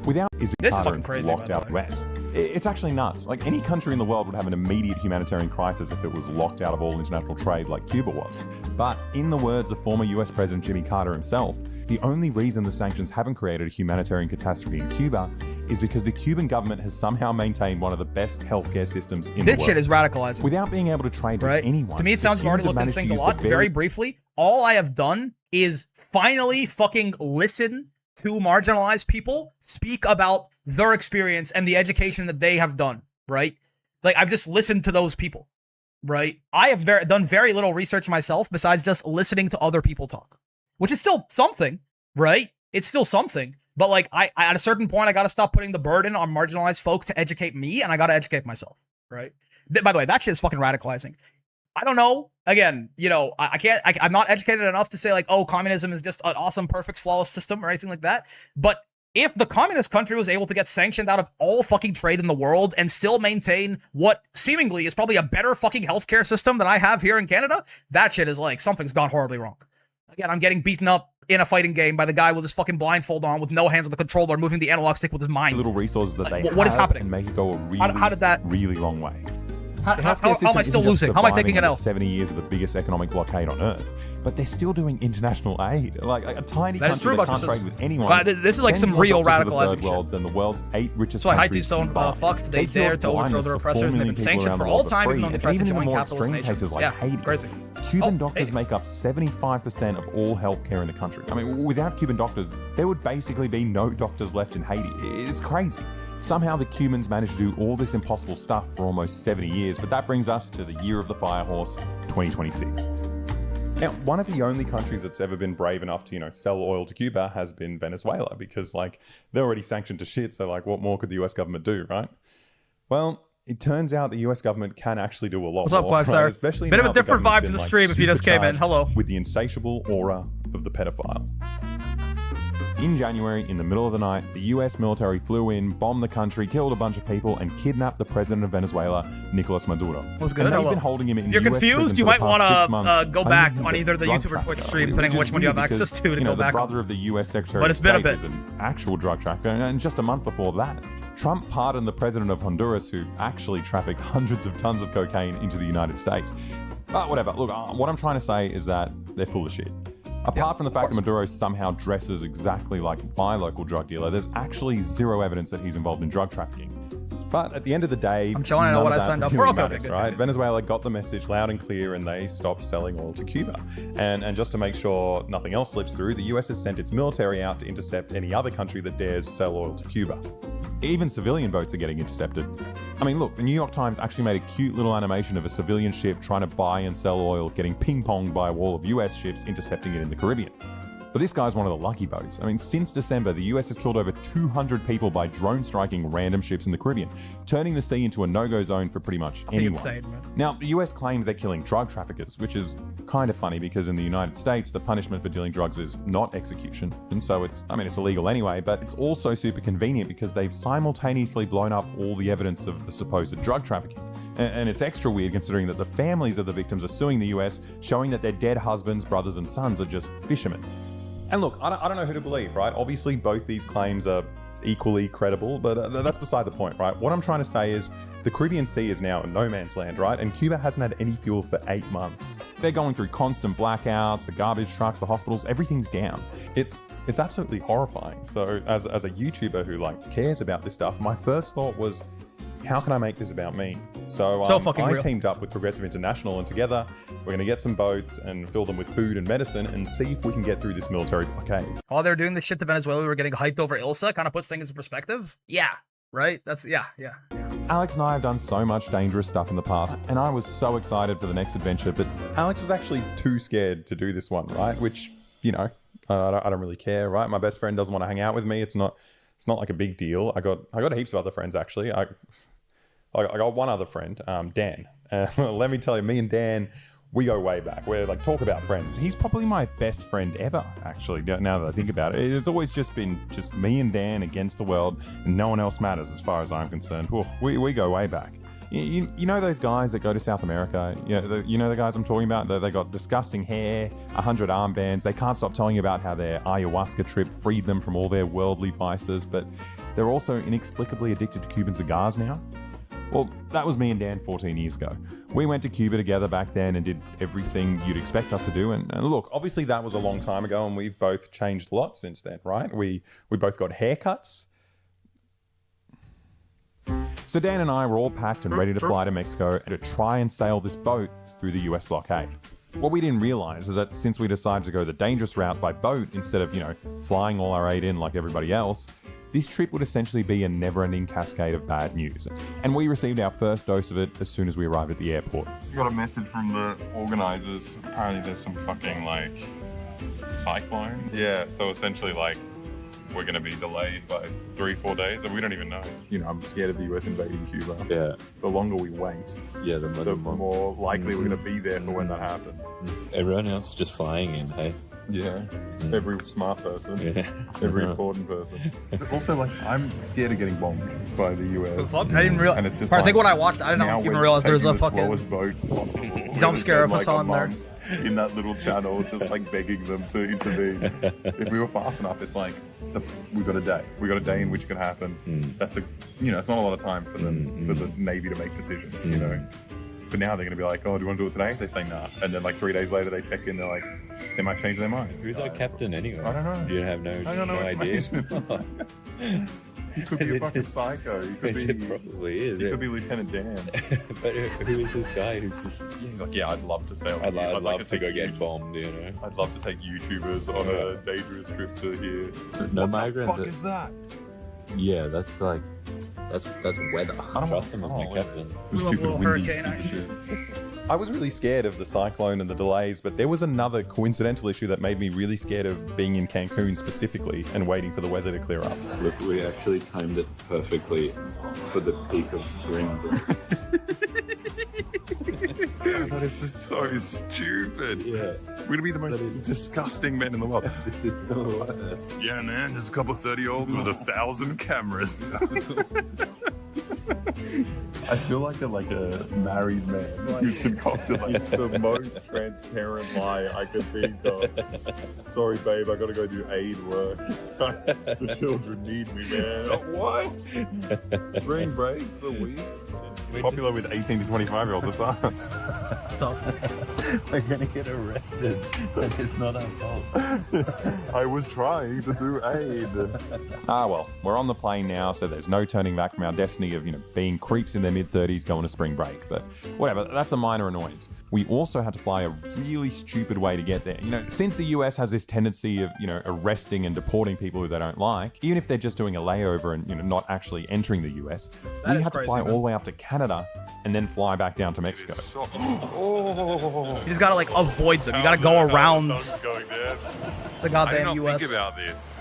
Without is This is Carter fucking crazy, locked by out the way. US. It's actually nuts. Like, any country in the world would have an immediate humanitarian crisis if it was locked out of all international trade like Cuba was. But in the words of former US President Jimmy Carter himself, the only reason the sanctions haven't created a humanitarian catastrophe in Cuba is because the Cuban government has somehow maintained one of the best healthcare systems in the world. This shit is radicalizing. Without being able to trade Right? with anyone. To me, it sounds you've already looked into things a lot. Very briefly, all I have done is finally fucking listen to marginalized people speak about their experience and the education that they have done, right? Like, I've just listened to those people, right? I have done very little research myself besides just listening to other people talk, which is still something, right? It's still something. But like, I at a certain point, I got to stop putting the burden on marginalized folk to educate me, and I got to educate myself, right? By the way, that shit is fucking radicalizing. I don't know. Again, I'm not educated enough to say like, oh, communism is just an awesome, perfect, flawless system or anything like that. But if the communist country was able to get sanctioned out of all fucking trade in the world and still maintain what seemingly is probably a better fucking healthcare system than I have here in Canada, that shit is like, something's gone horribly wrong. Again, I'm getting beaten up in a fighting game by the guy with his fucking blindfold on with no hands on the controller, moving the analog stick with his mind. little resources that they what is have happening? and make it go a really, How did that- really long way. How The am healthcare I system still isn't just losing? How am I taking surviving an L? under 70 years of the biggest economic blockade on Earth, but they're still doing international aid. Like a tiny That is country true, that can't Buckus. trade with anyone. But this is like sends some more real doctors to the radicalizing third world than the world's 8 richest So Haiti's countries so combined. fucked. They cured dare to overthrow blindness their for 4 oppressors, and they've million been people sanctioned around for the all world time, free. even though they And tried to even in join the more capitalist extreme nations. cases like Yeah, Haiti, it's crazy. Cuban Oh, doctors hey. make up 75% of all healthcare in the country. I mean, without Cuban doctors, there would basically be no doctors left in Haiti. It's crazy. Somehow the Cubans managed to do all this impossible stuff for almost 70 years, but that brings us to the year of the fire horse, 2026. Now, one of the only countries that's ever been brave enough to, sell oil to Cuba has been Venezuela, because, they're already sanctioned to shit, so, what more could the US government do, right? Well, it turns out the US government can actually do a lot What's up, more, Quagsire? right? Especially Bit of now a the different government's vibe to been, the stream if you just came in. supercharged Hello. With the insatiable aura of the pedophile. In January, in the middle of the night, the US military flew in, bombed the country, killed a bunch of people, and kidnapped the president of Venezuela, Nicolas Maduro. What's good? And they've Hello. been holding him in If you're US prison confused, you for the might want past 6 months, to go claiming back he's on a either the drug YouTube or Twitch trafficker, stream, depending on which one you have weird access because, to go the back. brother of the US Secretary But of it's been a State bit. is an actual drug trafficker, and just a month before that, Trump pardoned the president of Honduras, who actually trafficked hundreds of tons of cocaine into the United States. But whatever. Look, what I'm trying to say is that they're full of shit. Apart from the fact that Maduro somehow dresses exactly like my local drug dealer, there's actually zero evidence that he's involved in drug trafficking. But at the end of the day, I'm showing I know none what of I that signed up really for. Okay, matters, good, right? good. Venezuela got the message loud and clear, and they stopped selling oil to Cuba. And just to make sure nothing else slips through, the US has sent its military out to intercept any other country that dares sell oil to Cuba. Even civilian boats are getting intercepted. I mean, look, the New York Times actually made a cute little animation of a civilian ship trying to buy and sell oil, getting ping-ponged by a wall of US ships intercepting it in the Caribbean. But this guy's one of the lucky boats. I mean, since December, the US has killed over 200 people by drone striking random ships in the Caribbean, turning the sea into a no-go zone for pretty much anyone. Insane, man. Now, the US claims they're killing drug traffickers, which is kind of funny because in the United States, the punishment for dealing drugs is not execution. And so it's illegal anyway, but it's also super convenient because they've simultaneously blown up all the evidence of the supposed drug trafficking. And it's extra weird considering that the families of the victims are suing the US, showing that their dead husbands, brothers, and sons are just fishermen. And look, I don't know who to believe, right? Obviously, both these claims are equally credible, but that's beside the point, right? What I'm trying to say is the Caribbean Sea is now a no man's land, right? And Cuba hasn't had any fuel for 8 months. They're going through constant blackouts, the garbage trucks, the hospitals, everything's down. It's absolutely horrifying. So as a YouTuber who cares about this stuff, my first thought was, how can I make this about me? So fucking I real. teamed up with Progressive International, and together we're going to get some boats and fill them with food and medicine and see if we can get through this military blockade. While they're doing this shit to Venezuela, we were getting hyped over Ilsa. Kind of puts things into perspective. Yeah. Right? Yeah. Alex and I have done so much dangerous stuff in the past, and I was so excited for the next adventure, but Alex was actually too scared to do this one, right? Which, I don't really care, right? My best friend doesn't want to hang out with me. It's not like a big deal. I got heaps of other friends, actually. I got one other friend, Dan. Let me tell you, me and Dan, we go way back. We're talk about friends. He's probably my best friend ever, actually, now that I think about it. It's always just been just me and Dan against the world, and no one else matters as far as I'm concerned. We go way back. You know those guys that go to South America? You know the guys I'm talking about? They got disgusting hair, 100 armbands. They can't stop telling you about how their ayahuasca trip freed them from all their worldly vices, but they're also inexplicably addicted to Cuban cigars now. Well, that was me and Dan 14 years ago. We went to Cuba together back then and did everything you'd expect us to do. And look, obviously that was a long time ago, and we've both changed a lot since then, right? We both got haircuts. So Dan and I were all packed and ready to fly to Mexico and to try and sail this boat through the US blockade. What we didn't realize is that since we decided to go the dangerous route by boat instead of, flying all our aid in like everybody else, this trip would essentially be a never-ending cascade of bad news. And we received our first dose of it as soon as we arrived at the airport. We got a message from the organizers. Apparently there's some fucking cyclone. Yeah, so essentially we're going to be delayed by 3-4 days, and we don't even know. I'm scared of the US invading Cuba. Yeah. The longer we wait, the more likely we're going to be there for when that happens. Everyone else just flying in, hey? Yeah. Every smart person. Yeah. Every important person. Also, I'm scared of getting bombed by the US. I didn't realize. And it's just I think when I watched, I didn't even realize there's a fucking slowest boat possible. jump scare of us on there. In that little channel, just begging them to intervene. If we were fast enough, it's we've got a day. We've got a day in which it can happen. That's it's not a lot of time for them, for the Navy to make decisions, But now they're going to be oh, do you want to do it today? They say nah. And then 3 days later, they check in, they're they might change their mind. Who's our captain anyway? I don't know. You have no idea. He could be a fucking psycho. He could be, probably is. He could be Lieutenant Dan. But who is this guy who's just... I'd love to sail. I'd love to go get bombed, I'd love to take YouTubers on a dangerous trip to here. No What migrants. the fuck is that? Yeah, that's that's weather. Trust him as my captain. Little hurricane action. I was really scared of the cyclone and the delays, but there was another coincidental issue that made me really scared of being in Cancun specifically and waiting for the weather to clear up. Look, we actually timed it perfectly for the peak of spring. That is just so stupid. Yeah. We're gonna be the most disgusting men in the world. This is the worst. Yeah, man, there's a couple of 30-year-olds with 1,000 cameras. I feel like a married man who's concocted like the most transparent lie I could think of. Sorry, babe, I gotta go do aid work. The children need me, man. What? Spring break for a week? Popular with 18 to 25-year-olds, that's us. It's tough. We're gonna get arrested, and it's not our fault. I was trying to do aid. Well, we're on the plane now, so there's no turning back from our destiny of, being creeps in their mid-30s going to spring break. But whatever, that's a minor annoyance. We also had to fly a really stupid way to get there. Since the US has this tendency of, arresting and deporting people who they don't like, even if they're just doing a layover and, not actually entering the US, we had to fly all the way up to Canada and then fly back down to Mexico. You just gotta avoid them. You gotta go around the goddamn US. Think about this.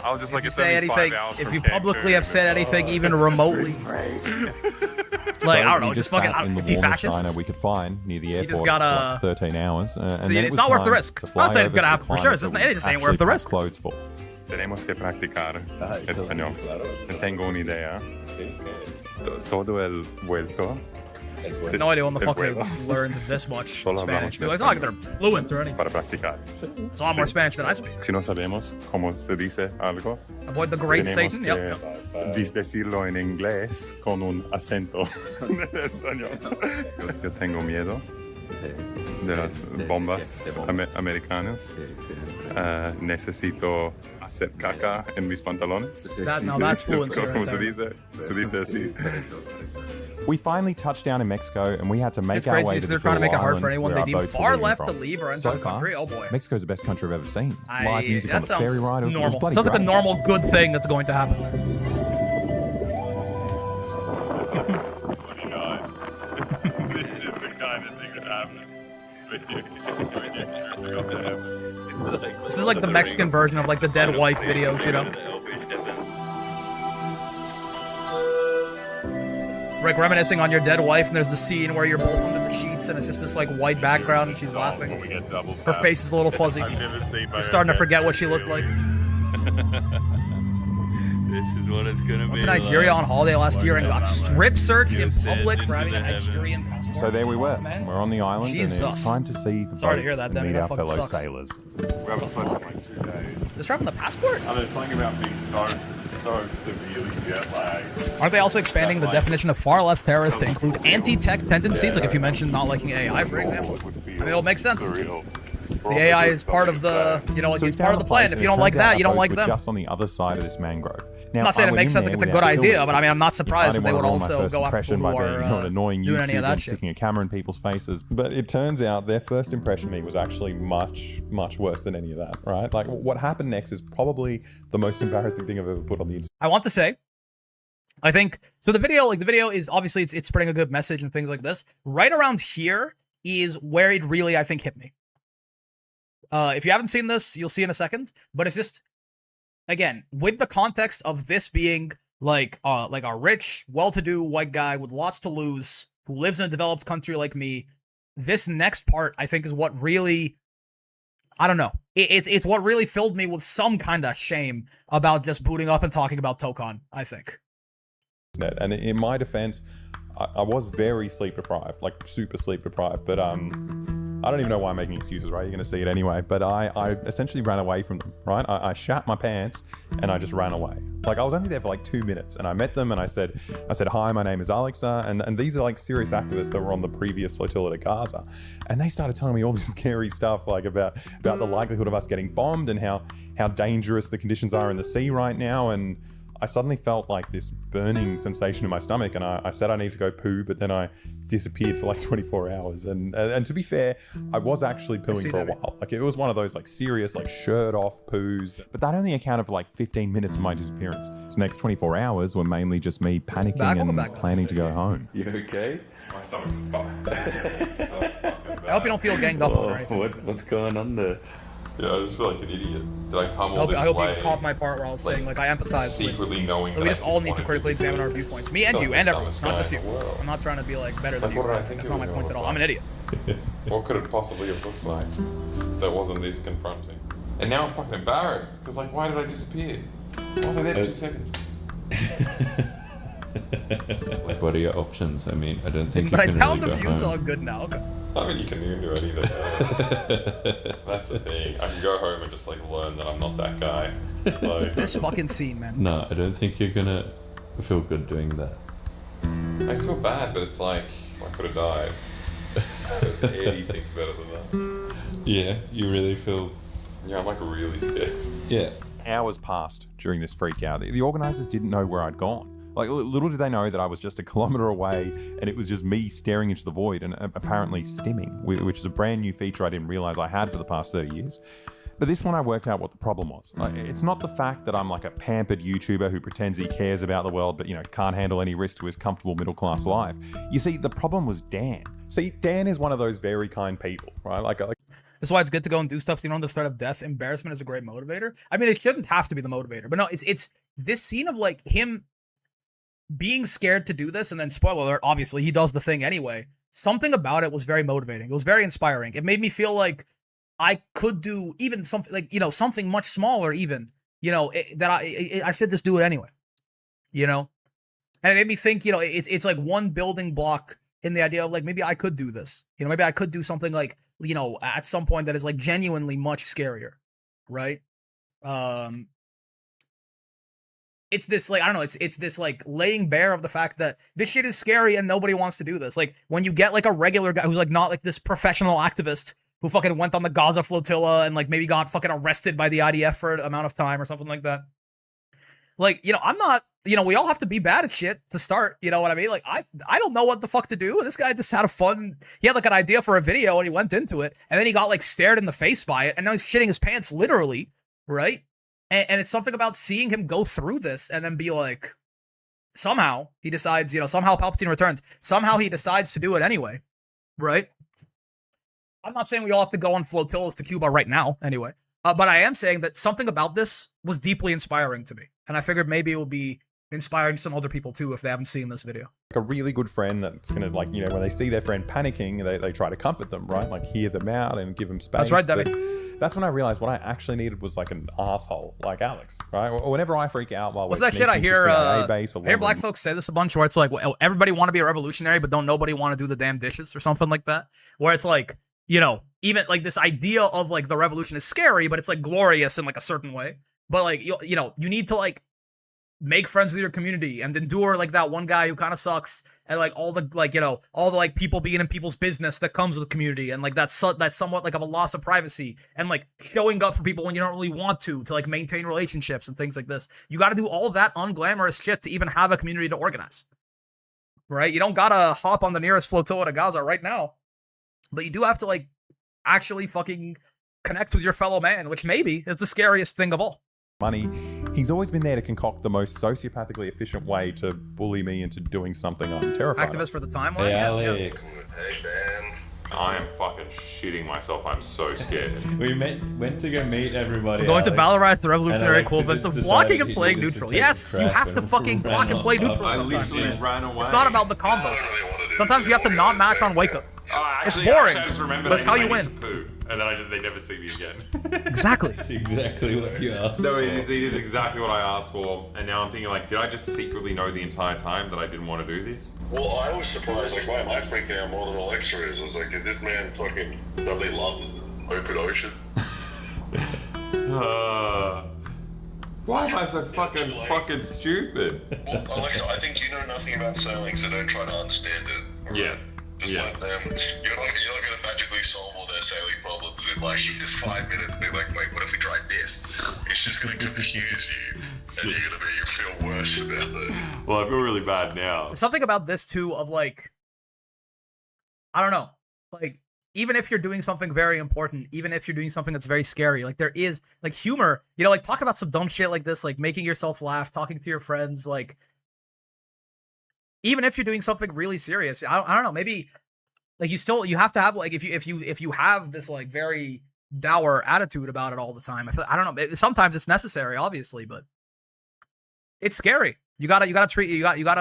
I was just If you say anything, if you publicly have said anything even remotely, I don't know, just fucking anti-fascist. We could find near the airport. just gotta for 13 hours. And see, then it's it was not worth the time risk. to I'm fly not saying it's over gonna to happen for the sure. climate It's just, that it we just ain't actually worth the put risk. clothes for. Tenemos que practicar español. Tengo una idea. Todo el vuelto. No idea when the fuck they vuelo. learned this much Solo Spanish. hablamos Dude. It's not like they're fluent or anything. Para practicar. It's a lot more Spanish than I speak. Si no sabemos cómo se dice algo, Avoid the great tenemos Satan. que Yep. decirlo en inglés con un acento en español. Yo tengo miedo de las bombas americanas. Necesito hacer caca en mis pantalones. That's fluency right ¿Cómo se there. dice? Se dice así. We finally touched down in Mexico and we had to make It's our crazy. way So to they're this trying to make it little hard for island anyone where they our deem boats were far leaving left to from. leave or enter So the far, country. Oh boy. Mexico's the best country I've ever seen. Live music That on the sounds ferry ride. It was normal. bloody Sounds like a great. normal good thing that's going to happen there. This is the kind of thing that happens. This is like the Mexican version of the dead wife videos, Rick reminiscing on your dead wife, and there's the scene where you're both under the sheets, and it's just this white background, and she's laughing. We get double Her face is a little fuzzy. I've never seen my You're starting to forget what she looked like. This is what it's gonna be. Went to Nigeria on holiday last year and got strip searched in public for having a Nigerian passport. So there we were. Man. We're on the island and Jesus. it's time to see the Sorry to boats hear that, and Demi. meet That our fucking fellow sucks. sailors. We haven't slept in like 2 days. Just having the passport? I mean, there's something about being so severely jet lagged. Aren't they also expanding the definition of far left terrorist to include anti-tech tendencies? Like if you mentioned not liking AI, for example. I mean, it'll make sense. The AI is part of the, So it's part of the plan. If you don't like that, you don't like them. Just on the other side of this mangrove. Now, I'm not saying I it went makes in sense, like there it's a good without idea, filming. but I mean, I'm not surprised that they would I didn't wanna ruin my also first go after impression people who by being are annoying doing any YouTube of that and shit. sticking a camera in people's faces. But it turns out their first impression of me was actually much, much worse than any of that, right? Like what happened next is probably the most embarrassing thing I've ever put on the internet. I want to say, I think, so the video is obviously, it's spreading a good message and things like this. Right around here is where it really, I think, hit me. If you haven't seen this, you'll see in a second, but it's just, again, with the context of this being like a rich, well-to-do white guy with lots to lose, who lives in a developed country like me, this next part, I think, is what really, I don't know. It's what really filled me with some kind of shame about just booting up and talking about Tokon, I think. And in my defense, I was very sleep deprived, like super sleep deprived, but I don't even know why I'm making excuses, right? You're going to see it anyway. But I essentially ran away from them, right? I shat my pants and I just ran away. Like I was only there for like 2 minutes and I met them and I said, hi, my name is Alexa. And these are like serious activists that were on the previous flotilla to Gaza. And they started telling me all this scary stuff, like about the likelihood of us getting bombed and how dangerous the conditions are in the sea right now. And I suddenly felt like this burning sensation in my stomach, and I said I need to go poo, but then I disappeared for like 24 hours. And to be fair, I was actually pooing for a while. Like, it was one of those like serious like shirt off poos, but that only accounted for like 15 minutes of my disappearance. So the next 24 hours were mainly just me panicking and planning to go home. You okay? My stomach's fucked. It's so fucking bad. I hope you don't feel ganged up on or anything. What's going on there? Yeah, I just feel like an idiot. Did I come all this I hope way? you caught my part where I was saying, like, I empathize secretly with... knowing We that just I all need to wanted critically do examine our this. viewpoints. Me and Felt you, like and the everyone, dumbest not guy just in you. the world. I'm not trying to be, like, better than Like, you what or did I anything. think That's it not my was point gonna at all. look I'm an idiot. What could it possibly have looked like that wasn't this confronting? And now I'm fucking embarrassed, because, like, why did I disappear? I was there for 2 seconds. Like, what are your options? I mean, I don't think But I you can doubt really the go views home. are good now. Okay. I mean, you can do it either. That's the thing. I can go home and just, like, learn that I'm not that guy. Like, This fucking scene, man. No, I don't think you're gonna feel good doing that. I feel bad, but it's like, I could have died. But anything's better than that. Yeah, you really feel... Yeah, I'm, like, really scared. Yeah. Hours passed during this freak out. The organizers didn't know where I'd gone. Like, little did they know that I was just a kilometer away, and it was just me staring into the void and apparently stimming, which is a brand new feature I didn't realize I had for the past 30 years. But this one I worked out what the problem was. Like, it's not the fact that I'm like a pampered YouTuber who pretends he cares about the world but, you know, can't handle any risk to his comfortable middle-class life. You see, the problem was Dan. See, Dan is one of those very kind people, right? Like That's why it's good to go and do stuff so you don't have the threat of death. Embarrassment is a great motivator. I mean, it shouldn't have to be the motivator, but no, it's this scene of like him being scared to do this, and then spoiler alert, obviously he does the thing anyway. Something about it was very motivating. It was very inspiring. It made me feel like I could do even something like, you know, something much smaller even, you know, that I should just do it anyway, you know? And it made me think, you know, it's like one building block in the idea of like, maybe I could do this, you know, maybe I could do something like, you know, at some point that is like genuinely much scarier, right? It's this like, I don't know, it's this like laying bare of the fact that this shit is scary and nobody wants to do this. Like when you get like a regular guy who's like not like this professional activist who fucking went on the Gaza flotilla and like maybe got fucking arrested by the IDF for an amount of time or something like that. Like, you know, I'm not, you know, we all have to be bad at shit to start, you know what I mean? Like, I don't know what the fuck to do. This guy just had a fun, he had like an idea for a video and he went into it and then he got like stared in the face by it and now he's shitting his pants literally, right? And it's something about seeing him go through this and then be like, somehow he decides, you know, somehow Palpatine returns. Somehow he decides to do it anyway, right? I'm not saying we all have to go on flotillas to Cuba right now, anyway. But I am saying that something about this was deeply inspiring to me. And I figured maybe it will be inspiring some other people too if they haven't seen this video. a really good friend that's gonna, like, you know, when they see their friend panicking, they try to comfort them, right? Like hear them out and give them space. That's right, But Debbie. that's when I realized what I actually needed was like an asshole like Alex, right? Or whenever I freak out while What's we're that shit I sneaking to hear? CIA base or I hear black London. folks say this a bunch, where it's like, well, everybody want to be a revolutionary, but don't nobody want to do the damn dishes or something like that. Where it's like, you know, even like this idea of like the revolution is scary, but it's like glorious in like a certain way. But like, you know, you need to like make friends with your community and endure like that one guy who kind of sucks, and like all the like, you know, all the like people being in people's business that comes with the community, and like that's somewhat like of a loss of privacy, and like showing up for people when you don't really want to like maintain relationships and things like this. You got to do all that unglamorous shit to even have a community to organize, right? You don't gotta hop on the nearest flotilla to Gaza right now, but you do have to like actually fucking connect with your fellow man, which maybe is the scariest thing of all. Money. He's always been there to concoct the most sociopathically efficient way to bully me into doing something I'm terrified Activist of. for the timeline. Hey, Yeah, Ali. yeah. Hey, man. I am fucking shitting myself. I'm so scared. We went to go meet everybody. We're going to Alex. Valorize the revolutionary And Alex equivalent just of blocking decided and he playing needed to neutral. take Yes, a you crap have to and fucking block ran and play off. neutral I sometimes, literally man. ran away. It's not about the combos. Sometimes you have to not mash on wake up. It's Actually, boring, I just remembered but it's I how need you to win. poo, and then they never see me again. Exactly. That's exactly what you asked. No, it for. is exactly what I asked for, and now I'm thinking like, did I just secretly know the entire time that I didn't want to do this? Well, I was surprised. Like, why am I freaking out more than Alexa is? I was like, is this man fucking suddenly love open ocean? Why am I so fucking stupid? Well, Alexa, I think you know nothing about sailing, so don't try to understand it. Alright? Yeah. Just Yeah. let them. You're not gonna magically solve all their sailing problems in like just 5 minutes. Be like, wait, what if we tried this? It's just going to confuse you, and you're going to feel worse about it. Well, I feel really bad now. There's something about this too of like, I don't know, like even if you're doing something very important, even if you're doing something that's very scary, like there is like humor, you know, like talk about some dumb shit like this, like making yourself laugh, talking to your friends, like even if you're doing something really serious, I don't know, maybe like you have to have like if you have this like very dour attitude about it all the time, I don't know, sometimes it's necessary, obviously, but it's scary. You gotta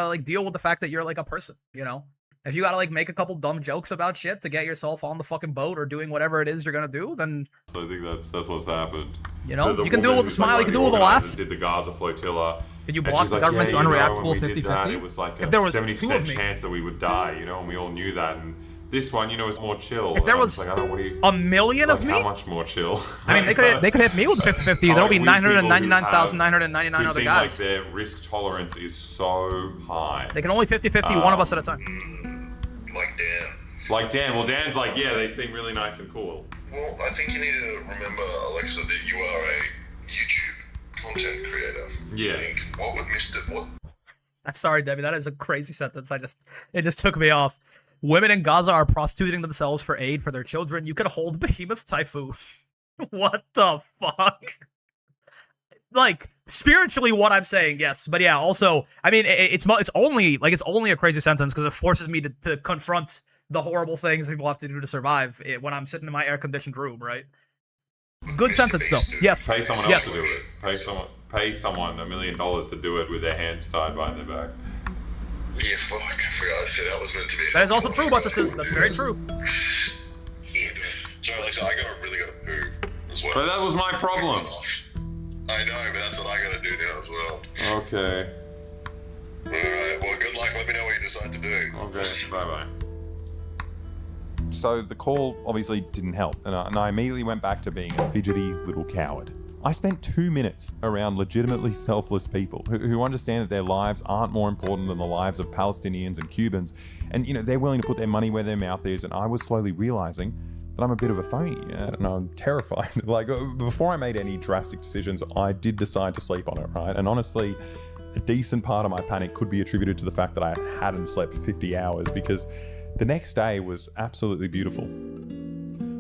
like deal with the fact that you're like a person, you know. If you gotta like make a couple dumb jokes about shit to get yourself on the fucking boat or doing whatever it is you're gonna do, then So I think that's what's happened. you know, The you can do it woman with a who's, smile, you like, can do it with a organizer laugh. Did the Gaza flotilla? Can you and block she's the like, government's yeah, you know, unreactable when we did that, 50-50? It was like If a there was two 70% of me. chance that we would die, you know, and we all knew that. And this one, you know, is more chill. If there And I'm was just like, I don't know, what do you, a million like, of me, how much more chill? I mean, they could hit me with the 50-50. There'll be we people who 999,999 who other seem guys. Like their risk tolerance is so high. They can only 50-50 one of us at a time. Like Dan. Like Dan. Well, Dan's like, yeah, they seem really nice and cool. Well, I think you need to remember, Alexa, that you are a YouTube content creator. Yeah. I think, what would Mr. I'm sorry, Debbie. That is a crazy sentence. It just took me off. Women in Gaza are prostituting themselves for aid for their children. You could hold Behemoth Typhoon. What the fuck? Like spiritually, what I'm saying, yes, but yeah. Also, I mean, it's only a crazy sentence because it forces me to confront the horrible things people have to do to survive when I'm sitting in my air-conditioned room, right? Good sentence, though. Yes. Pay someone else Yes. to do it. Pay someone $1 million to do it with their hands tied behind their back. Yeah, fuck, I forgot I said that was meant to be. That is also true, buttresses. That's very true. Yeah. So, Alexa, I really gotta poo as well. But that was my problem. I know, but that's what I gotta do now as well. Okay. Alright, well, good luck. Let me know what you decide to do. Okay. Bye-bye. So the call obviously didn't help, and I immediately went back to being a fidgety little coward. I spent 2 minutes around legitimately selfless people who understand that their lives aren't more important than the lives of Palestinians and Cubans, and you know they're willing to put their money where their mouth is. And I was slowly realizing that I'm a bit of a phony, and I'm terrified. Like before I made any drastic decisions, I did decide to sleep on it, right? And honestly, a decent part of my panic could be attributed to the fact that I hadn't slept 50 hours because the next day was absolutely beautiful.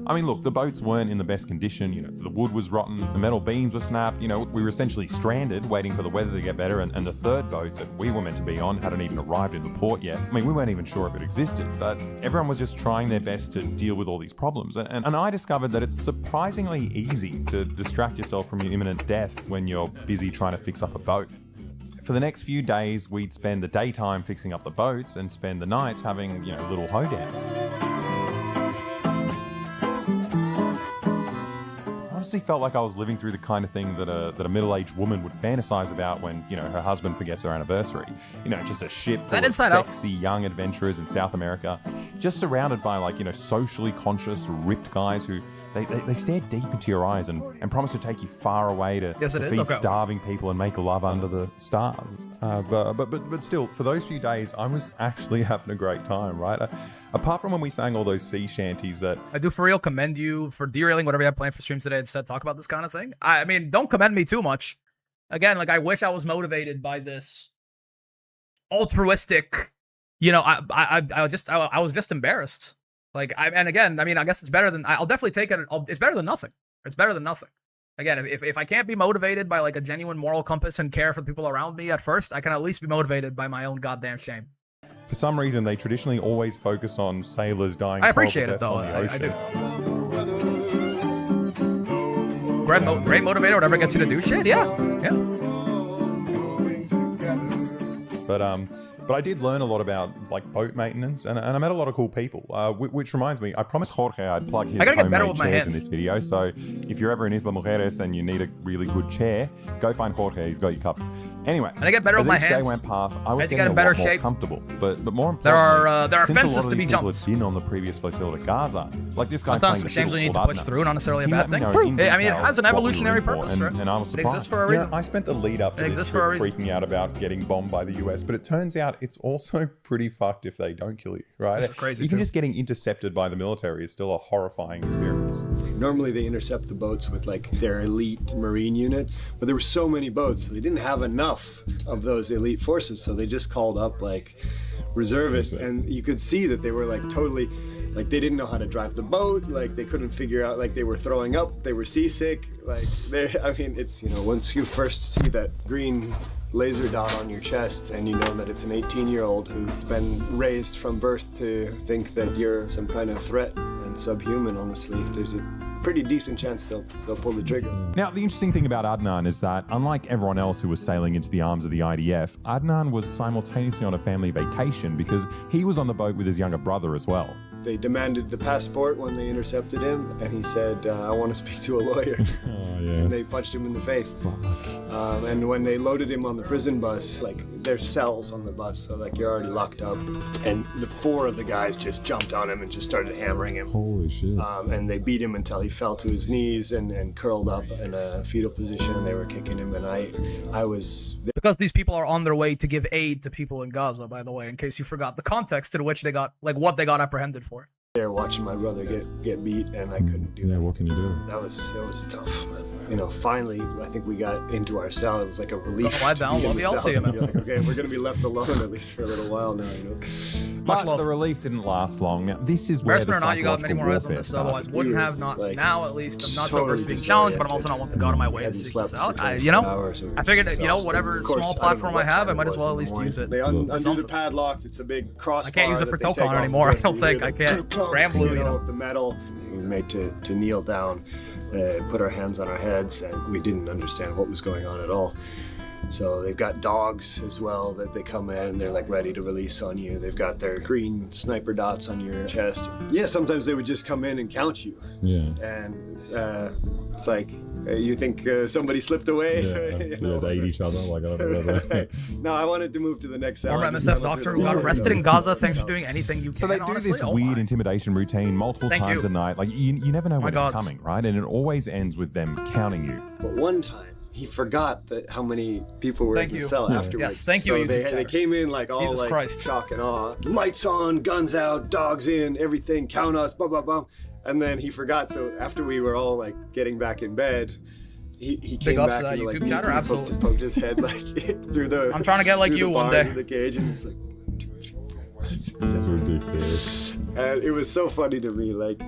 I mean, look, the boats weren't in the best condition, you know, the wood was rotten, the metal beams were snapped, you know, we were essentially stranded waiting for the weather to get better, and the third boat that we were meant to be on hadn't even arrived in the port yet. I mean, we weren't even sure if it existed, but everyone was just trying their best to deal with all these problems. And I discovered that it's surprisingly easy to distract yourself from your imminent death when you're busy trying to fix up a boat. For the next few days, we'd spend the daytime fixing up the boats and spend the nights having, you know, little hoedowns. Honestly felt like I was living through the kind of thing that a middle-aged woman would fantasize about when, you know, her husband forgets her anniversary. You know, just a ship full of Inside Out? sexy young adventurers in South America, just surrounded by, like, you know, socially conscious, ripped guys who they stare deep into your eyes and promise to take you far away to, Yes, it to is. feed Okay. starving people and make love under the stars. But still, for those few days, I was actually having a great time, right? Apart from when we sang all those sea shanties that I do for real commend you for derailing whatever you have planned for streams today and instead talk about this kind of thing. I mean, don't commend me too much. Again, like I wish I was motivated by this altruistic, you know, I was just embarrassed. Like, and again, I mean, I guess it's better than, I'll definitely take it. It's better than nothing. It's better than nothing. Again, if I can't be motivated by like a genuine moral compass and care for the people around me at first, I can at least be motivated by my own goddamn shame. for some reason they traditionally always focus on sailors dying. I appreciate horrible it though. deaths on the I ocean. do. Great motivator, whatever gets you to do shit. Yeah. But I did learn a lot about like boat maintenance, and I met a lot of cool people. Which reminds me, I promised Jorge I'd plug his I gotta get better homemade with my chairs in hands. this video. So if you're ever in Isla Mujeres and you need a really good chair, go find Jorge. He's got you covered. Anyway, And I get better as with my each hands. day went past, I was had to getting get in a better lot more shape. comfortable. But more importantly, There are since a fences lot of to these be people jumped. had been on the previous flotilla to Gaza, like this guy. Sometimes playing some the changes you fiddle need to called push Abner. through, not necessarily a He bad let me thing. know True. in I mean, it detail has an what we were evolutionary in for, purpose, right? and I was It surprised. exists for a reason. I spent the lead up to It this exists for a trip reason. freaking out about getting bombed by the US, but it turns out but it's also pretty fucked if they don't kill you, right? This is crazy, Even too. just getting intercepted by the military is still a horrifying experience. Normally they intercept the boats with like their elite marine units, but there were so many boats, they didn't have enough of those elite forces, so they just called up like reservists, and you could see that they were like totally, like they didn't know how to drive the boat, like they couldn't figure out, like they were throwing up, they were seasick, like I mean, it's, you know, once you first see that green laser dot on your chest and you know that it's an 18-year-old who's been raised from birth to think that you're some kind of threat and subhuman, honestly, there's a pretty decent chance they'll pull the trigger. Now, the interesting thing about Adnan is that, unlike everyone else who was sailing into the arms of the IDF, Adnan was simultaneously on a family vacation because he was on the boat with his younger brother as well. They demanded the passport when they intercepted him, and he said, I want to speak to a lawyer. And they punched him in the face. And when they loaded him on the prison bus, like, there's cells on the bus, so like you're already locked up. And the 4 of the guys just jumped on him and just started hammering him. Holy shit. And they beat him until he fell to his knees and curled up in a fetal position, and they were kicking him. And I was... Because these people are on their way to give aid to people in Gaza, by the way, in case you forgot the context in which they got, like, what they got apprehended for. there watching my brother get beat, and I couldn't do that. What can you do? It was tough, man. You know, finally, I think we got into our cell. It was like a relief. Lie down, love you, I'll see you, man. You're like, okay, we're gonna be left alone at least for a little while now, you know. But love. the relief didn't last long. Now, this is where Embarrassment the or not, you got many more eyes on warfare this. started. Otherwise, wouldn't have not Like, now. At least I'm not so totally versed to being disoriented. challenged, but I'm also not one to go out of my way to Hadn't seek slept this out. for I 24 hours, so I figured, you know, exhausted. whatever Of course, small I don't know platform what I have, I time might it as well at was least in the use it. morning. They undo the Something. padlock. It's a big crossbar. I can't use it for that they take Tokon off anymore. the I don't rest of think the- I can't. Clunk, Grand Blue, you know. The metal. We were made to kneel down, put our hands on our heads, and we didn't understand what was going on at all. So they've got dogs as well that they come in and they're like ready to release on you. They've got their green sniper dots on your chest. Yeah, sometimes they would just come in and count you. Yeah. And it's like, you think somebody slipped away? You know? aid each other. Like, I don't know. No, I wanted to move to the next cell. Former I just MSF fell doctor through who the got wall. arrested in Gaza. Thanks for doing anything you can. So they do honestly. this Oh weird my. intimidation routine multiple Thank times you. a night. Like you never know My when it's gods. coming, right? And it always ends with them counting you. But one time, he forgot that how many people were Thank in the you. cell Yeah. afterwards. Yes, thank you, So YouTube they chatter. came in like all Jesus like Christ. shock and awe. Lights on, guns out, dogs in, everything, count us, blah, blah, blah. And then he forgot, so after we were all like getting back in bed, he came ups back to that and, like, YouTube chatter, he absolutely. poked his head like through the... I'm trying to get like through you the one bars day. of the cage, and it's like... That's ridiculous. And it was so funny to me, like,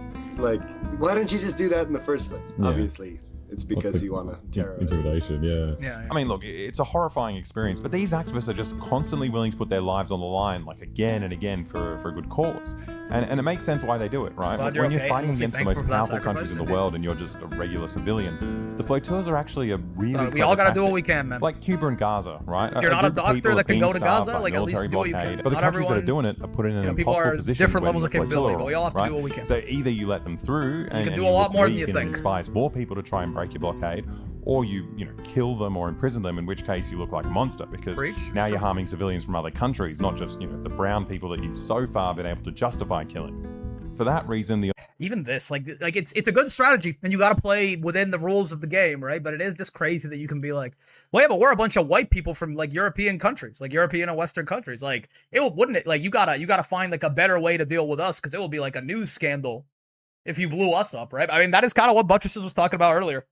why didn't you just do that in the first place? Yeah. Obviously, it's because you want to terrorize. Intimidation, yeah. Yeah. I mean, look, it's a horrifying experience, but these activists are just constantly willing to put their lives on the line, like again and again, for a good cause. And it makes sense why they do it, right? Glad Like, you're when you're okay. fighting We'll say against the thank you most for that powerful countries in the sacrifice. world and you're just a regular civilian, the flotillas are actually a really So we clever all gotta do tactic. what we can, man. Like Cuba and Gaza, right? If you're not a group of doctor people that have can been go to starved Gaza, by like, at least military do what you blockade. can. But the Not countries that are everyone- doing it are put in an you know, people impossible are position different when levels the of capability, flotilla but we all have to arrives, do what we can. So either you let them through and can do you a lot look more than weak you and think. it inspires more people to try and break your blockade, or you kill them or imprison them, in which case you look like a monster because Preach. now you're harming civilians from other countries, not just the brown people that you've so far been able to justify killing. For that reason, the Even this, like it's a good strategy, and you got to play within the rules of the game, right? But it is just crazy that you can be like, well, yeah, but we're a bunch of white people from like European countries, like European and Western countries. Like wouldn't it? Like you gotta find like a better way to deal with us because it will be like a news scandal if you blew us up, right? I mean, that is kind of what Buttresses was talking about earlier,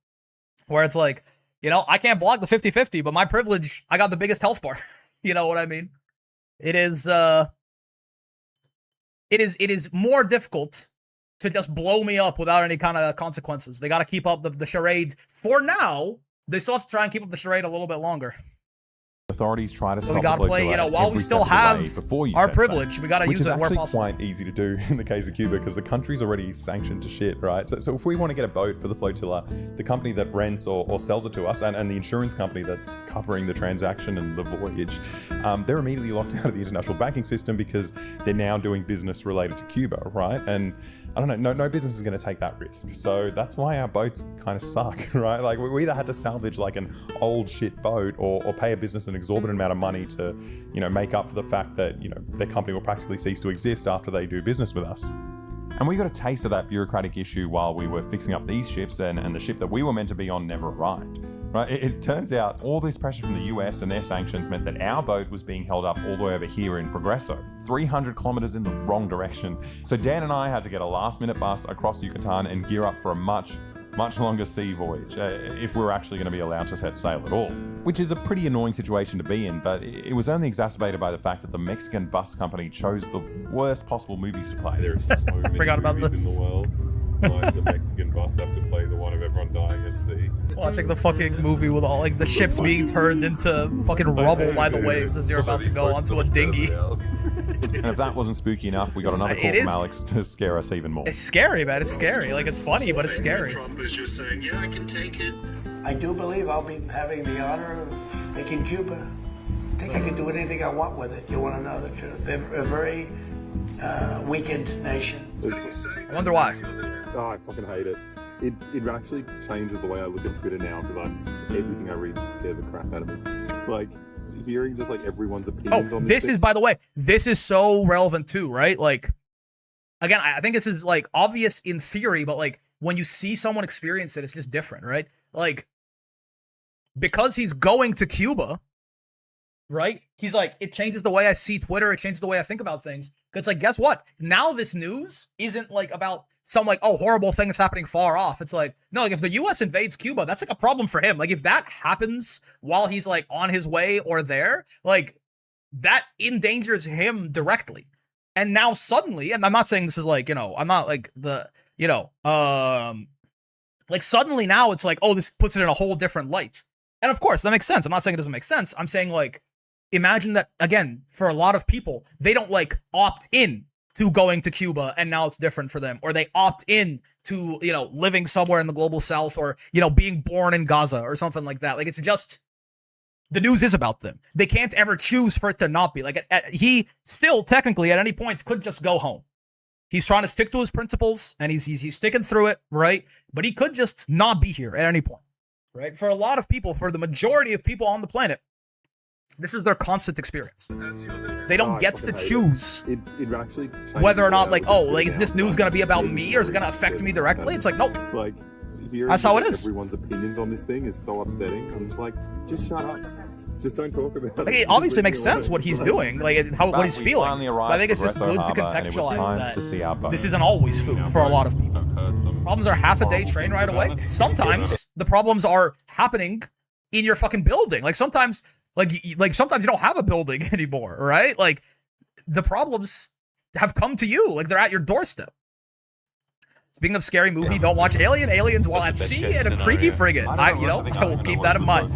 where it's like, I can't block the 50-50, but my privilege, I got the biggest health bar. You know what I mean? It is more difficult to just blow me up without any kind of consequences. They got to keep up the charade. For now, they still have to try and keep up the charade a little bit longer. authorities try to So stop we got to the play, flotilla while we every still step of the way have before you our set sail. privilege, we got to Which use is it where actually possible. quite easy to do in the case of Cuba because the country's already sanctioned to shit, right? So if we want to get a boat for the flotilla, the company that rents or sells it to us and the insurance company that's covering the transaction and the voyage, they're immediately locked out of the international banking system because they're now doing business related to Cuba, right? And I don't know, no business is going to take that risk. So that's why our boats kind of suck, right? Like we either had to salvage like an old shit boat or pay a business an exorbitant amount of money to, make up for the fact that, their company will practically cease to exist after they do business with us. And we got a taste of that bureaucratic issue while we were fixing up these ships and the ship that we were meant to be on never arrived. Right? It turns out all this pressure from the US and their sanctions meant that our boat was being held up all the way over here in Progreso, 300 kilometers in the wrong direction. So Dan and I had to get a last-minute bus across Yucatan and gear up for a much longer sea voyage, if we were actually going to be allowed to set sail at all. Which is a pretty annoying situation to be in, but it was only exacerbated by the fact that the Mexican bus company chose the worst possible movies to play. There's so many Forgot about movies this. in the world. Like the Mexican bus have to play the one of everyone dying at sea. Watching the fucking movie with all like the ships being turned into fucking rubble by the waves as you're about to go onto a dinghy. And if that wasn't spooky enough, we got another call It from is. Alex to scare us even more. It's scary, man. It's scary. Like, it's funny, but it's scary. Trump is just saying, yeah, I can take it. I do believe I'll be having the honor of making Cuba. I think I can do anything I want with it. You want to know the truth? They're a very weakened nation. I wonder why. Oh, I fucking hate it. It actually changes the way I look at Twitter now because everything I read scares the crap out of me. Like hearing just like everyone's opinions Oh, on this thing. is, by the way, this is so relevant too, right? Like, again, I think this is like obvious in theory, but like when you see someone experience it, it's just different, right? Like, because he's going to Cuba, right? He's like, it changes the way I see Twitter. It changes the way I think about things. Because like, guess what? Now this news isn't like about some like, oh, horrible thing is happening far off. It's like, no, like if the US invades Cuba, that's like a problem for him. Like if that happens while he's like on his way or there, like that endangers him directly. And now suddenly, and I'm not saying this is like, you know, I'm not like the, you know, like suddenly now it's like, oh, this puts it in a whole different light. And of course, that makes sense. I'm not saying it doesn't make sense. I'm saying like, imagine that, again, for a lot of people, they don't like opt in to going to Cuba and now it's different for them. Or they opt in to, you know, living somewhere in the global south or, you know, being born in Gaza or something like that. Like it's just, the news is about them. They can't ever choose for it to not be. Like he still technically at any point could just go home. He's trying to stick to his principles and he's sticking through it, right? But he could just not be here at any point, right? For a lot of people, for the majority of people on the planet, this is their constant experience. They don't get to choose It actually whether or not, like, oh, like, is this news going to be about me or is it going to affect me directly? It's like, nope. Like, hearing That's how it is. Everyone's opinions on this thing is so upsetting. I'm just like, just shut up. Just don't talk about it. Like, it obviously makes sense what he's doing, like what he's we feeling. finally But arrived I think it's just Progreso good to Harbour, and it was contextualize time to see our that boat. this isn't always food for a lot of people. Problems are half a day train ride away. Sometimes the problems are happening in your fucking building. Like sometimes, like sometimes you don't have a building anymore, right? Like the problems have come to you, like they're at your doorstep. Speaking of scary movie, don't watch Aliens while at sea in a creaky frigate. I will keep that in mind.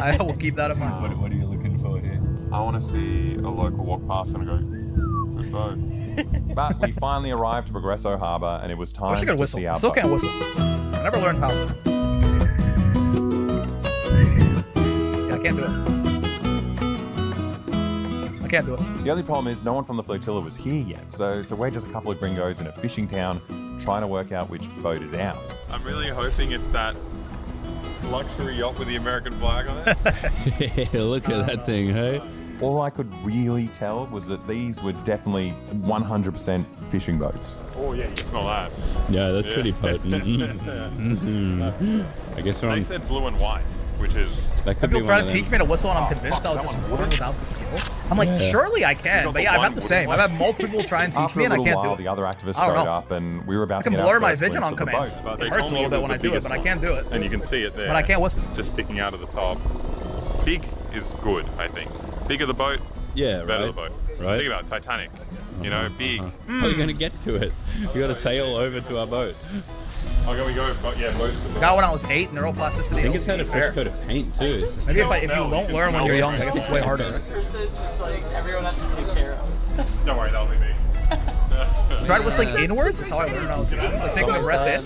I will keep that in mind. What are you looking for here? I want to see a local walk past and go, good boat. But we finally arrived to Progreso Harbour, and it was I time wish I could to whistle. see I our still boat. can't whistle. I never learned how. Yeah, I can't do it. I can't do it. The only problem is no one from the flotilla was here yet, so we're just a couple of gringos in a fishing town trying to work out which boat is ours. I'm really hoping it's that luxury yacht with the American flag on it. Look at that thing, hey? All I could really tell was that these were definitely 100% fishing boats. Oh yeah, you smell that. Yeah, that's pretty potent. I guess we're They on. said blue and white, which is... That could be People one try of to them. teach me to whistle, and I'm convinced I'll just learn without the skill. I'm like, Yeah. surely I can, got but the yeah, I've one had the same. I've wooden had multiple people try and teach After me, a and I little can't while, do the it. other activists I don't showed know. up, and we were about I to can get blur our my first vision on glimpse of the command. boat. It hurts a little bit when I do it, but I can't do it. And you can see it there. But I can't whistle. Just sticking out of the top. Big is good, I think. Bigger the boat, Yeah, better right. the boat. Right. Think about it, Titanic. You know, big. How are you going to get to it? You got to sail over to our boat. Oh, we go. But yeah, most of the boat. Got when I was 8, neuroplasticity. I think it's had a fair. fresh coat of paint too. Maybe if you don't learn when you're young, I guess it's way harder. Like everyone has to take care of. Don't worry, that'll be me. Tried whistling inwards. That's how I learned when I was young. Like taking the breath in.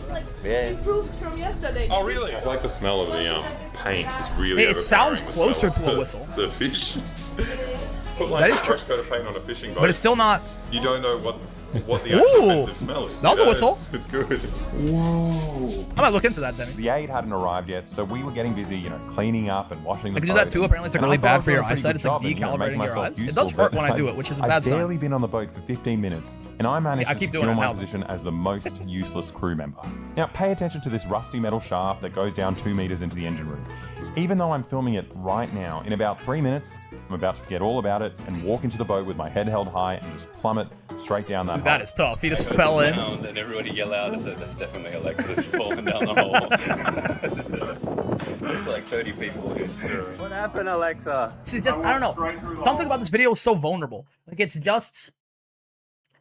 Improved from yesterday. Oh, really? I like the smell of the paint. It's really. It sounds overpowering, the closer smell to a of whistle. The fish. Put like That is a true. fresh coat of paint on a fishing boat. But it's still not. You don't know what what the actual Ooh, offensive smell is. that was a You know, whistle. It's good. Whoa. I might look into that, Demi. The aid hadn't arrived yet, so we were getting busy, cleaning up and washing the I can do that boat. too. Apparently, it's like And I really thought I bad was for your doing a pretty eyesight. good It's like job and, decalibrating making your myself eyes. It useful, does hurt but when I do it, which is a bad I've sign. barely been on the boat for 15 minutes, and I managed I to keep doing secure it my now. position as the most useless crew member. Now, pay attention to this rusty metal shaft that goes down 2 meters into the engine room. Even though I'm filming it right now, in about 3 minutes, I'm about to forget all about it and walk into the boat with my head held high and just plummet straight down that Dude, that hole. is tough. He just fell in. And everybody yell out and said, that's definitely Alexis falling down the hole. There's like 30 people here. What happened, Alexa? See, just, I don't know. Something about this video is so vulnerable. Like, it's just...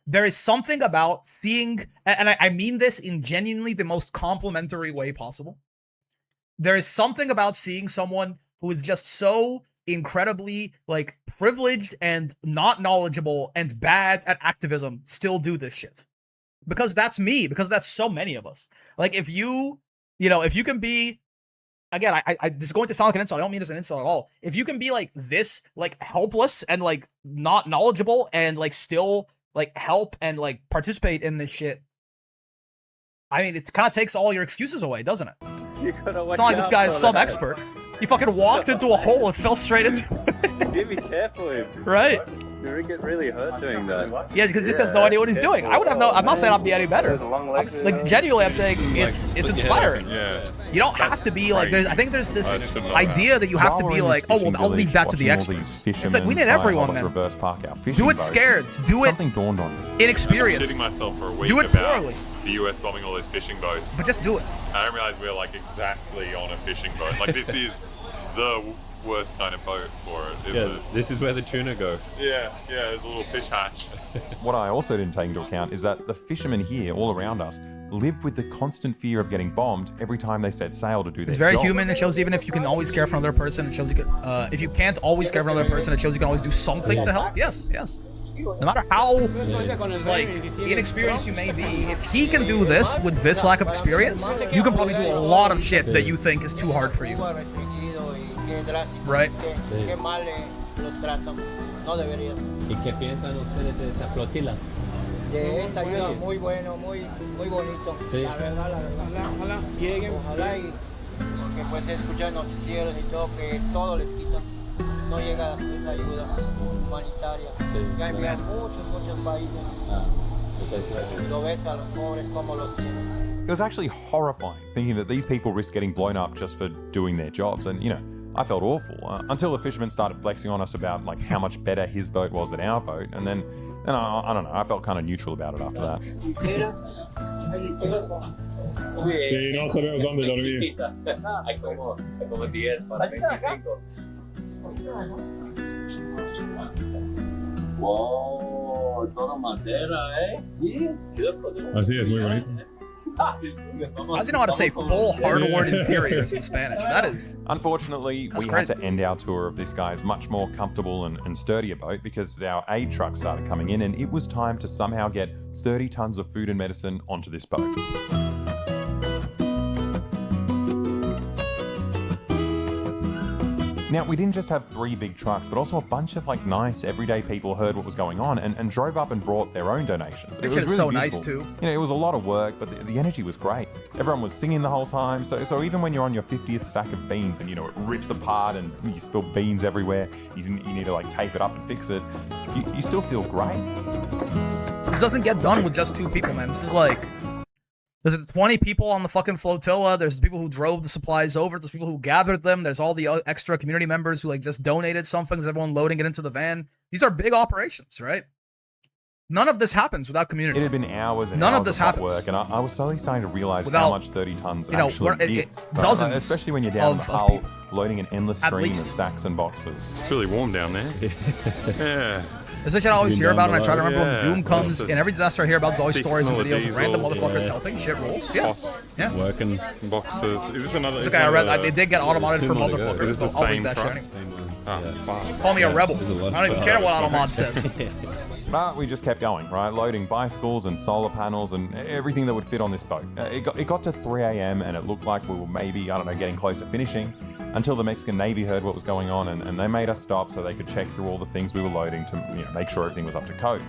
There is something about seeing... And I mean this in genuinely the most complimentary way possible. There is something about seeing someone who is just so incredibly, like, privileged and not knowledgeable and bad at activism still do this shit. Because that's me. Because that's so many of us. Like, if you can be... Again, this is going to sound like an insult. I don't mean this as an insult at all. If you can be, like, this, like, helpless and, like, not knowledgeable and, like, still, like, help and, like, participate in this shit, I mean, it kind of takes all your excuses away, doesn't it? You gotta watch It's not like this out guy is for some that. expert. He fucking walked into a hole and fell straight into it. Be careful. Right. You get really hurt doing that. Yeah, because he just has no idea what he's doing. I would have no... I'm not saying I'd be any better. Like, Like, genuinely, I'm saying it's inspiring. Yeah. You don't have to be like... I think there's this idea that you have to While be we're in like, this oh, well, fishing I'll leave village, that to the watching all experts. these It's like, we fishermen need try and everyone, help us man. reverse park our fishing Do it boat. scared. Do it Something dawned on me. I've been inexperienced. shitting myself for a week Do it about poorly. the US bombing all those fishing boats. But just do it. I didn't realize we were like exactly on a fishing boat. Like this is the worst kind of boat for it. Yeah, this is where the tuna go. Yeah, there's a little fish hatch. What I also didn't take into account is that the fishermen here, all around us, live with the constant fear of getting bombed every time they set sail to do their It's very jobs. human. It shows even if you can always care for another person, it shows you can, if you can't always care for another person, it shows you can always do something to help. Yes. No matter how, like, inexperienced you may be, if he can do this with this lack of experience, you can probably do a lot of shit that you think is too hard for you. Right? ¿Y qué piensan ustedes de esa flotilla? De esta ayuda muy bueno, muy bonito. Sí. La verdad. Ojalá lleguen. Ojalá y porque pues he escuchado noticieros y todo que todo les quitan. No llega esa ayuda humanitaria. Ya envían muchos países. Lo ves a los pobres como los tienen. It was actually horrifying thinking that these people risk getting blown up just for doing their jobs, and I felt awful until the fisherman started flexing on us about like how much better his boat was than our boat, and then I don't know, I felt kind of neutral about it after that. Sí, no sabemos dónde dormir. Hay como 10 para 25. Wow, todo madera, Así es, muy bonito. How does he know how to say full hardwood interiors in Spanish? That is... Unfortunately, That's we had crazy. to end our tour of this guy's much more comfortable and sturdier boat because our aid truck started coming in and it was time to somehow get 30 tons of food and medicine onto this boat. Now, we didn't just have 3 big trucks, but also a bunch of like nice everyday people heard what was going on and drove up and brought their own donations. This shit is so nice too. It was a lot of work, but the energy was great. Everyone was singing the whole time, so even when you're on your 50th sack of beans and it rips apart and you spill beans everywhere, you need to like tape it up and fix it, you still feel great. This doesn't get done with just 2 people, man. This is like... There's 20 people on the fucking flotilla. There's the people who drove the supplies over. There's people who gathered them. There's all the extra community members who like just donated something. There's everyone loading it into the van. These are big operations, right? None of this happens without community. It had been hours and None hours of this hot happens work, and I was slowly starting to realize without, how much 30 tons actually is. Dozens especially when you're down the of hull, people. loading an endless At stream of least. sacks and boxes. It's really warm down there. Yeah. This is what I always hear about, and I try to remember when Yeah. Doom comes. In every disaster I hear about, there's always Big stories and smell of videos of random diesel. motherfuckers Yeah. helping. Shit rolls. Yeah. Yeah. Working. Boxes. Is this another? It's is okay, I one read. of the- They did get automodded for Two more to go. motherfuckers, Is it the but I'll leave same that truck? shit. Oh, fuck. Call me a rebel. there's a lot I don't even of care what stuff. Automod says. But we just kept going, right? Loading bicycles and solar panels and everything that would fit on this boat. It got to 3 a.m. and it looked like we were maybe, getting close to finishing until the Mexican Navy heard what was going on and they made us stop so they could check through all the things we were loading to make sure everything was up to code.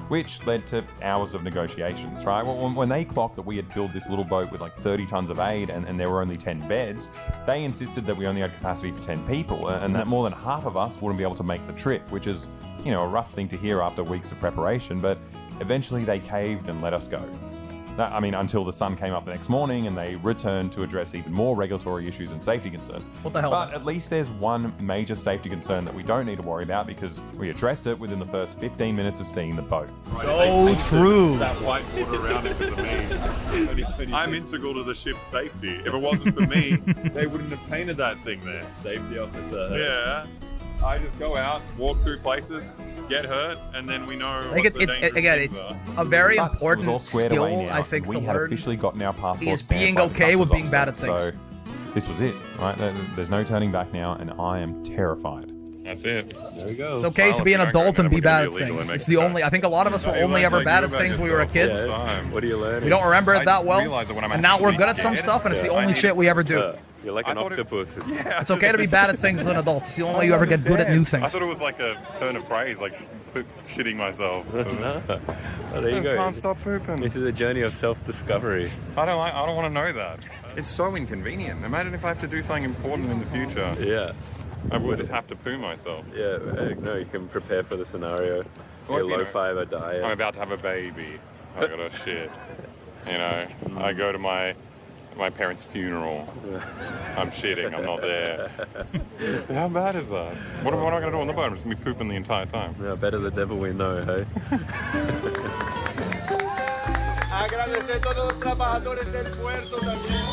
which led to hours of negotiations, right? When they clocked that we had filled this little boat with like 30 tons of aid and there were only 10 beds, they insisted that we only had capacity for 10 people and that more than half of us wouldn't be able to make the trip, which is, you know, a rough thing to hear after weeks of preparation, but eventually they caved and let us go. I mean, until the sun came up the next morning and they returned to address even more regulatory issues and safety concerns. What the hell? But at least there's one major safety concern that we don't need to worry about because we addressed it within the first 15 minutes of seeing the boat. So true. That white water around it was amazing. I'm integral to the ship's safety. If it wasn't for me, they wouldn't have painted that thing there. Safety officer. Yeah. I just go out, walk through places, get hurt, and then we know. I think it's a very important skill, I think, to we had learn. officially gotten our passports Is being okay with being bad at things. So this was it, right? There's no turning back now, and I am terrified. That's it. There we go. It's okay to be an adult and be bad at things. It's the only. I think a lot of us were only ever bad at things when we were kids. What are you learning? We don't remember it that well, and now we're good at some stuff, and it's the only shit we ever do. You're like an octopus. It's okay to be bad at things as an adult. It's the only way you ever get good at new I things. thought it was like a turn of phrase, like shitting myself. No. Well, there you go. I can't stop pooping. This is a journey of self-discovery. I don't want to know that. It's so inconvenient. Imagine if I have to do something important in the future. Yeah. I would just have to poo myself. Yeah, no, you can prepare for the scenario. Or, Your low-fiber diet. I'm about to have a baby. I gotta shit. You know, I go to my parents' funeral. I'm shitting. I'm not there. How bad is that? What am I going to do on the boat? I'm just going to be pooping the entire time. Yeah, better the devil we know, hey? Agradecer a todos los trabajadores del puerto también.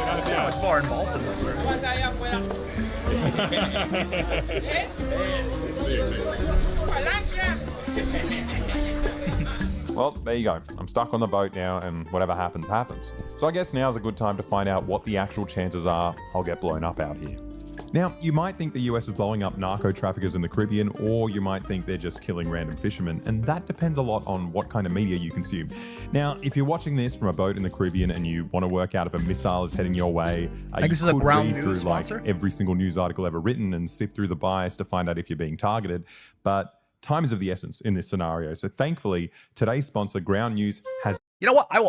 That's how much far involved in this, Well, there you go. I'm stuck on the boat now, and whatever happens, happens. So I guess now's a good time to find out what the actual chances are I'll get blown up out here. Now, you might think the US is blowing up narco traffickers in the Caribbean, or you might think they're just killing random fishermen, and that depends a lot on what kind of media you consume. Now, if you're watching this from a boat in the Caribbean and you want to work out if a missile is heading your way, think this is a Ground News sponsor? Every single news article ever written and sift through the bias to find out if you're being targeted, but time is of the essence in this scenario. So thankfully, today's sponsor, Ground News, has. You know what? I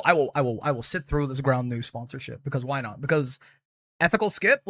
will sit through this Ground News sponsorship because why not? Because ethical skip.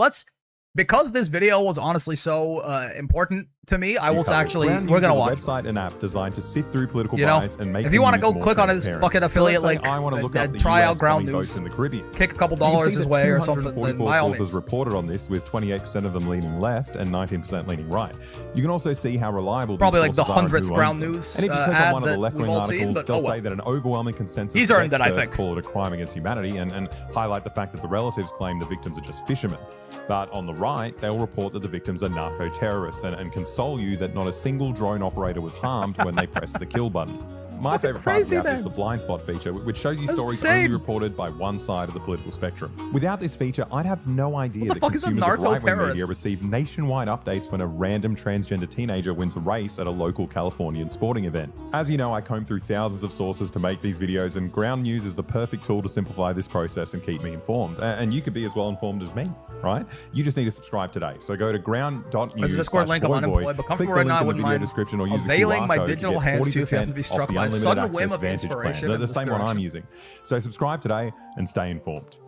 Because this video was honestly so important to me, I will actually. We're gonna watch a website and app designed to sift through political you know, bias and make. If you want to go more click on his transparent. fucking affiliate So let's link, say I want to look up the try US out Ground bombing boats News, in the Caribbean. kick a couple You can dollars see his that way or something. 244 Then by all sources means. reported on this, with 28% of them leaning left and 19% leaning right. You can also see how reliable Probably these like the sources are and 100th who Ground owns them. News And if you click on ad one of the that left-wing we've all seen, articles, but they'll oh well. say that an overwhelming consensus He's of earned it, I experts think. call it a crime against humanity and highlight the fact that the relatives claim the victims are just fishermen. But on the right, they'll report that the victims are narco-terrorists and console you that not a single drone operator was harmed when they pressed the kill button. My favorite part of the app is the blind spot feature, which shows you stories only reported by one side of the political spectrum. Without this feature, I'd have no idea that consumers of right-wing media receive nationwide updates when a random transgender teenager wins a race at a local Californian sporting event. As you know, I comb through thousands of sources to make these videos, and Ground News is the perfect tool to simplify this process and keep me informed. And you could be as well informed as me, right? You just need to subscribe today. So go to ground.news. There's a Discord link. I'm unemployed, but comfortable right now. I wouldn't mind description or use availing the QR my code digital to get hands to if you have to be 40% struck off the by a unlimited sudden access whim of Vantage inspiration plan, in the this same one I'm direction. using. So subscribe today and stay informed.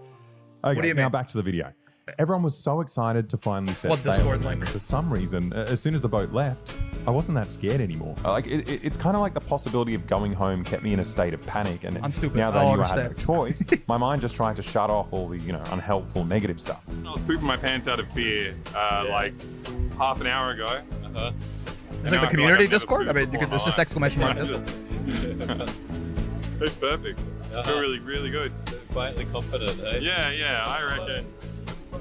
Okay, What do you now mean? back to the video. Everyone was so excited to finally set What sail, Discord and link? for some reason, as soon as the boat left, I wasn't that scared anymore. It's kind of like the possibility of going home kept me in a state of panic, and I'm stupid. now that I I don't knew I had no understand. choice, my mind just tried to shut off all the unhelpful negative stuff. I was pooping my pants out of fear like half an hour ago. It's like the community Discord. I mean, it's just exclamation mark Discord. It's perfect. I feel really, really good. Quietly confident, eh? Yeah, I reckon.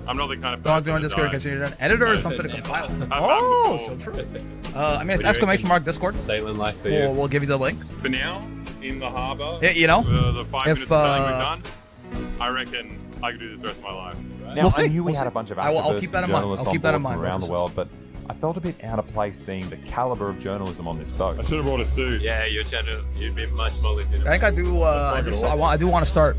I'm not the kind of Don't person do on to Discord die. because you need an editor or something to compile. I'm Oh, cool. so true. I mean, it's exclamation mark Discord. Sailing life for you. We'll give you the link. For now, in the harbour, Yeah, you know, the 5 minutes if, of sailing we've done, I reckon I could do this the rest of my life. Now, We'll see. I knew we We'll had see. a bunch of I'll activists keep that and in mind. journalists I'll on keep that board in mind, from around the Moses. world, but I felt a bit out of place seeing the caliber of journalism on this boat. I should have brought a suit. Yeah, you'd be much more legitimate. I think I do. I do want to start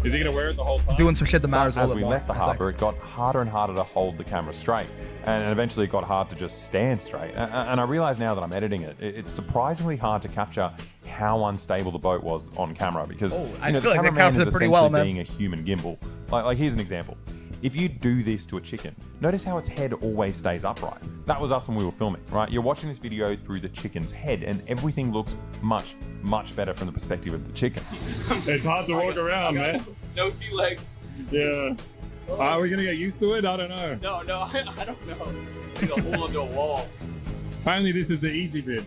Is he gonna wear it the whole time? Doing some shit that matters a As little we bit more. left the I think. harbour, it got harder and harder to hold the camera straight. And eventually it got hard to just stand straight. And I realise now that I'm editing it, it's surprisingly hard to capture how unstable the boat was on camera because I the feel like that cameraman captures is it pretty essentially well, man. being a human gimbal. Like here's an example. If you do this to a chicken, notice how its head always stays upright. That was us when we were filming, right? You're watching this video through the chicken's head and everything looks much, much better from the perspective of the chicken. It's hard to walk around, man. No few legs. Yeah. Are we gonna get used to it? I don't know. No, I don't know. I think I'll hold onto a wall. Apparently this is the easy bit.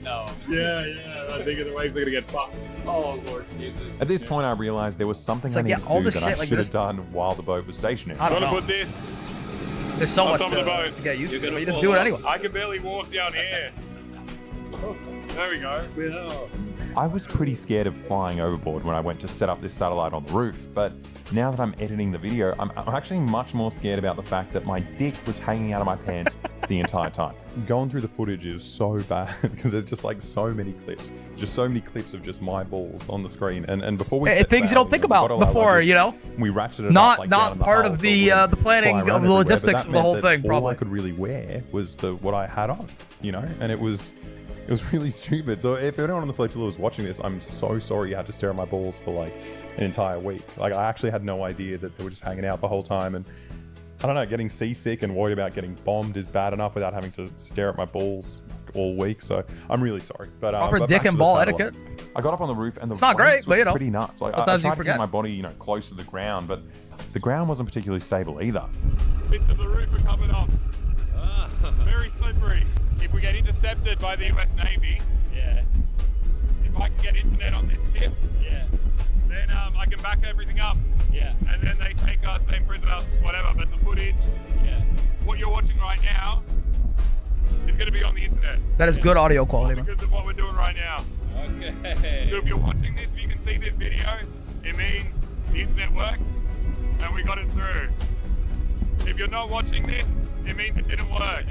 No. Yeah. I think the waves are gonna get fucked. Oh, Lord Jesus. At this point, I realised there was something It's I like, needed yeah, all to do this that I shit like should this- have done while the boat was stationary. I don't know. Put this. There's so on much top of the boat. to get used to. You're But you gonna just fall do it off. anyway. I can barely walk down here. There we go. I was pretty scared of flying overboard when I went to set up this satellite on the roof, but now that I'm editing the video, I'm actually much more scared about the fact that my dick was hanging out of my pants the entire time. Going through the footage is so bad because there's just like so many clips, just so many clips of just my balls on the screen. And before we set Things you sail, don't think we got about all our before, luggage, you know? we ratcheted it Not up, like, down in the part hull of so it wouldn't the planning fly of around the everywhere, but logistics that of the whole meant that thing, all probably. I could really wear was what I had on, you know, and it was really stupid. So if anyone on the flotilla was watching this, I'm so sorry you had to stare at my balls for like an entire week. Like I actually had no idea that they were just hanging out the whole time, and I don't know, getting seasick and worried about getting bombed is bad enough without having to stare at my balls all week. So I'm really sorry. But Proper but dick back to and the ball satellite. etiquette. I got up on the roof and the It's not great, waves but, you were know, pretty nuts. Like I sometimes you tried to forget. keep my body, you know, close to the ground, but the ground wasn't particularly stable either. Bits of the roof are coming off. Very slippery. If we get intercepted by the US Navy, if I can get internet on this ship, then I can back everything up. And then they take us, they imprison us, whatever. But the footage, what you're watching right now, is going to be on the internet. That is good audio quality, man. Because of what we're doing right now. Okay. So if you're watching this, if you can see this video, it means the internet worked and we got it through. If you're not watching this, it means it didn't work.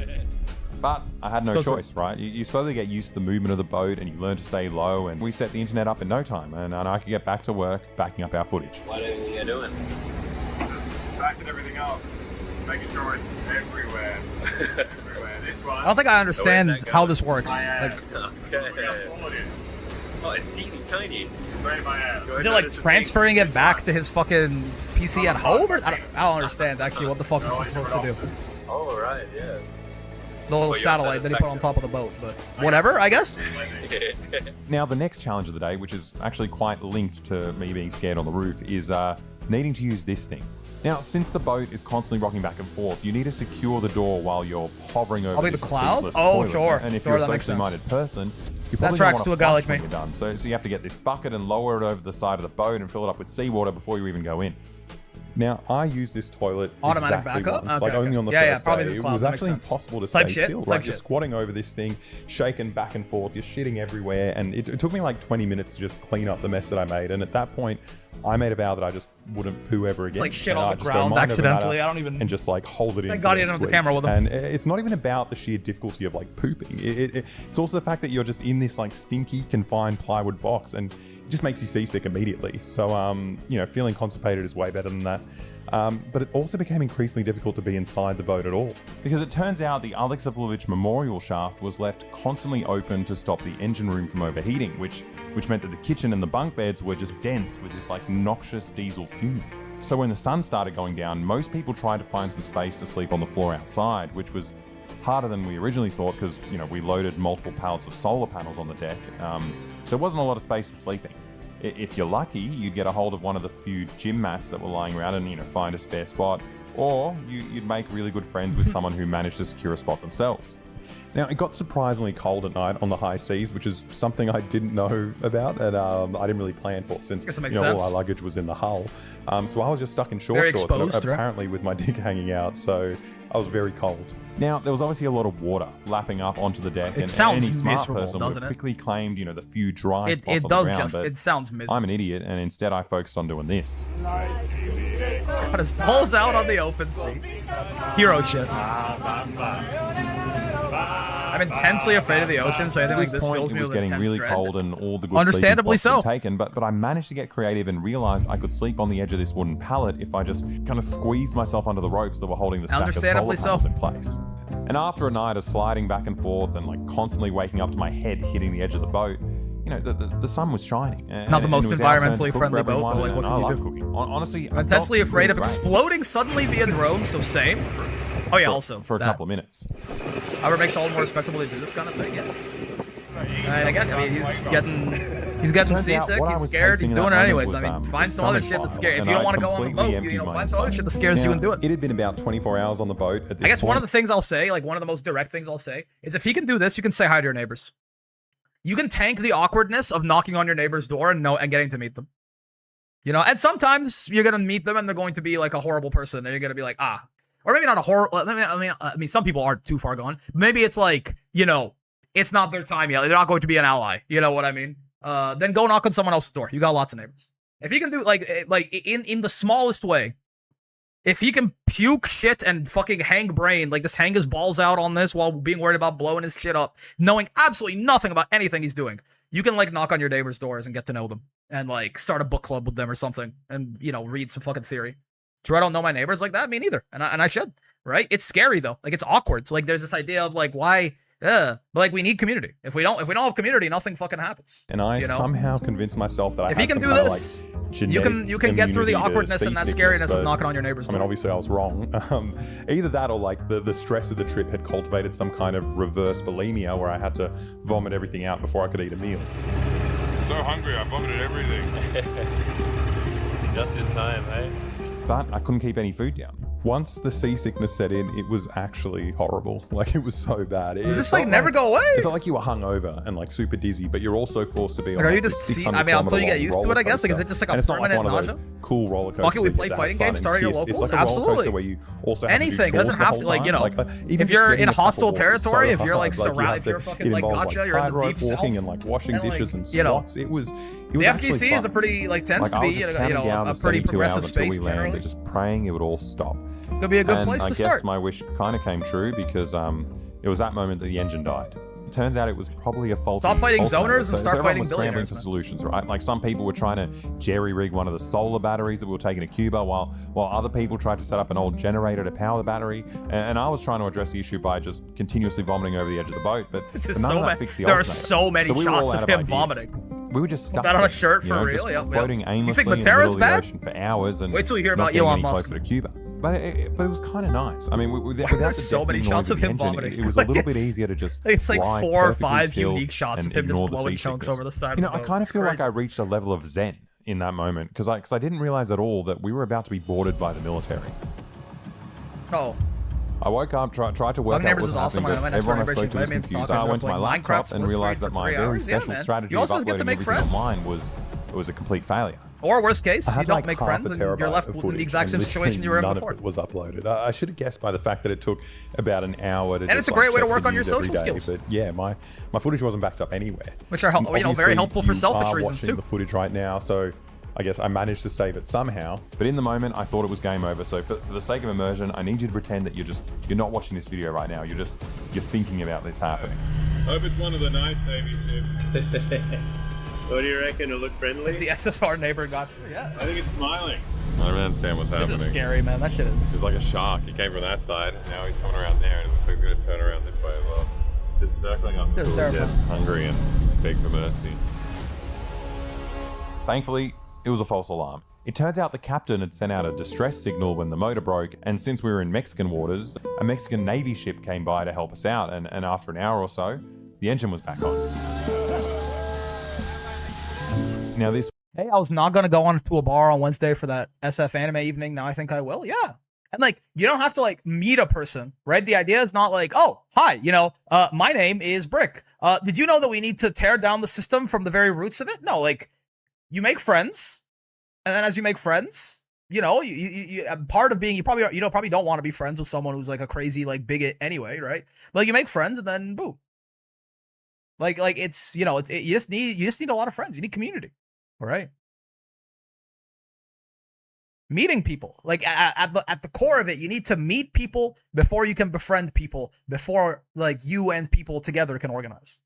But I had no Does it? choice, right? You slowly get used to the movement of the boat and you learn to stay low, and we set the internet up in no time, and I could get back to work backing up our footage. What are you doing? Backing everything up, making sure it's everywhere. This one. I don't think I understand how this works. Like, Okay. Oh, it's teeny tiny. Right in my ass. is it like transferring it back to his fucking PC at home? Or I don't understand actually what the fuck this is supposed to do. Oh, right, yeah. The little satellite that he put on top of the boat, but whatever, I guess. Now, the next challenge of the day, which is actually quite linked to me being scared on the roof, is needing to use this thing. Now, since the boat is constantly rocking back and forth, you need to secure the door while you're hovering over Probably this the cloud? seatless Oh, toilet. sure. And if Sure, you're a that makes socially sense. minded person, you That probably tracks don't to want a guy like when me. you're done. So you have to get this bucket and lower it over the side of the boat and fill it up with seawater before you even go in. Now, I use this toilet Automatic exactly backup? once, Okay, like only okay. on the Yeah, first probably day. the It cloud, was that makes actually sense. impossible to Type stay shit, still. type Like, shit. you're squatting over this thing, shaking back and forth, you're shitting everywhere, and it took me like 20 minutes to just clean up the mess that I made. And at that point, I made a vow that I just wouldn't poo ever again. like shit And on I the just don't ground mind over accidentally. that I don't even- and just like hold it in. Thank for God the he didn't next have the week. camera with him. And it's not even about the sheer difficulty of like pooping. It's also the fact that you're just in this like stinky, confined plywood box, and it just makes you seasick immediately. So, you know, feeling constipated is way better than that. But it also became increasingly difficult to be inside the boat at all. Because it turns out the Aleksandrovich Memorial shaft was left constantly open to stop the engine room from overheating, which meant that the kitchen and the bunk beds were just dense with this like noxious diesel fume. So when the sun started going down, most people tried to find some space to sleep on the floor outside, which was harder than we originally thought because, you know, we loaded multiple pallets of solar panels on the deck. So there wasn't a lot of space for sleeping. If you're lucky, you'd get a hold of one of the few gym mats that were lying around and, you know, find a spare spot. Or you'd make really good friends with someone who managed to secure a spot themselves. Now, it got surprisingly cold at night on the high seas, which is something I didn't know about and I didn't really plan for since Guess it you makes know, all sense. our luggage was in the hull. So I was just stuck in short Very shorts, exposed, right? apparently with my dick hanging out, so I was very cold. Now, there was obviously a lot of water lapping up onto the deck, It and sounds any smart miserable, person doesn't would it? quickly claimed, you know, the few dry It spots on does the ground, just, but it sounds miserable. I'm an idiot, and instead I focused on doing this. He's got his balls out on the open sea. Hero shit. I'm intensely afraid of the ocean, so I At think like this this point, fills it me was with getting intense really dread. cold and all the good Understandably sleeping spots so. were taken, but I managed to get creative and realized I could sleep on the edge of this wooden pallet if I just kind of squeezed myself under the ropes that were holding the stack of solar Understandably panels so. in place. And after a night of sliding back and forth and like constantly waking up to my head hitting the edge of the boat, you know, the sun was shining. Not the most it was our turn to environmentally cook for friendly boat, everyone, but like, and what I can you love do? cooking. Honestly, I'm I intensely felt afraid of really great exploding suddenly via drone, so same. Oh yeah, also for a that. couple of minutes. However, it makes it all the more respectable to do this kind of thing. Yeah. And again, I mean, he's getting Turns out seasick. what I He's was scared. tasting He's in doing it that anyways. I moment mean, was, find some other stomach shit that bile, scares. If and you don't I want to go on the completely boat, emptied you know, my find some other inside. shit that scares you and do it. It had been about 24 hours on the boat at this I guess one of point. the things I'll say, like one of the most direct things I'll say, is if he can do this, you can say hi to your neighbors. You can tank the awkwardness of knocking on your neighbor's door and getting to meet them. You know, and sometimes you're gonna meet them and they're going to be like a horrible person, and you're gonna be like, ah, or maybe not a horrible. I mean, some people aren't too far gone. Maybe it's like, you know, it's not their time yet. They're not going to be an ally. You know what I mean? Then go knock on someone else's door. You got lots of neighbors. If you can do like in the smallest way, if he can puke shit and fucking hang brain, like just hang his balls out on this while being worried about blowing his shit up, knowing absolutely nothing about anything he's doing, you can like knock on your neighbors' doors and get to know them and like start a book club with them or something and, you know, read some fucking theory. Do I don't know my neighbors like that? Me neither. And I should, right? It's scary though. Like it's awkward. It's like there's this idea of like, why? But like we need community. If we don't have community, nothing fucking happens. And I you know? somehow convinced myself that If I he had can some do kind of, this, like, you can get through the immunity to awkwardness and that seasickness, scariness of but, knocking on your neighbor's I mean, door. obviously I was wrong. Either that or like the stress of the trip had cultivated some kind of reverse bulimia where I had to vomit everything out before I could eat a meal. So hungry, I vomited everything. Just in time, hey? But I couldn't keep any food down. Once the seasickness set in, it was actually horrible. Like, it was so bad. Does It this felt like never go away? It felt like you were hungover and like super dizzy, but you're also forced to be on. Like, are you like, just this see? 600 I mean, until you get kilometer used to it, I guess. Like, is roller it just like coaster. a And it's not like permanent one of those nausea? cool roller coasters. Fuck it, we that play just have fighting fun games, and start at your kiss. locals? It's like a roller coaster Absolutely. where you also have to do Anything chores doesn't the have whole to, like, you time. know, even if just you're getting in a cup of hostile water is territory, so if you're like hard. you surrounded, have if you're to- fucking it like involves, gotcha, you're in the tightrope deep walking south, and like washing and, like, dishes and you know, squats. It was the actually FGC is a fun. pretty like tends Like, to I be was just you counting know down a the pretty 72 progressive hours until space we landed, generally. just praying it would all stop. Could be a good And place I to guess start. my wish kind of came true because it was that moment that the engine died. It turns out it was probably a faulty Stop fighting alternator, zoners and so start everyone fighting was scrambling billionaires, for man. solutions, right? Like some people were trying to jerry-rig one of the solar batteries that we were taking to Cuba, while other people tried to set up an old generator to power the battery. And I was trying to address the issue by just continuously vomiting over the edge of the boat, but It's none just of so that many. fixed the There are alternator. so many we were all shots out of him ideas. vomiting. We were just stuck That on a there, shirt you for know, real? just Yep, yep. floating You aimlessly think in the middle Matera's of the bad? ocean for hours and Wait till you hear not about getting Elon any Musk. closer to Cuba. But it was kind of nice. I mean, without There's the so many deafening shots noise of him the engine, vomiting. It was a Like, little bit it's- easier to just it's like lie 4 or perfectly 5 still unique shots and of him just ignore the blowing chunks seasickness. over the side You know, of the I boat. kind of It's feel like crazy. I reached a level of zen in that moment because I didn't realize at all that we were about to be boarded by the military. Oh. I woke up, tried to work Loving out Neighbors what was is awesome. happening, My but next door everyone I neighbor, she spoke to was invited me to confused. talk, I and went to we're my playing laptop Minecraft and Split realized Screen that for my 3 very hours. Yeah, special man. strategy You of also get to uploading make everything friends. online was a complete failure. Or worst case, I you had don't like make half friends a and you're terabyte left of with the footage, exact same and situation you were in none before. of it was uploaded. I should have guessed by the fact that it took about an hour to. And it's a great way to work on your social skills. But yeah, my footage wasn't backed up anywhere. Which are, you know, very Obviously, helpful for you selfish are reasons watching too. the footage right now, so I guess I managed to save it somehow. But in the moment, I thought it was game over. So for the sake of immersion, I need you to pretend that you're not watching this video right now. You're thinking about this happening. Hope it's one of the nice Navy ships. What do you reckon? It'll look friendly? The SSR neighbor got you. Yeah. I think it's smiling. I don't understand what's happening. This is scary, man. That shit is. He's like a shark. He came from that side, and now he's coming around there, and it looks like he's going to turn around this way as well. Just circling us It was until we get terrifying. hungry and beg for mercy. Thankfully, it was a false alarm. It turns out the captain had sent out a distress signal when the motor broke, and since we were in Mexican waters, a Mexican Navy ship came by to help us out, and after an hour or so, the engine was back on. Now this Hey, I was not gonna go on to a bar on Wednesday for that SF anime evening. Now I think I will. Yeah. And like, you don't have to like meet a person, right? The idea is not like, oh, hi, you know, my name is Brick. Did you know that we need to tear down the system from the very roots of it? No, like, you make friends, and then as you make friends, you know, you part of being you probably don't want to be friends with someone who's like a crazy like bigot anyway, right? But like, you make friends, and then boom. Like it's, you know, you just need a lot of friends. You need community, all right? Meeting people. Like at the core of it, you need to meet people before you can befriend people, before like you and people together can organize.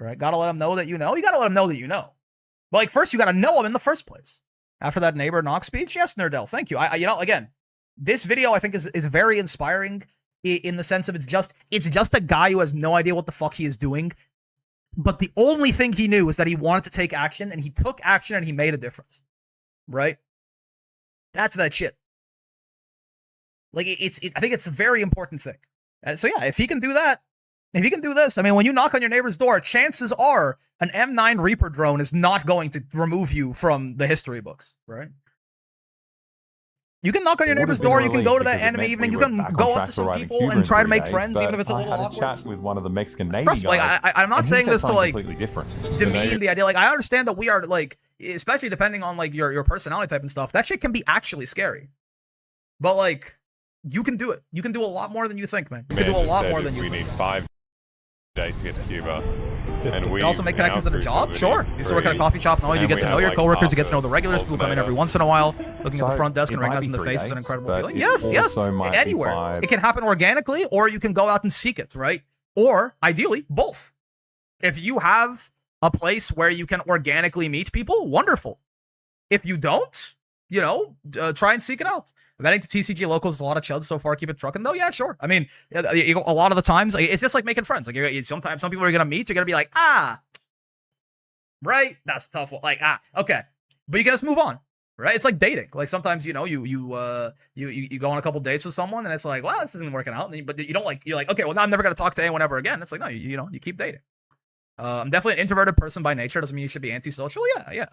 Right? Gotta let them know that you know. You gotta let them know that you know. But like first, you gotta know them in the first place. After that neighbor knock speech, yes, Nerdell, thank you. I you know, again, this video I think is very inspiring in the sense of it's just a guy who has no idea what the fuck he is doing. But the only thing he knew is that he wanted to take action, and he took action, and he made a difference. Right? That's that shit. Like, I think it's a very important thing. And so, yeah, if he can do that, if he can do this, I mean, when you knock on your neighbor's door, chances are an M9 Reaper drone is not going to remove you from the history books, right? You can knock on your neighbor's door, you can go to that anime evening, you can go up to some people and try to make friends, even if it's a little awkward. I had a chat with one of the Mexican Navy Trust me, guys, like, I'm not and he saying said this to, something like, completely different. demean the idea. Like, I understand that we are, like, especially depending on, like, your personality type and stuff, that shit can be actually scary. But, like, you can do it. You can do a lot more than you think, man. You can do a lot more than you think. We need 5 days to get to Cuba. And You can also make connections in a job, sure. You used to work at a coffee shop, not only do you get to know your coworkers, you get to know the regulars, people come in every once in a while, looking at the front desk and recognizing the face is an incredible feeling. Yes, yes, anywhere. It can happen organically, or you can go out and seek it, right? Or, ideally, both. If you have a place where you can organically meet people, wonderful. If you don't, you know, try and seek it out. Vetting to TCG locals is a lot of chuds so far. Keep it trucking though. Yeah, sure. I mean, a lot of the times, like, it's just like making friends. Like, sometimes some people are gonna meet, you're gonna be like, right, that's a tough one. Like, okay, but you can just move on, right? It's like dating. Like sometimes, you know, you go on a couple dates with someone, and it's like, well, this isn't working out. But you don't like, you're like, okay, well, now I'm never gonna talk to anyone ever again. It's like, no, you know, you keep dating. I'm definitely an introverted person by nature. Doesn't mean you should be antisocial. Yeah.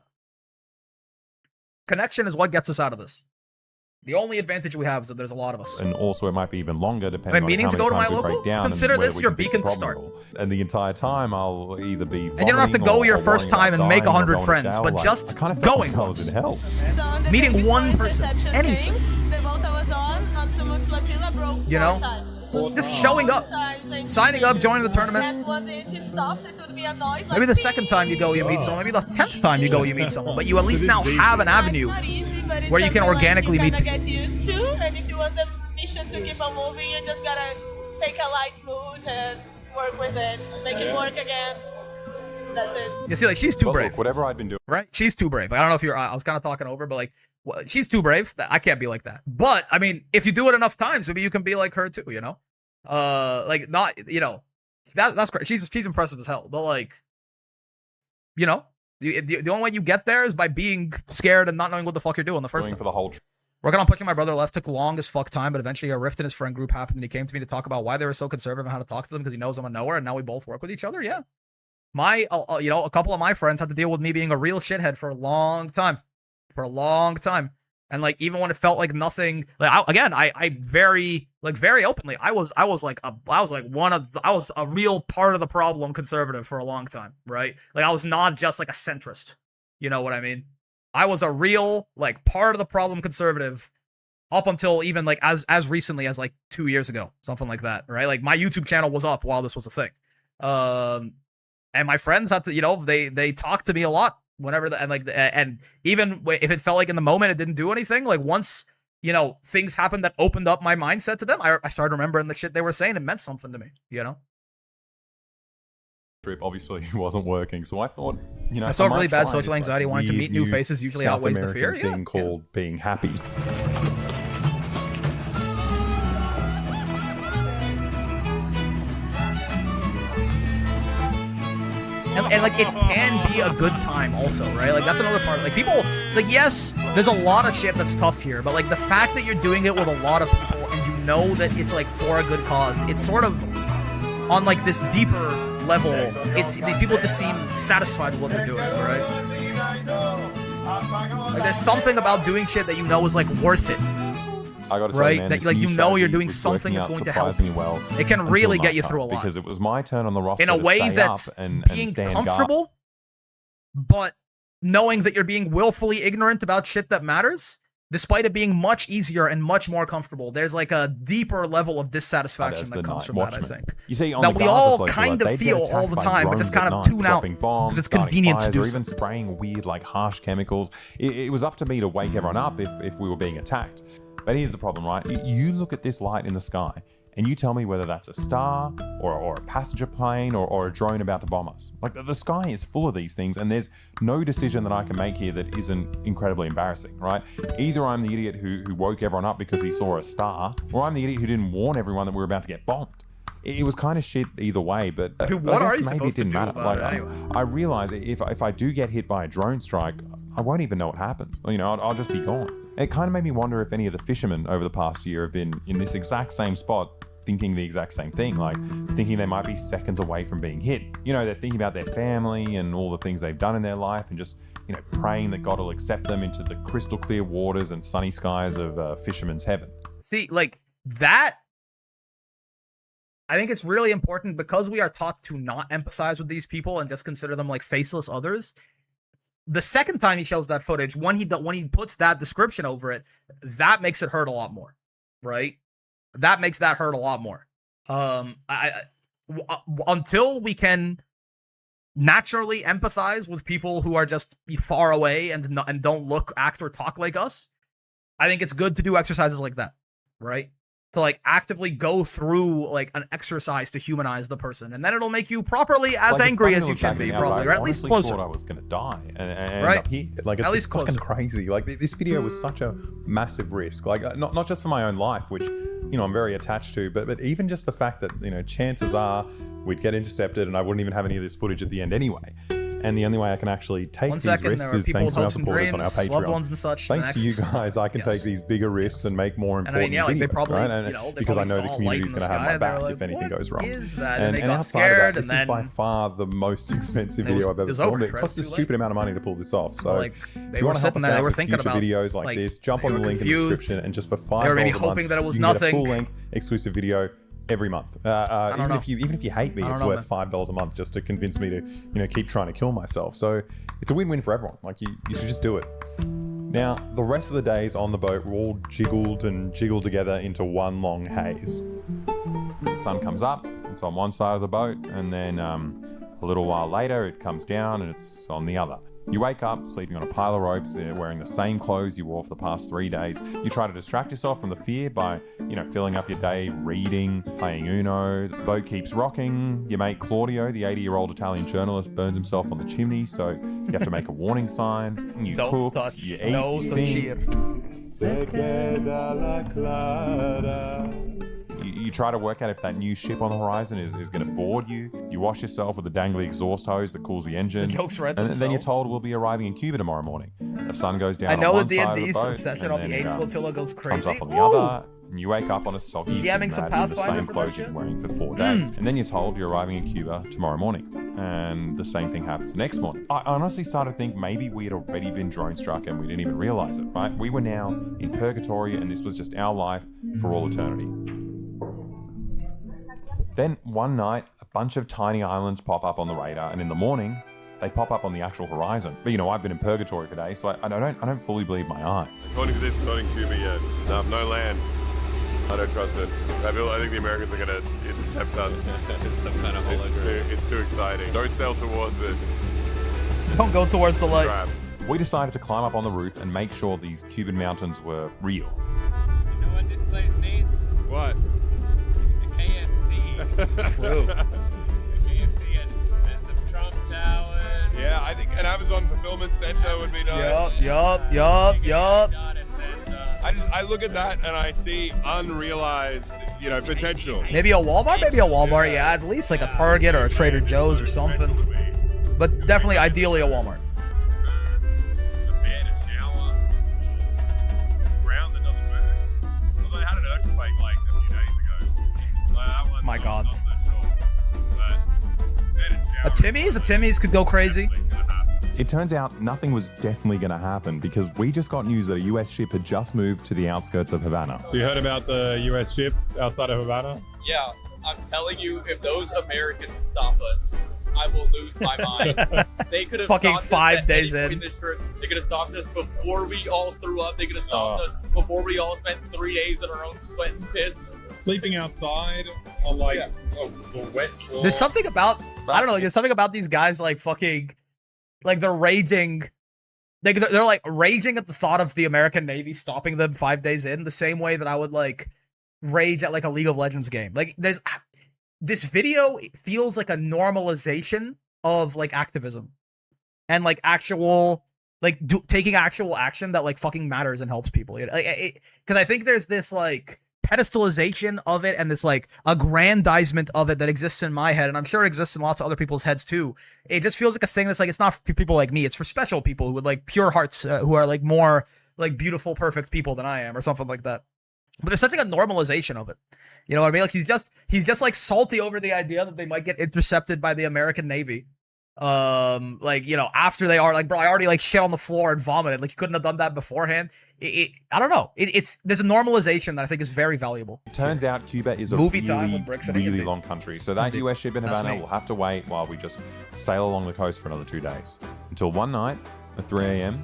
Connection is what gets us out of this. The only advantage we have is that there's a lot of us. And also it might be even longer depending on meaning how to many go to my times we local? break down Consider and this whether your we can fix the beacon to start. problem. And the entire time I'll either be And you don't have to go your first time and make 100 friends, but like, just I going I was in hell. meeting one person, anything. The boat I was on Sumut Flotilla broke You know? 4 times. Just showing up, signing up, joining the tournament. And when the engine stopped, it would be a noise Maybe like the second time you go, you meet someone. Maybe the 10th time you go, you meet someone. But you at least now have an avenue where you can organically meet people. Get used to, and if you want the mission to keep on moving, you just gotta take a light mood and work with it, make it work again. That's it. You see, like, she's too brave. Look, whatever I've been doing. Right? She's too brave. Like, I don't know if I was kind of talking over, but like, she's too brave. I can't be like that. But I mean, if you do it enough times, maybe you can be like her too. You know, like not, you know, that's great. She's impressive as hell. But like, you know, the only way you get there is by being scared and not knowing what the fuck you're doing the first time. For the whole Working on pushing my brother left took long as fuck time, but eventually a rift in his friend group happened, and he came to me to talk about why they were so conservative and how to talk to them because he knows I'm a knower, and now we both work with each other. Yeah, you know, a couple of my friends had to deal with me being a real shithead for a long time, and like even when it felt like nothing, like I very openly, I was a real part of the problem conservative for a long time, right? Like I was not just like a centrist, you know what I mean? I was a real, like, part of the problem conservative up until even, like, as recently as, like, 2 years ago. Something like that, right? Like, my YouTube channel was up while this was a thing. And my friends had to, you know, they talked to me a lot whenever, and even if it felt like in the moment it didn't do anything, like, once, you know, things happened that opened up my mindset to them, I started remembering the shit they were saying. It meant something to me, you know? Trip obviously wasn't working, so I thought, you know, I still have really bad social anxiety. Wanting to meet new faces usually outweighs the fear. Yeah, thing called being happy. And like, it can be a good time also, right? Like, that's another part. Like, people, like, yes, there's a lot of shit that's tough here, but like the fact that you're doing it with a lot of people and you know that it's like for a good cause, it's sort of on like this deeper level, it's these people just seem satisfied with what they're doing, right? Like, there's something about doing shit that you know is like worth it. I gotta right? say, man, that, like, you know you're doing something that's going to help. Well, it can really get you through a lot. Because it was my turn on the roster in a way to that's being comfortable, but knowing that you're being willfully ignorant about shit that matters despite it being much easier and much more comfortable. There's like a deeper level of dissatisfaction that comes from that, I think. You see, on that the we Gaza all flotilla, kind of they'd get feel all attacked the by time, but drones just kind at of night, tune out dropping bombs, because it's starting convenient to fires, do or so. even spraying weird, like harsh chemicals. It was up to me to wake everyone up if we were being attacked. But here's the problem, right? You look at this light in the sky, and you tell me whether that's a star or a passenger plane or a drone about to bomb us. Like, the sky is full of these things, and there's no decision that I can make here that isn't incredibly embarrassing, right? Either I'm the idiot who woke everyone up because he saw a star, or I'm the idiot who didn't warn everyone that we were about to get bombed. It was kind of shit either way, but I What are you guess maybe it supposed to didn't do matter. about Like, it anyway? I realize if I do get hit by a drone strike, I won't even know what happens. You know, I'll just be gone. It kind of made me wonder if any of the fishermen over the past year have been in this exact same spot, thinking the exact same thing, like thinking they might be seconds away from being hit. You know, they're thinking about their family and all the things they've done in their life, and just, you know, praying that God will accept them into the crystal clear waters and sunny skies of fisherman's heaven. See, like that, I think it's really important because we are taught to not empathize with these people and just consider them like faceless others. The second time he shows that footage, when he puts that description over it, that makes it hurt a lot more, right? That makes that hurt a lot more. Until we can naturally empathize with people who are just far away and don't look, act, or talk like us, I think it's good to do exercises like that, right? To like actively go through like an exercise to humanize the person, and then it'll make you properly as Like, angry it's as you funny can be, to look back probably, now, or I at least honestly closer. thought I was gonna die, and Right. up here. Like, it's At least fucking closer. crazy. Like, this video was such a massive risk. Like, not just for my own life, which, you know, I'm very attached to, but even just the fact that, you know, chances are we'd get intercepted and I wouldn't even have any of this footage at the end anyway. And the only way I can actually take 1 these second, risks there are is people thanks with to our hopes and supporters on our dreams, loved Patreon. ones and such. Thanks to you Next. guys, I can take these bigger risks and make more And I important mean, yeah, like they videos, probably, right? And you know, they because I probably know the saw a light community in is the going to have sky, my and they were back like, if anything "What goes wrong. is that?" And they got outside of scared, that, this and is by then far the most expensive it was- video I've it ever was filmed. over. It cost a It was too stupid amount of money to pull this off. So Like, if they you were want to help sitting us there, they out were with thinking future about, videos like this, jump they on the were link in the confused. description, and just for $5 They were maybe a hoping month, that it was you can get a nothing. full-length exclusive video every month. Even if you hate me, I don't it's know, worth $5 a month just to convince me to, you know, keep trying to kill myself. So it's a win-win for everyone. Like, you should just do it. Now, the rest of the days on the boat were all jiggled together into one long haze. The sun comes up, it's on one side of the boat, and then a little while later it comes down and it's on the other. You wake up sleeping on a pile of ropes, wearing the same clothes you wore for the past 3 days. You try to distract yourself from the fear by, you know, filling up your day reading, playing Uno. The boat keeps rocking. Your mate Claudio, the 80-year-old Italian journalist, burns himself on the chimney, so you have to make a warning sign. You Don't cook, touch. you eat, No you sing. You try to work out if that new ship on the horizon is going to board you. You wash yourself with a dangly exhaust hose that cools the engine. The jokes read and then you're themselves. told we'll be arriving in Cuba tomorrow morning. The sun goes down I know on one that side of the D&D's boat, obsession and on the then, 8th flotilla goes comes crazy. up on the Ooh! other, and you wake up on a soggy Jamming some Cincinnati in the Pathfinder same for that clothes shit? you've been wearing for 4 days. And then you're told you're arriving in Cuba tomorrow morning. And the same thing happens the next morning. I honestly started to think maybe we had already been drone struck and we didn't even realize it, right? We were now in purgatory and this was just our life for all eternity. Then one night, a bunch of tiny islands pop up on the radar, and in the morning, they pop up on the actual horizon. But you know, I've been in purgatory today, so I don't fully believe my eyes. According to this, not in Cuba yet. No land. I don't trust it. I think the Americans are going to intercept us. Some kind of hologram. It's too exciting. Don't sail towards it. Don't go towards the light. Crap. We decided to climb up on the roof and make sure these Cuban mountains were real. You know what this place needs? What? A KFC. True. A KFC and some Trump towers. Yeah, I think an Amazon fulfillment center would be nice. Yup. I look at that and I see unrealized, you know, potential. Maybe a Walmart, yeah, at least like a Target or a Trader Joe's or something. But definitely, ideally, a Walmart. A bed, a shower, ground that doesn't move. Although they had an earthquake like a few days ago. Like, that one, My I'm God. not so sure. But bed and shower. A Timmy's could go crazy. It turns out nothing was definitely going to happen because we just got news that a US ship had just moved to the outskirts of Havana. You heard about the US ship outside of Havana? Yeah, I'm telling you, if those Americans stop us, I will lose my mind. They could have Fucking stopped us 5 at days any in. point this trip. They could have stopped us before we all threw up. They could have stopped us before we all spent 3 days in our own sweat and piss. Sleeping outside on like a wet floor. There's something about, I don't know, there's something about these guys like fucking, like they're raging. They're like raging at the thought of the American Navy stopping them 5 days in, the same way that I would like rage at like a League of Legends game. Like there's this video, it feels like a normalization of like activism and like actual like taking actual action that like fucking matters and helps people. Because I think there's this like pedestalization of it and this like aggrandizement of it that exists in my head, and I'm sure it exists in lots of other people's heads too. It just feels like a thing that's like, it's not for people like me, it's for special people who would like pure hearts, who are like more like beautiful, perfect people than I am, or something like that. But there's such like a normalization of it. You know what I mean? Like he's just like salty over the idea that they might get intercepted by the American Navy. Like, you know, after they are like, bro, I already like shit on the floor and vomited. Like you couldn't have done that beforehand. I don't know. There's a normalization that I think is very valuable. It turns out Cuba is a Movie time with Brick Fitting really Indeed. long country. So that US ship in That's Havana me. will have to wait while we just sail along the coast for another 2 days. Until one night at 3 a.m.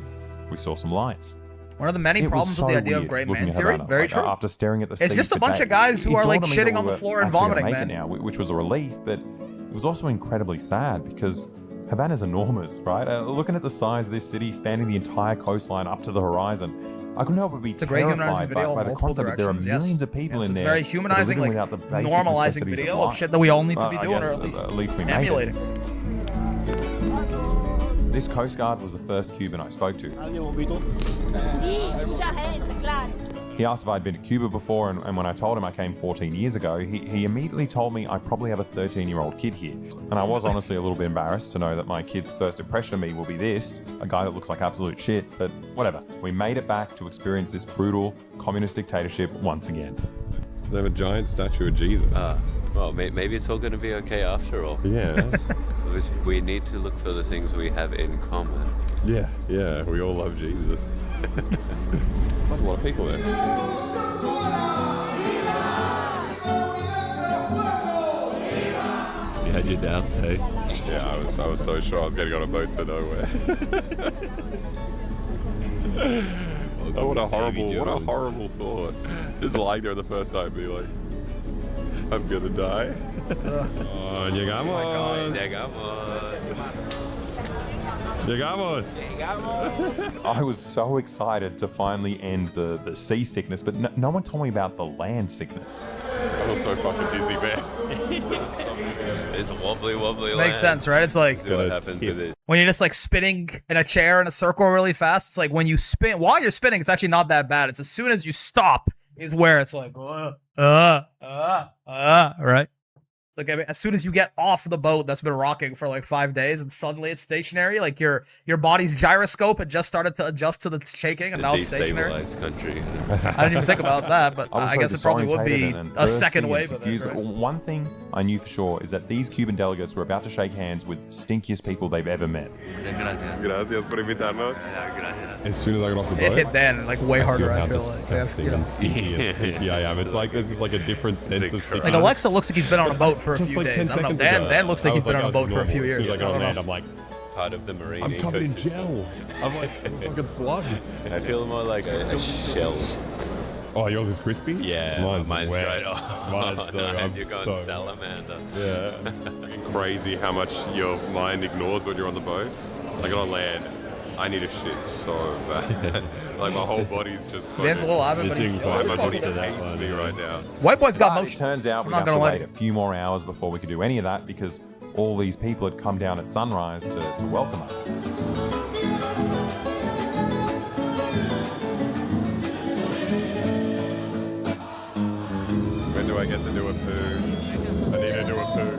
we saw some lights. One of the many It was problems with so the idea of weird great looking man at theory. Havana. Very Like, true. After staring at the It's sea just a for bunch days, of guys who it are like dawned on me shitting that on we the were floor and actually gonna vomiting, make man. it now, which was a relief, but it was also incredibly sad because Havana's enormous, right? Looking at the size of this city, spanning the entire coastline up to the horizon, I couldn't help but be It's a great humanizing terrified video by in the multiple concept that there are directions. Yes. millions of people Yes, in it's there very that are humanizing, living like without the basic normalizing necessities video of of life. shit that we all need to be I doing, or guess, at least we made it. emulating. This Coast Guard was the first Cuban I spoke to. Sí, mucha gente, claro. He asked if I'd been to Cuba before, and when I told him I came 14 years ago, he immediately told me I probably have a 13-year-old kid here. And I was honestly a little bit embarrassed to know that my kid's first impression of me will be this, a guy that looks like absolute shit, but whatever. We made it back to experience this brutal communist dictatorship once again. They have a giant statue of Jesus. Well, maybe it's all going to be okay after all. Yeah. We need to look for the things we have in common. Yeah, we all love Jesus. There's a lot of people there. You had your doubts, hey? Yeah, I was so sure I was getting on a boat to nowhere. Oh, what a horrible thought. Just lying there the first time, be like, I'm gonna die. Oh, llegamos. Llegamos. I was so excited to finally end the seasickness, but no one told me about the land sickness. I was so fucking dizzy, man. It's wobbly land. Makes sense, right? It's like See what happens with it. when you're just like spinning in a chair in a circle really fast. It's like when you spin while you're spinning, it's actually not that bad. It's as soon as you stop is where it's like, right? It's like as soon as you get off the boat that's been rocking for like 5 days and suddenly it's stationary, like your body's gyroscope had just started to adjust to the shaking and now it's stationary. Destabilized country. I didn't even think about that, but was I so guess it probably would be disorientated and a second thirsty wave and of it. confused. Right? But one thing I knew for sure is that these Cuban delegates were about to shake hands with the stinkiest people they've ever met. Gracias por invitarnos. As soon as I got off the boat, It hit Dan like way harder, I how feel like. You know. sticky I am. It's like there's just like a different sense of Like Alexa looks like he's been on a boat for a Just few like 10 days. I don't know. seconds ago. Dan looks like I he's was been on a boat for a normal. few As years. soon as I got on land, I'm like, Part of the marine I'm covered in ecosystem. gel. I'm like a fucking slug. I feel more like a shell. Oh, yours is crispy? Yeah, mine's wet. dried off. Mine's so, I'm You're going so- salamander. Yeah. Crazy how much your mind ignores when you're on the boat. Like on land, I need a shit so bad. Like my whole body's just. Dan's a little out of it, but he's chilling. My body to that hates one, me yeah. right now. White boy's got But motion. it turns out I'm we not have to gonna wait lie. a few more hours before we could do any of that because all these people had come down at sunrise to welcome us. When do I get to do a poo? I need to do a poo.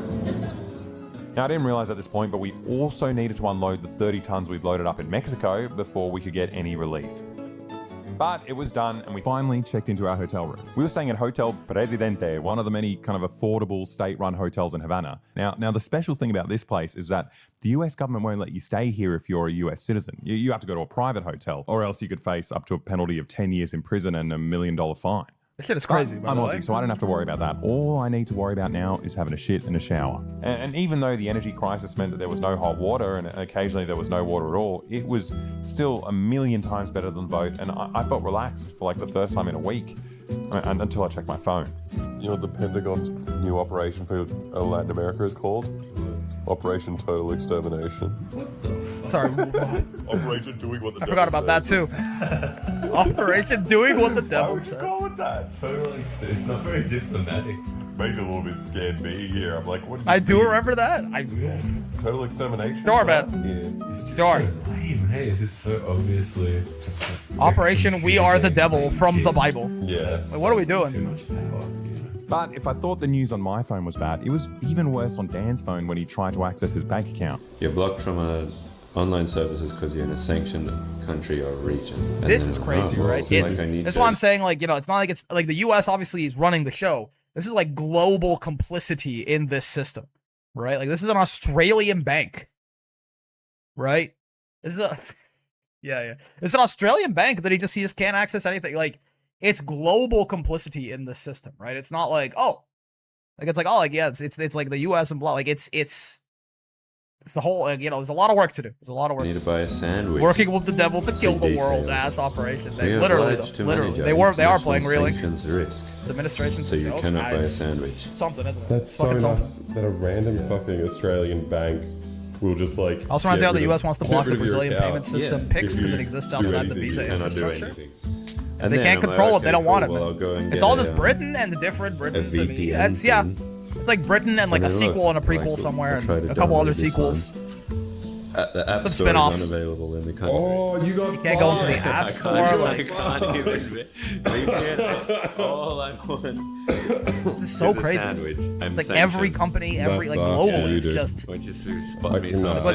Now, I didn't realize at this point, but we also needed to unload the 30 tons we'd loaded up in Mexico before we could get any relief. But it was done, and we finally checked into our hotel room. We were staying at Hotel Presidente, one of the many kind of affordable state-run hotels in Havana. Now, the special thing about this place is that the US government won't let you stay here if you're a US citizen. You have to go to a private hotel, or else you could face up to a penalty of 10 years in prison and $1 million fine. This shit is crazy, by I'm the Aussie, way. so I don't have to worry about that. All I need to worry about now is having a shit and a shower. And even though the energy crisis meant that there was no hot water and occasionally there was no water at all, it was still a million times better than the boat, and I felt relaxed for like the first time in a week, until I checked my phone. You know what the Pentagon's new operation for Latin America is called? Operation Total Extermination. Sorry. Operation Doing What the I forgot about that too. Operation Doing What the Devil Says. Go with that. Totally, it's not very diplomatic. Makes you a little bit scared being here. I'm like, what? I do remember that. Total Extermination. Sure, man. Yeah. Sure. Hey, it's just so obviously. Operation We Are the Devil from the Bible. Yeah. Like, what are we doing? But if I thought the news on my phone was bad, it was even worse on Dan's phone when he tried to access his bank account. You're blocked from online services because you're in a sanctioned country or region. This is crazy, right? That's why I'm saying, like, you know, it's not like it's like the U.S. obviously is running the show. This is like global complicity in this system, right? Like, this is an Australian bank, right? This is a yeah. It's an Australian bank that he just can't access anything. Like, it's global complicity in this system, right? It's not like, oh, like it's like, oh, like, yeah, it's like the U.S. and blah. Like, it's the whole, like, you know, there's a lot of work to do. There's a lot of work. You need to buy a sandwich. Working with the devil to kill the world ass operation. They literally they are playing Reeling. Risk. The administration's So you joke. cannot buy a It's sandwich. Something, isn't it? That's It's so fucking enough something. that a random fucking Australian bank will just like. Also reminds me how the get rid US of- wants to get block rid the of your Brazilian account. payment system Yeah. PIX If because you it exists do outside the anything, visa you cannot do infrastructure. anything. And they can't control it. They don't want it. Man. It's all just Britain and the different Britain to me. It's It's like Britain and like a sequel and a prequel somewhere and a couple other sequels. The App Some Store spin-offs. is unavailable in the country. Oh, you got. You can't go into the App Store. I can't even. All I want. This is so crazy. It's like every company, every like global is just. Look what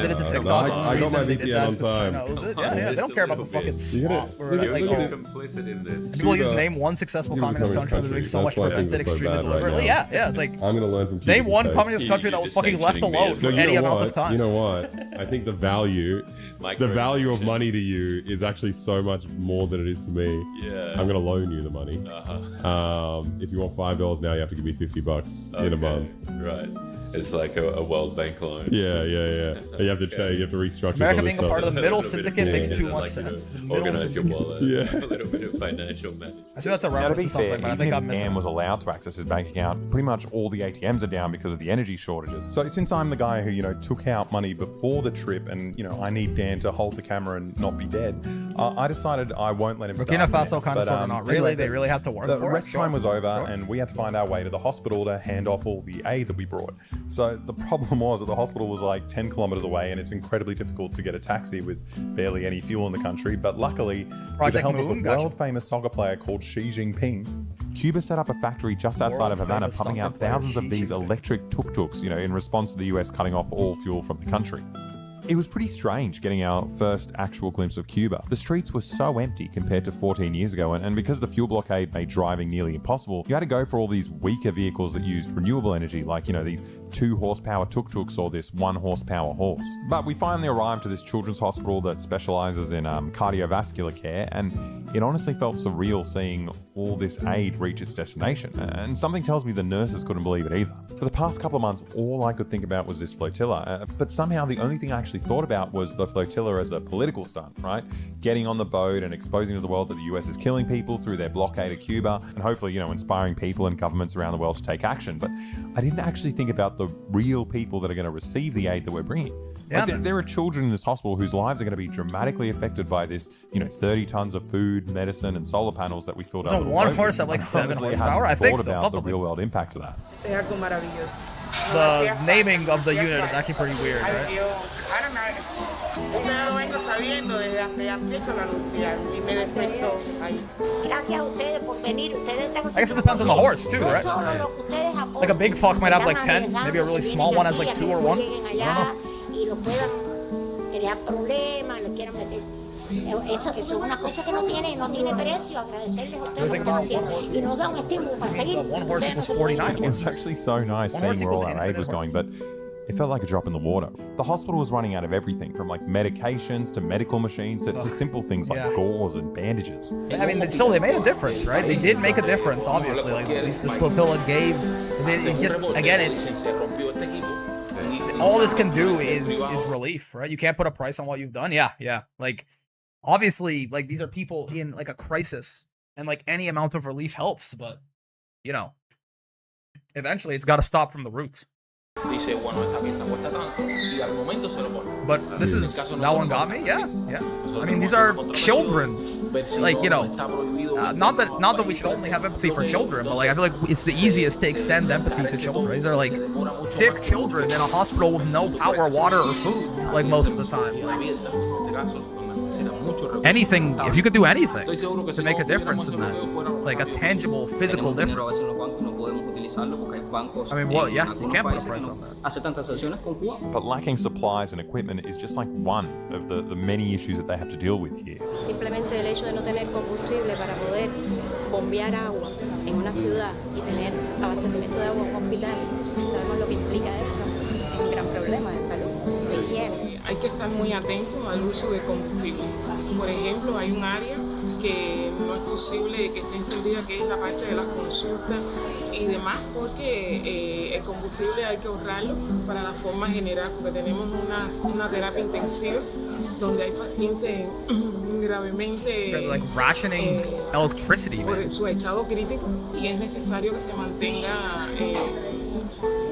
they did to TikTok. I The got my reason they did VPN that's on because time. China owns it. Yeah, they don't care about the fucking swamp or like. complicit in this. People use name one successful communist country that's doing so much to prevent it extremely deliberately. Yeah, it's like I'm gonna learn from. name one Cuba's communist country that was fucking left alone for any amount of time. You know what? I think the value of money to you is actually so much more than it is to me. Yeah. I'm gonna loan you the money. If you want $5 now, you have to give me $50 in a month. Right. It's like a World Bank loan. Yeah. And you have to change. You have to restructure. America all this being a part of stuff. the middle syndicate makes Yeah, too like, much you know, sense. The middle organize your syndicate. wallet. Yeah. A little bit of financial management. I see that's a Now, to reference be to something, fair, but I even think if I'm missing. Dan was allowed to access his bank account, pretty much all the ATMs are down because of the energy shortages. So since I'm the guy who, you know, took out money before the trip and, you know, I need Dan to hold the camera and not be dead, I decided I won't let him Burkina start Faso there. kind of But, sort of not really. anyway, They really had to work the for rest it. Sure. time was over Sure. and we had to find our way to the hospital to hand off all the aid that we brought. So the problem was that the hospital was like 10 kilometers away and it's incredibly difficult to get a taxi with barely any fuel in the country. But luckily, with the Project help Moon, of a gotcha. world-famous soccer player called Xi Jinping, Cuba set up a factory just outside of Havana, World-famous pumping out soccer player thousands of Xi these electric tuk-tuks, you know, in response to the US cutting off all fuel from the country. It was pretty strange getting our first actual glimpse of Cuba. The streets were so empty compared to 14 years ago, and because the fuel blockade made driving nearly impossible, you had to go for all these weaker vehicles that used renewable energy, like, you know, these 2 horsepower tuk-tuks or this 1 horsepower horse. But we finally arrived to this children's hospital that specializes in cardiovascular care, and it honestly felt surreal seeing all this aid reach its destination. And something tells me the nurses couldn't believe it either. For the past couple of months, all I could think about was this flotilla, but somehow the only thing I actually thought about was the flotilla as a political stunt, right? Getting on the boat and exposing to the world that the US is killing people through their blockade of Cuba, and hopefully, you know, inspiring people and governments around the world to take action. But I didn't actually think about the real people that are going to receive the aid that we're bringing. Yeah, Like, there are children in this hospital whose lives are going to be dramatically affected by this, you know, 30 tons of food, medicine, and solar panels that we filled So up. one horse at like 7 horsepower? I think so, About something the like real world impact of that. Es algo maravilloso. The naming of the unit is actually pretty weird, right? Yo lo vengo sabiendo desde antes de la Lucía y me despertó ahí. Gracias a ustedes por venir. Ustedes están I guess it depends on the horse too, right? solo lo que ustedes apoyan. Like a big fuck might have like Están 10, maybe a really small one has like 2 or 1. lleguen I allá don't know. y lo puedan crear problemas, le quieran meter. Eso es una cosa que no tiene precio. Agradecerles a ustedes lo que están haciendo y nos da un estímulo para seguir. It was actually so nice One horse seeing where all equals our aid infinite was going, horse. but it felt like a drop in the water. The hospital was running out of everything from like medications to medical machines to simple things like gauze and bandages. I mean, still, they made a difference, right? They did make a difference, obviously. Like, at least this flotilla gave. It just, again, it's all this can do is relief, right? You can't put a price on what you've done. Yeah. Like, obviously, like these are people in like a crisis, and like any amount of relief helps, but you know, eventually it's got to stop from the roots. But this is, that one got me. Yeah. I mean, these are children. Like, you know, not that we should only have empathy for children, but like I feel like it's the easiest to extend empathy to children. These are like sick children in a hospital with no power, water, or food, like most of the time. Like, anything, if you could do anything to make a difference in that, like a tangible, physical difference. I mean, well, yeah, you can't put a price on that. But lacking supplies and equipment is just like one of the many issues that they have to deal with here. Simplemente el hecho de no tener combustible para poder bombear agua en una ciudad y tener abastecimiento de agua en un hospital, y sabemos lo que implica eso, es un gran problema de salud, de higiene. Hay que estar muy atentos al uso de combustible. Por ejemplo, hay un área que no es posible que esté encendida, que es la parte de las consultas y demás, porque el combustible hay que ahorrarlo para la forma general, porque tenemos una terapia intensiva donde hay pacientes gravemente like rationing electricity, por su estado crítico, y es necesario que se mantenga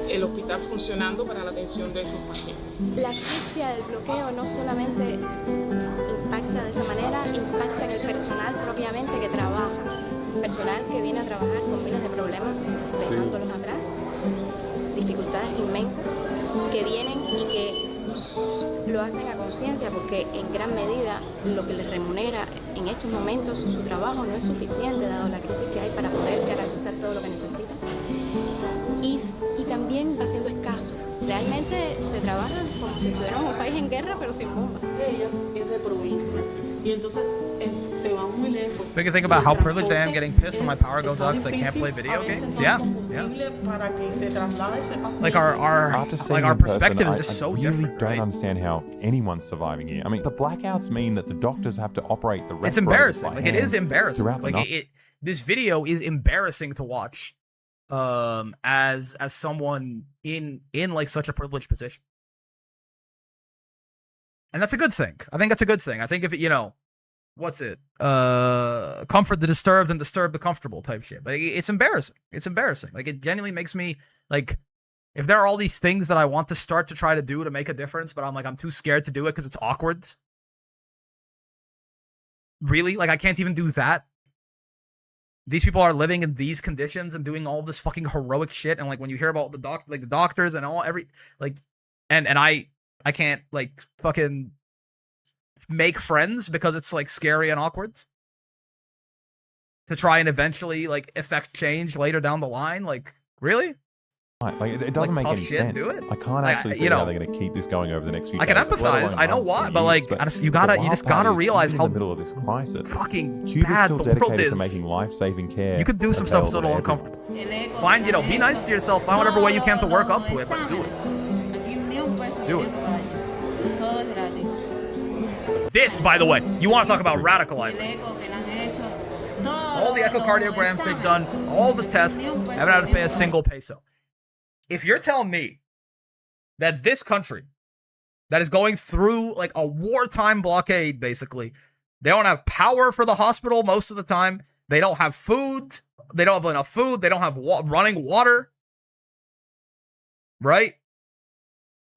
el hospital funcionando para la atención de estos pacientes. La asfixia del bloqueo no solamente impacta de esa manera, impacta en el personal propiamente que trabaja. Personal que viene a trabajar con miles de problemas, dejándolos atrás, dificultades inmensas, que vienen y que lo hacen a conciencia porque en gran medida lo que les remunera en estos momentos su trabajo no es suficiente dado la crisis que hay para poder garantizar todo lo que necesitan. Y también va siendo escaso. Realmente se trabaja como si estuviéramos un país en guerra pero sin bombas. Ella es de provincia y entonces se va muy lejos. Make you think about how privileged I am getting pissed when my power goes out because I can't play video games. Yeah. Like our perspective is just so different. I really don't understand how anyone's surviving here. I mean, the blackouts mean that the doctors have to operate the. It's embarrassing. Like it is embarrassing. Like this video is embarrassing to watch. As someone in like such a privileged position. And that's a good thing. I think that's a good thing. I think if it, you know, what's it? Comfort the disturbed and disturb the comfortable type shit. But it's embarrassing. It's embarrassing. Like it genuinely makes me like, if there are all these things that I want to start to try to do to make a difference, but I'm too scared to do it because it's awkward. Really? Like I can't even do that. These people are living in these conditions and doing all this fucking heroic shit, and like when you hear about the doctors and and I can't like fucking make friends because it's like scary and awkward to try and eventually like affect change later down the line. Like really? Like it doesn't make any sense. Do it? I can't actually see how they're going to keep this going over the next few days. I can empathize. I know why, but like you just gotta realize how in the middle of this crisis, fucking Cuba's bad still the world dedicated is. to making life-saving care. You could do some stuff that's a little uncomfortable. Find, be nice to yourself. Find whatever way you can to work up to it, but do it. Do it. This, by the way, you want to talk about radicalizing. All the echocardiograms they've done, all the tests, haven't had to pay a single peso. If you're telling me that this country that is going through like a wartime blockade, basically, they don't have power for the hospital most of the time, they don't have food, they don't have enough food, they don't have running water, right?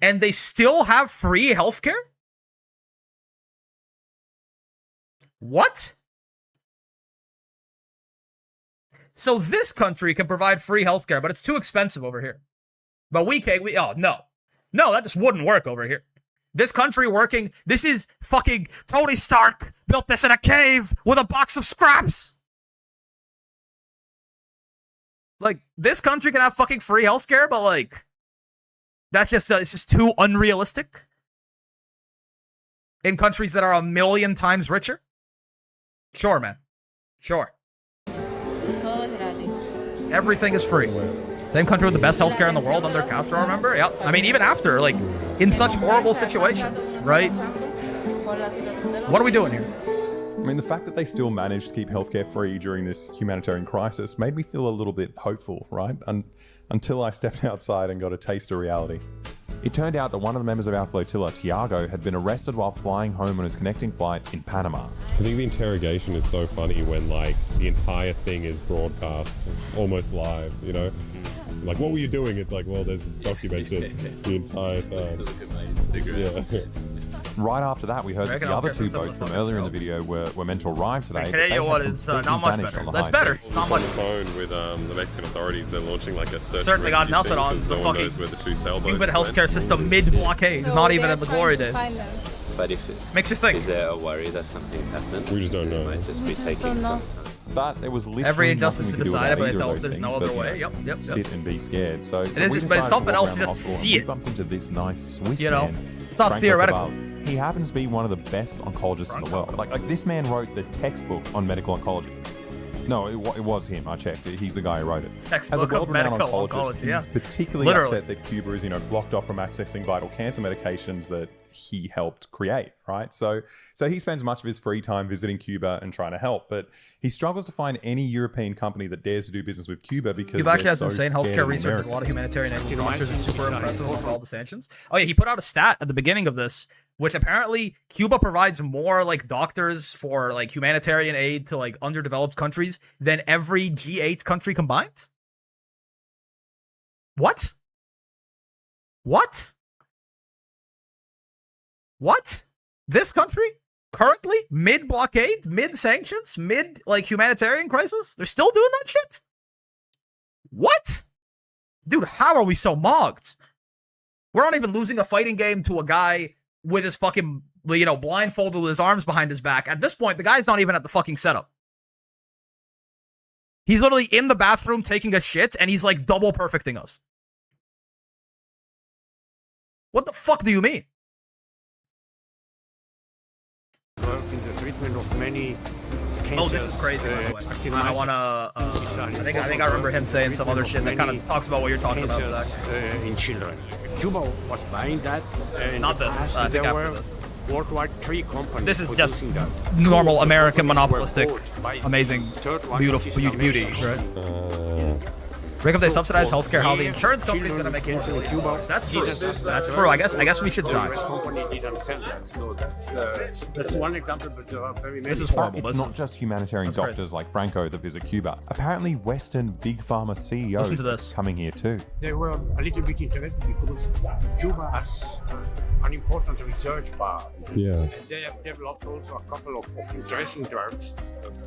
And they still have free healthcare? What? So this country can provide free healthcare, but it's too expensive over here. But we can't, no, that just wouldn't work over here. This country working, this is fucking Tony Stark built this in a cave with a box of scraps. Like, this country can have fucking free healthcare, but like, it's just too unrealistic. In countries that are 1 million times richer? Sure, man. Sure. Everything is free. Same country with the best healthcare in the world under Castro, remember? Yep. I mean, even after, like, in such horrible situations, right? What are we doing here? I mean, the fact that they still managed to keep healthcare free during this humanitarian crisis made me feel a little bit hopeful, right? Until I stepped outside and got a taste of reality. It turned out that one of the members of our flotilla, Tiago, had been arrested while flying home on his connecting flight in Panama. I think the interrogation is so funny when, like, the entire thing is broadcast almost live, you know? Like, what were you doing? It's like, well, there's documented the entire time. Yeah. Right after that, we heard that the other two boats from earlier in the video were meant to arrive today. I can tell you what is not much better. That's better. It's not much better. Phone with the Mexican authorities, they're launching like a certainly got nothing on the fucking Cuban healthcare system mid-blockade, not even in the glory days. But if makes you think. Is there a worry that something happened? We just don't know. Might just be taking some. But there was literally every injustice is decided, but it tells there's there's no other way. Yep. Sit and be scared. So it is just, but it's something else. You just see it. Bumped into this nice Swiss man, it's not Franco theoretical. Cabal. He happens to be one of the best oncologists in the world. Like this man wrote the textbook on medical oncology. No, it was him. I checked. He's the guy who wrote it. Textbook of medical oncology. Yeah. He's particularly upset that Cuba is, blocked off from accessing vital cancer medications that he helped create. Right. So he spends much of his free time visiting Cuba and trying to help, but he struggles to find any European company that dares to do business with Cuba because Cuba actually has insane healthcare research. There's a lot of humanitarian aid. Doctors is super impressive with all the sanctions. Oh yeah, he put out a stat at the beginning of this, which apparently Cuba provides more like doctors for like humanitarian aid to like underdeveloped countries than every G8 country combined. What? This country currently mid-blockade, mid-sanctions, mid-like humanitarian crisis? They're still doing that shit? What? Dude, how are we so mogged? We're not even losing a fighting game to a guy with his fucking, blindfolded with his arms behind his back. At this point, the guy's not even at the fucking setup. He's literally in the bathroom taking a shit, and he's like double perfecting us. What the fuck do you mean? In the treatment of many cancer, oh, this is crazy, by the way. I want to, I think I remember him saying some other shit that kind of talks about what you're talking about, Zach. In children. Cuba was buying that. Not this, I think after this. Worldwide 3 companies. This is just normal American monopolistic, amazing, beautiful beauty, right? Rick, if they subsidize healthcare, how the insurance company's gonna make $1 billion. That's true. That's true. I guess we should die. That's one example, but there are very many. This is horrible. It's not just humanitarian doctors like Franco that visit Cuba. Apparently, Western big pharma CEOs are coming here too. They were a little bit interested because Cuba has an important research part. Yeah. And they have developed also a couple of interesting drugs,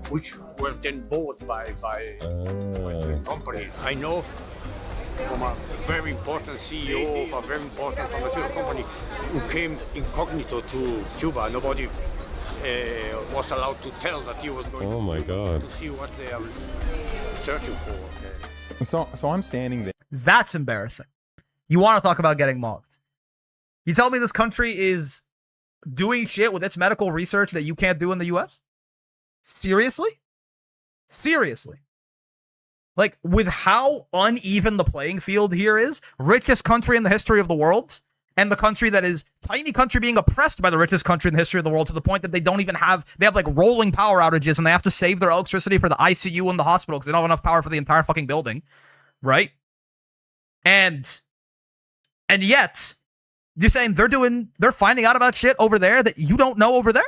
which were then bought by Western companies. I know from a very important CEO of a very important pharmaceutical company who came incognito to Cuba. Nobody was allowed to tell that he was going to see what they are searching for. So I'm standing there. That's embarrassing. You want to talk about getting mocked? You tell me this country is doing shit with its medical research that you can't do in the US? Seriously? Seriously? Like, with how uneven the playing field here is, richest country in the history of the world, and the country that is tiny country being oppressed by the richest country in the history of the world to the point that they don't even have, they have like rolling power outages and they have to save their electricity for the ICU and the hospital because they don't have enough power for the entire fucking building, right? And yet, you're saying they're finding out about shit over there that you don't know over there?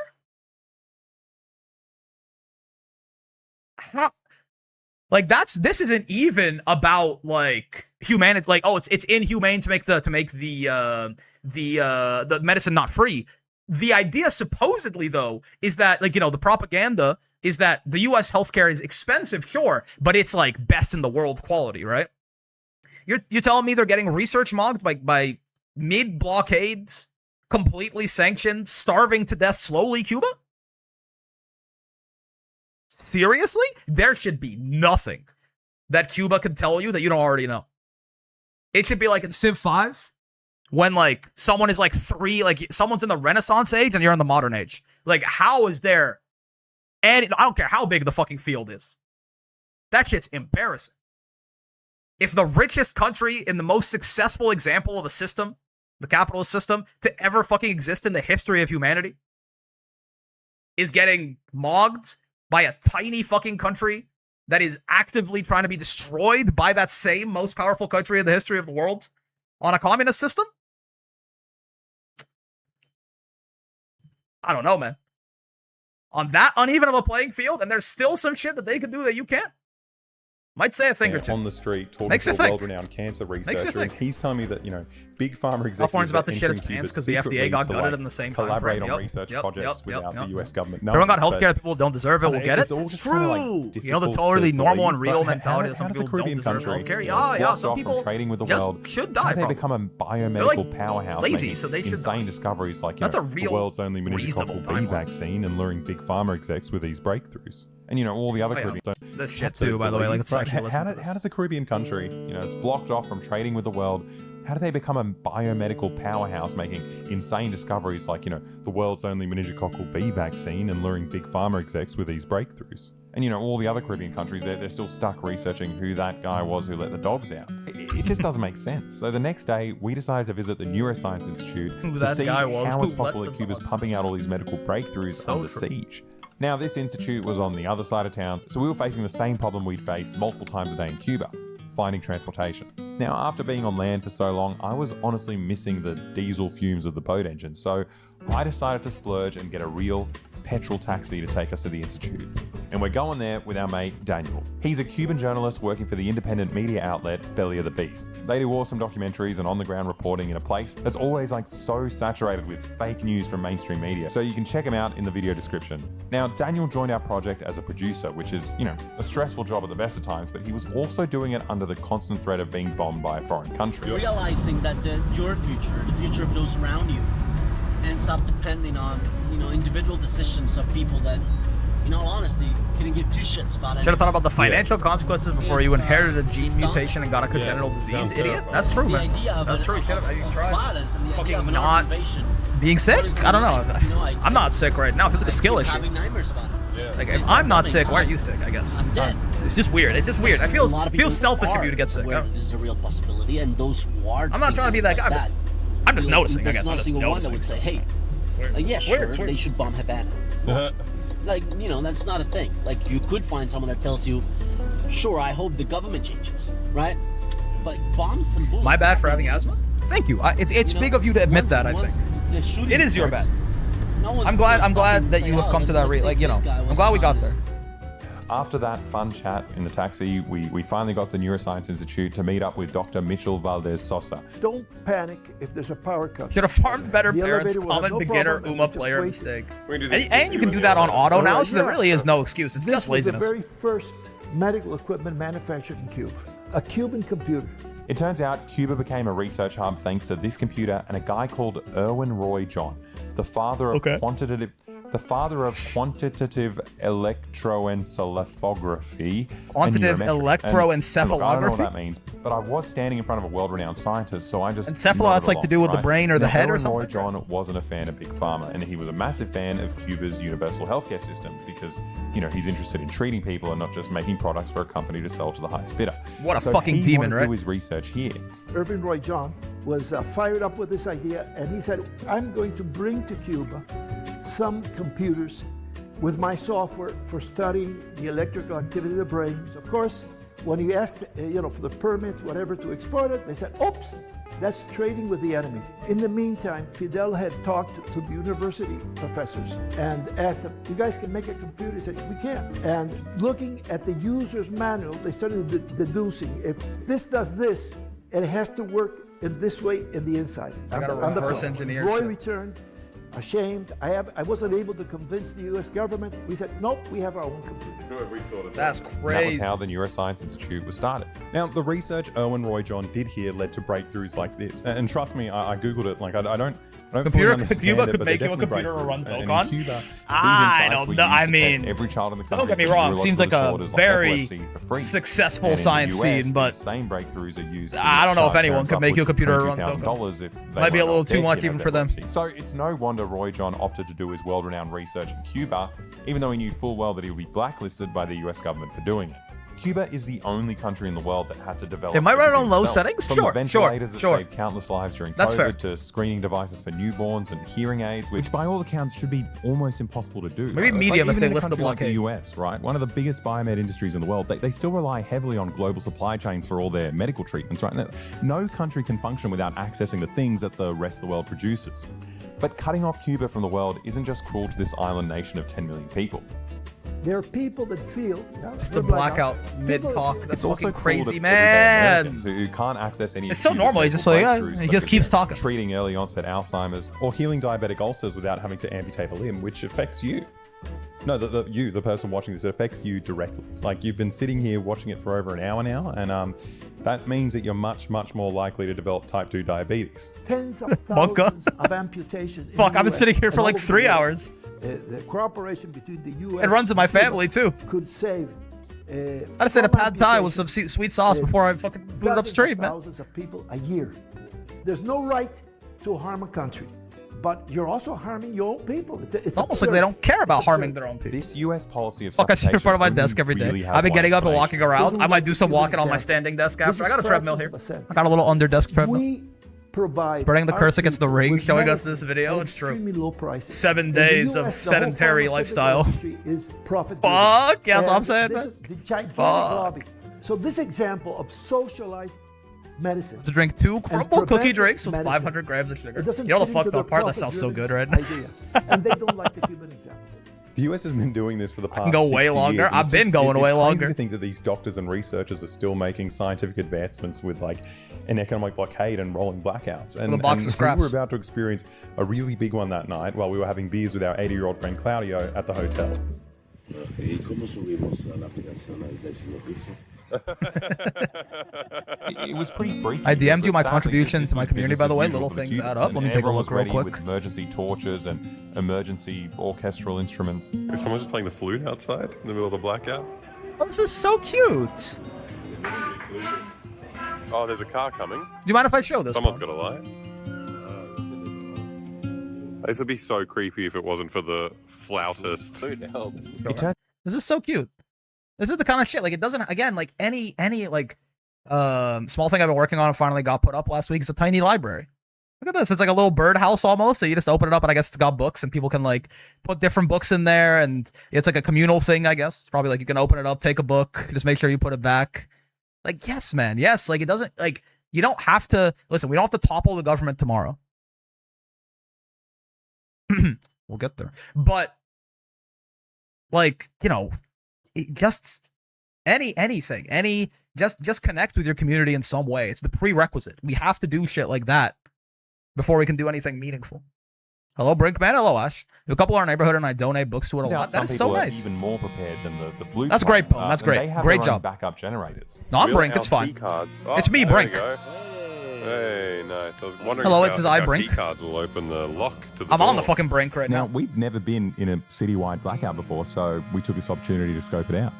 How? Like this isn't even about like humanity. Like, oh, it's inhumane to make the medicine not free. The idea supposedly though is that like the propaganda is that the U.S. healthcare is expensive, sure, but it's like best in the world quality, right? You're telling me they're getting research mocked by mid-blockades, completely sanctioned, starving to death slowly Cuba? Seriously? There should be nothing that Cuba could tell you that you don't already know. It should be like in Civ 5, when like someone is like 3, like someone's in the Renaissance age and you're in the modern age. Like, how is there any, I don't care how big the fucking field is. That shit's embarrassing. if the richest country in the most successful example of a system, the capitalist system, to ever fucking exist in the history of humanity, is getting mogged by a tiny fucking country that is actively trying to be destroyed by that same most powerful country in the history of the world on a communist system? I don't know, man. On that uneven of a playing field, and there's still some shit that they can do that you can't. Might say a thing or two. On the street, talking Makes to you a think. world-renowned cancer Makes you researcher, and think. he's telling me that, big pharma executives California's about to are shit its entering pants Cuba because the FDA secretly got to, gutted in the same time collaborate frame. on Yep, research yep, projects yep, without yep. the US government. Everyone got knowing, healthcare but- that people don't deserve it. We'll get it. It's all It's just kinda, like, true. You know, the difficult totally to normal and believe, real but mentality that how some does a people don't Caribbean deserve country, healthcare. it's Yeah, blocked some off from people trading with the just world. should How die. do they Probably. become a biomedical like powerhouse, lazy, making so they should insane die. discoveries like That's a the real world's only reasonable meningococcal B timeline. vaccine and luring big pharma execs with these breakthroughs. And all the other Oh, yeah. Caribbean. This shit Have to too, by the way. Like, believe, let's right? actually listen to How this. does a Caribbean country, it's blocked off from trading with the world? How do they become a biomedical powerhouse, making insane discoveries like, the world's only meningococcal B vaccine and luring big pharma execs with these breakthroughs? And, all the other Caribbean countries, they're still stuck researching who that guy was who let the dogs out. It just doesn't make sense. So the next day, we decided to visit the Neuroscience Institute Who to that see guy was how who it's let possible the that Cuba's dogs pumping out all these medical breakthroughs So under true. siege. Now, this institute was on the other side of town, so we were facing the same problem we'd face multiple times a day in Cuba, finding transportation. Now, after being on land for so long, I was honestly missing the diesel fumes of the boat engine, so I decided to splurge and get a real petrol taxi to take us to the institute. And we're going there with our mate Daniel. He's a Cuban journalist working for the independent media outlet Belly of the Beast. They do awesome documentaries and on-the-ground reporting in a place that's always so saturated with fake news from mainstream media. So you can check him out in the video description. Now, Daniel joined our project as a producer, which is, a stressful job at the best of times, but he was also doing it under the constant threat of being bombed by a foreign country. Realizing that your future, the future of those around you, ends up depending on, individual decisions of people that, in all honesty, couldn't give two shits about it. Should have thought about the financial consequences before you inherited a gene mutation and got a congenital disease, idiot. That's true, man. That's true. You should have tried fucking not being sick. I don't know. I'm not sick right now. If it's a skill issue. Having nightmares about it. Like, if I'm not sick, why are you sick? I guess. I'm dead. It's just weird. It's just weird. I feel A lot of people selfish of are you to get sick. aware This is a real possibility, and those who are. I'm not trying to be that guy. I'm just noticing. I There's guess I'm not a just single one that noticing. would say, "Hey, yeah, sure, they should bomb Havana." Like, that's not a thing. Like, you could find someone that tells you, "Sure, I hope the government changes," right? But bombs and bullets. My bad for having asthma. Thank you. It's big of you to admit that. I think it is your bad. I'm glad that you have come to that. I'm glad we got there. After that fun chat in the taxi, we finally got to the Neuroscience Institute to meet up with Dr. Mitchell Valdez Sosa. Don't panic if there's a power cut. Should have farmed better The parents. elevator will have Common no beginner problem, Uma just player wait. mistake. We can do And, this and you can do that on auto All now, right, so there yeah. really is no excuse. It's This just was the laziness. very first medical equipment manufactured in Cuba. A Cuban computer. It turns out Cuba became a research hub thanks to this computer and a guy called Erwin Roy John, the father of quantitative electroencephalography. Quantitative and neurometrics. electroencephalography? And, look, I don't know what that means, but I was standing in front of a world-renowned scientist, so I just Encephalo, nodded that's like to do along, with the right? brain or the Now, head or Erwin something? Roy John wasn't a fan of Big Pharma, and he was a massive fan of Cuba's universal healthcare system because, he's interested in treating people and not just making products for a company to sell to the highest bidder. What a So fucking he demon, wanted right? to do his research here. Irving Roy John was fired up with this idea, and he said, I'm going to bring to Cuba some computers with my software for studying the electrical activity of the brain. Of course, when he asked, for the permit, whatever, to export it, they said, oops, that's trading with the enemy. In the meantime, Fidel had talked to the university professors and asked them, you guys can make a computer? He said, we can. And looking at the user's manual, they started deducing, if this does this, it has to work in this way in the inside. I gotta On the reverse pro. engineer Roy shit. returned, ashamed. I wasn't able to convince the U.S. government. We said, nope, we have our own computer. That's That was crazy. how the Neuroscience Institute was started. Now, the research Erwin Roy John did here led to breakthroughs like this. And trust me, I googled it. Like, I don't Computer- fully understand Cuba it, could but make they're you a definitely computer or run breakthroughs. And Tokon? in Cuba, these I insights don't were know. used I to mean, test every child in the country don't get me for wrong. Seems like neurological a disorders very epilepsy for free. successful And in the science US, scene, but these same breakthroughs are used. I don't know if charge anyone parents could make you a upwards of computer or run Tokon. $22,000 if they Might be a were little not too their much kiddo's even for them. epilepsy. So it's no wonder Roy John opted to do his world-renowned research in Cuba, even though he knew full well that he would be blacklisted by the US government for doing it. Cuba is the only country in the world that had to develop. It might run it on everything low themselves. settings? From Sure, the ventilators sure, that sure. saved countless lives during That's COVID fair. to screening devices for newborns and hearing aids, which by all accounts should be almost impossible to do. Maybe It's medium if even they in a lift the country like blockade. the US, right? One of the biggest biomed industries in the world. They still rely heavily on global supply chains for all their medical treatments, right? No country can function without accessing the things that the rest of the world produces. But cutting off Cuba from the world isn't just cruel to this island nation of 10 million people. There are people that feel Just the blackout mid-talk. That's It's also fucking cruel crazy, to man. everyday Americans who can't access any. It's so Cuba's normal. He's just medical like, yeah, breakthroughs he such just as keeps talking. Treating early onset Alzheimer's or healing diabetic ulcers without having to amputate a limb, which affects you. No, the person watching this, it affects you directly. Like you've been sitting here watching it for over an hour now, and that means that you're much more likely to develop type 2 diabetes. Tens of thousands of amputations. in Fuck, the I've been US sitting here and for all like over the 3 world. hours. The cooperation between the U.S. It runs in my and Cuba family, too. Could save. I just had a pad thai with some sweet sauce before I fucking booted up stream, man. Thousands of people a year. There's no right to harm a country, but you're also harming your own people. It's almost like they don't care about harming their own people. This U.S. policy of Fuck, I sit in front of my suffocation desk every day. really has I've been one getting up and explanation. walking around. I might do some walking on my standing desk after. I got a treadmill here. I got a little under desk treadmill. We provide Spreading the our curse against the people ring, with showing us medicine this video. at It's true. extremely low prices. 7 In the days US, of the whole sedentary pharmaceutical lifestyle. industry is profit Fuck, yeah, that's what I'm saying, This man. is the gigantic Fuck. lobby. So this example of socialized medicine. To drink 2 and crumble cookie preventive drinks with medicine, 500 grams of sugar. it doesn't You know the fit into fucked up their part? That sounds so good right now. ideas. And they don't like the Cuban example. The US has been doing this for the past. can go way 60 longer. years, and I've it's been going it's way crazy longer. To think that these doctors and researchers are still making scientific advancements with like an economic blockade and rolling blackouts. And, With a box of we scraps. were about to experience a really big one that night while we were having beers with our 80-year-old friend Claudio at the hotel. ¿Y cómo subimos a la aplicación al 10º piso? It was pretty freaky. I DM'd you but my sadly, contribution this to my was community, by business the way. as usual Little for the things add Cubans, up. and Let me take a everyone look was real ready quick. with emergency torches and emergency orchestral instruments. Is someone just playing the flute outside in the middle of the blackout? Oh, this is so cute. Oh, there's a car coming. Do you mind if I show this? Someone's Paul? got a light. This would be so creepy if it wasn't for the flautist. This is so cute. This is the kind of shit. Like, it doesn't, again, like any like small thing I've been working on and finally got put up last week is a tiny library. Look at this. It's like a little birdhouse almost. So you just open it up and I guess it's got books and people can like put different books in there and it's like a communal thing, I guess. Probably like you can open it up, take a book, just make sure you put it back. Like, yes, man. Yes. Like, it doesn't, like, you don't have to, listen, we don't have to topple the government tomorrow. We'll get there. But, like, you know, just anything, just connect with your community in some way. It's the prerequisite. We have to do shit like that before we can do anything meaningful. Hello, Brinkman. Hello, Ash. We have a couple in our neighborhood and I donate books to it a Turns out lot. some That is so people are nice. even more prepared than the flute. That's great, Boom. That's and great. They have Great their own job. backup generators. No, I'm Real Brink. It's LT fine. Cards. Oh, It's me, there we Brink. go. Hey, nice. I was wondering Hello, if it says our I, Brink. key cards will open the lock to the I'm on door. the fucking brink right now. Now, we've never been in a citywide blackout before, so we took this opportunity to scope it out.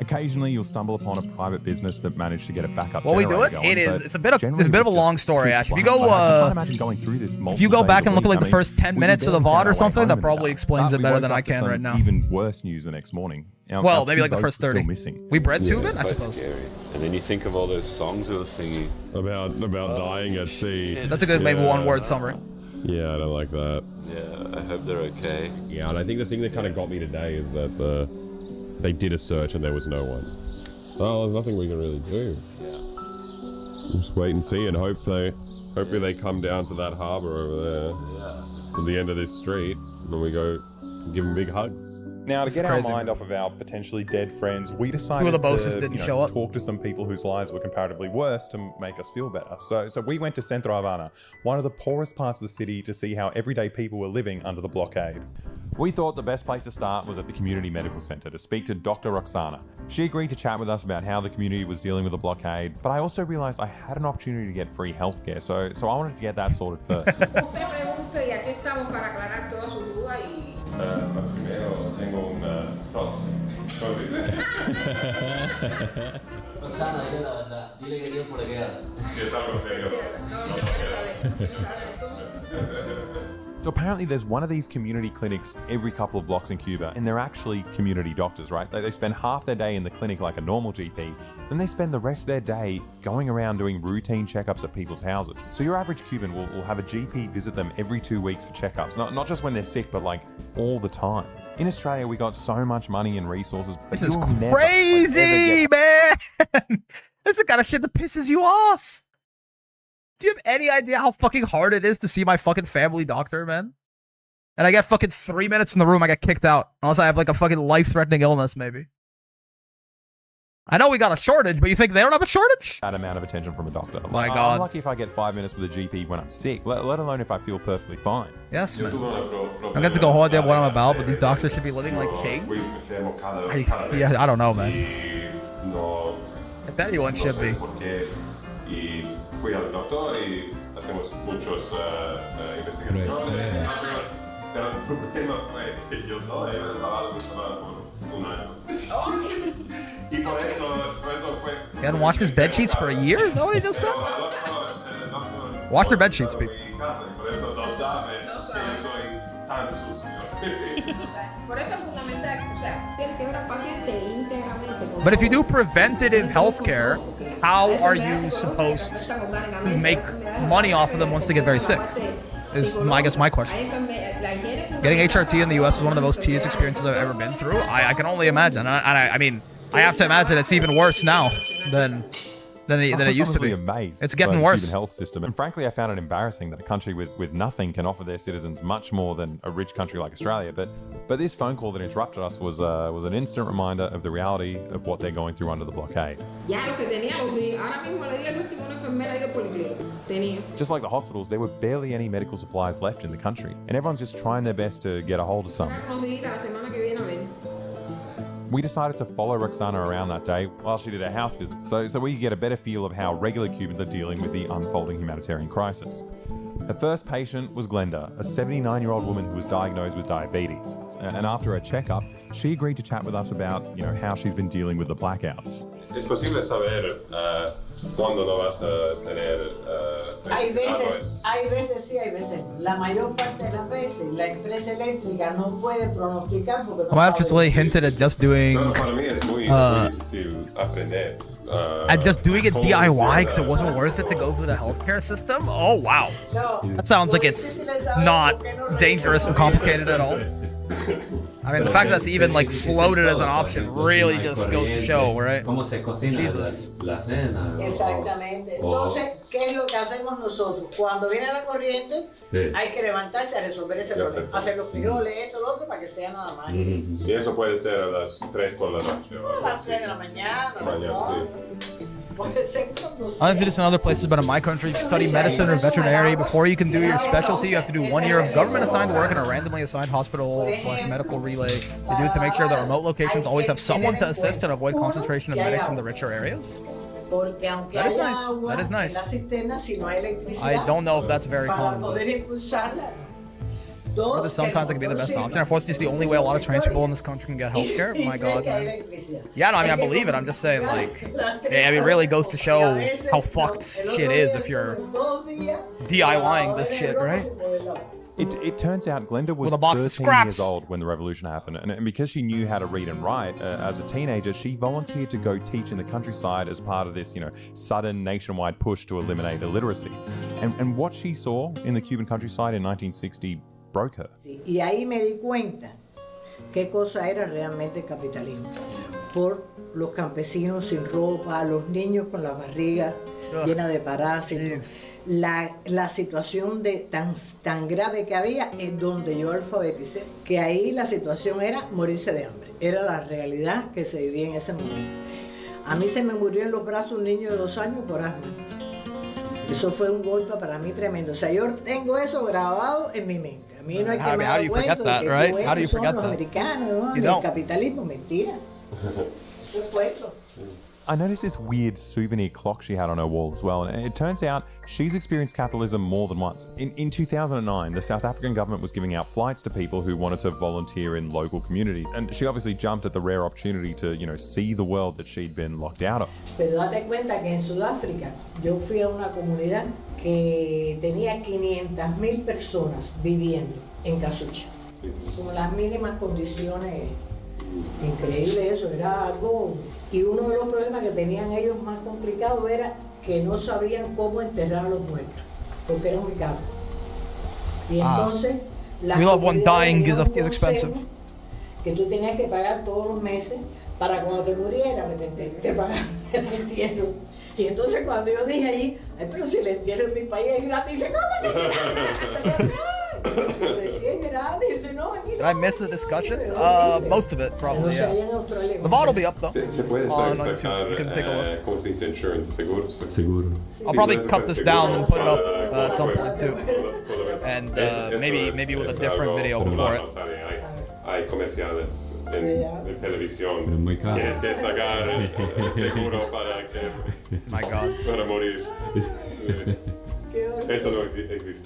Occasionally, you'll stumble upon a private business that managed to get a backup While we do generator it, going, it is. but It's a bit of generally a it was long just story, pitch Ash. If you black. go, Like, I can't imagine going through this if you go multiple back days and a look at week. like the I mean, first 10 we minutes of the barely found VOD or our way something, home that in the probably dark. explains But it we better woke than up I to can some right now. Even worse news the next morning. Well, maybe two like the boats first were still 30. missing. We bred Yeah, tube it, I quite suppose. scary. And then you think of all those songs we were singing. About dying at sea. That's a good maybe one word summary. Yeah, I don't like that. Yeah, I hope they're okay. Yeah, and I think the thing that kind of got me today is that they did a search and there was no one. Oh, there's nothing we can really do. Yeah. Just wait and see and hopefully they come down to that harbour over there. To the end of this street, and then we go give them big hugs. Now, to This get is our crazy, mind man. off of our potentially dead friends, we decided Two of the bosses to didn't you know, show up. talk to some people whose lives were comparatively worse to make us feel better. So we went to Centro Havana, one of the poorest parts of the city, to see how everyday people were living under the blockade. We thought the best place to start was at the Community Medical Center to speak to Dr. Roxana. She agreed to chat with us about how the community was dealing with the blockade, but I also realized I had an opportunity to get free healthcare, so I wanted to get that sorted first. Usted pregunte y aquí estamos para aclarar todas sus dudas y... Primero tengo una tos. Roxana, dile la verdad. Dile que Dios por queda. Si es algo serio. No, no quiere saber. So apparently there's one of these community clinics every couple of blocks in Cuba, and they're actually community doctors, right? They spend half their day in the clinic like a normal GP, then they spend the rest of their day going around doing routine checkups at people's houses. So your average Cuban will have a GP visit them every 2 weeks for checkups, not just when they're sick, but like all the time. In Australia, we got so much money and resources. This is crazy, man. This is the kind of shit that pisses you off. Do you have any idea how fucking hard it is to see my fucking family doctor, man? And I get fucking 3 minutes in the room, I get kicked out. Unless I have like a fucking life-threatening illness, maybe. I know we got a shortage, but you think they don't have a shortage? That amount of attention from a doctor. My God. I'm lucky if I get 5 minutes with a GP when I'm sick, let alone if I feel perfectly fine. Yes, man. I get to go hard at what I'm about, but these doctors should be living like kings. I don't know, man. If anyone should be. Fui al doctor y hacemos muchos investigaciones. Pero el problema fue que yo no he lavado mi sábana por un año. Y por eso fue... You hadn't washed his bed sheets for a year? Is that what he just said? Wash your bed sheets, people. Por eso no saben que yo soy tan sucio. Por eso es fundamental, o sea, tiene que ver al paciente íntegramente. But if you do preventative healthcare, how are you supposed to make money off of them once they get very sick? Is I guess my question. Getting HRT in the US is one of the most tedious experiences I've ever been through. I can only imagine. I mean, I have to imagine it's even worse now than it used to be. Amazed it's getting by the worse. Cuban health system, and frankly, I found it embarrassing that a country with nothing can offer their citizens much more than a rich country like Australia. But this phone call that interrupted us was an instant reminder of the reality of what they're going through under the blockade. Just like the hospitals, there were barely any medical supplies left in the country, and everyone's just trying their best to get a hold of some. We decided to follow Roxana around that day while she did a house visit, so we could get a better feel of how regular Cubans are dealing with the unfolding humanitarian crisis. The first patient was Glenda, a 79-year-old woman who was diagnosed with diabetes. And after her checkup, she agreed to chat with us about, how she's been dealing with the blackouts. Es posible saber cuándo no vas a tener hay veces sí, hay veces. La mayor parte de las veces la empresa eléctrica no puede pronosticar porque I might have just really hinted at just doing at just doing it DIY because it wasn't worth it to go through the healthcare system. Oh wow, that sounds like it's not dangerous and complicated at all. I mean, the fact that that's even like floated as an option really just goes to show, right? Jesus. Exactamente. Entonces, ¿qué es lo que hacemos nosotros? Cuando viene la corriente, hay que levantarse a resolver ese problema. Hacer los frijoles, esto, lo otro, para que sea nada más. Y eso puede ser a las 3 por la noche. A las 3 de la mañana. I've done this in other places, but in my country, if you study medicine or veterinary, before you can do your specialty, you have to do 1 year of government-assigned work in a randomly assigned hospital/medical relay. They do it to make sure that remote locations always have someone to assist and avoid concentration of medics in the richer areas. That is nice. That is nice. I don't know if that's very common. But sometimes it can be the best option. Unfortunately, it's the only way a lot of trans people in this country can get healthcare. My God, man. Yeah, no, I mean, I believe it. I'm just saying, like, it really goes to show how fucked shit is if you're DIYing this shit, right? It turns out Glenda was with a box 13 of years old when the revolution happened, and because she knew how to read and write, as a teenager, she volunteered to go teach in the countryside as part of this, sudden nationwide push to eliminate illiteracy. And what she saw in the Cuban countryside in 1960 broke her. Y ahí me di cuenta qué cosa era realmente el capitalismo. Por los campesinos sin ropa, los niños con la barriga llena de parásitos. La situación tan grave que había es donde yo alfabeticé, que ahí la situación era morirse de hambre. Era la realidad que se vivía en ese momento. A mí se me murió en los brazos un niño de 2 años por asma. Eso fue un golpe para mí tremendo. O sea, yo tengo eso grabado en mi mente. A mí no hay que how do you forget that, right? How do you forget that? Americanos, ¿no? You don't. El capitalismo, mentira. Eso es cuento. I noticed this weird souvenir clock she had on her wall as well, and it turns out she's experienced capitalism more than once. In 2009, the South African government was giving out flights to people who wanted to volunteer in local communities, and she obviously jumped at the rare opportunity to, see the world that she'd been locked out of. Pero date cuenta que en Sudáfrica yo fui a una comunidad que tenía 500,000 personas viviendo en Casucha, con las mínimas condiciones. Increíble eso, era algo. Y uno de los problemas que tenían ellos más complicados era que no sabían cómo enterrar a los muertos, porque era muy caro. Y entonces, we love when dying is expensive. Que tú tenías que pagar todos los meses para cuando te muriera, te pagaban el entierro. Y entonces cuando yo dije allí, ay, pero si el entierro en mi país es gratis, dice, ¿cómo es gratis? Did I miss the discussion? Most of it, probably, yeah. The VOD will be up, though. On YouTube. You can take a look. I'll probably cut this down and put it up at some point, too. And maybe with a different video before it. Hay comerciales en televisión. Tienes que sacar el seguro para que... My God. Para morir. Eso no existe aquí.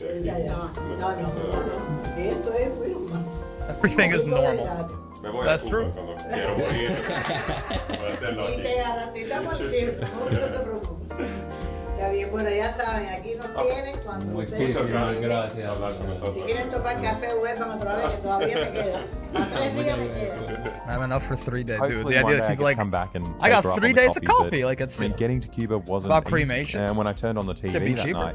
Everything is normal. That's true. Quiero morir. Te garantizamos el tiempo, no te preocupes. Está bien, bueno, ya saben, aquí nos tienen cuando ustedes gracias. Si quieren tomar café, vuelvan otra vez, que todavía me queda. Para 3 días me queda. I have enough for 3 days, dude. Hopefully The idea one day that I you get like, to come back and I got take her up 3 on the days of coffee, coffee. but, Like it's getting to Cuba wasn't about easy. cremation. And when I turned on the TV Should be that cheaper. night,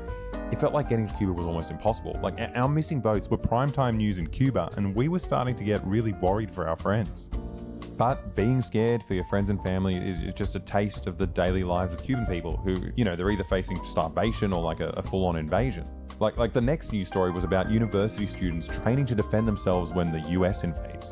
it felt like getting to Cuba was almost impossible. Like our missing boats were primetime news in Cuba, and we were starting to get really worried for our friends. But being scared for your friends and family is just a taste of the daily lives of Cuban people who, they're either facing starvation or like a full-on invasion. Like the next news story was about university students training to defend themselves when the US invades.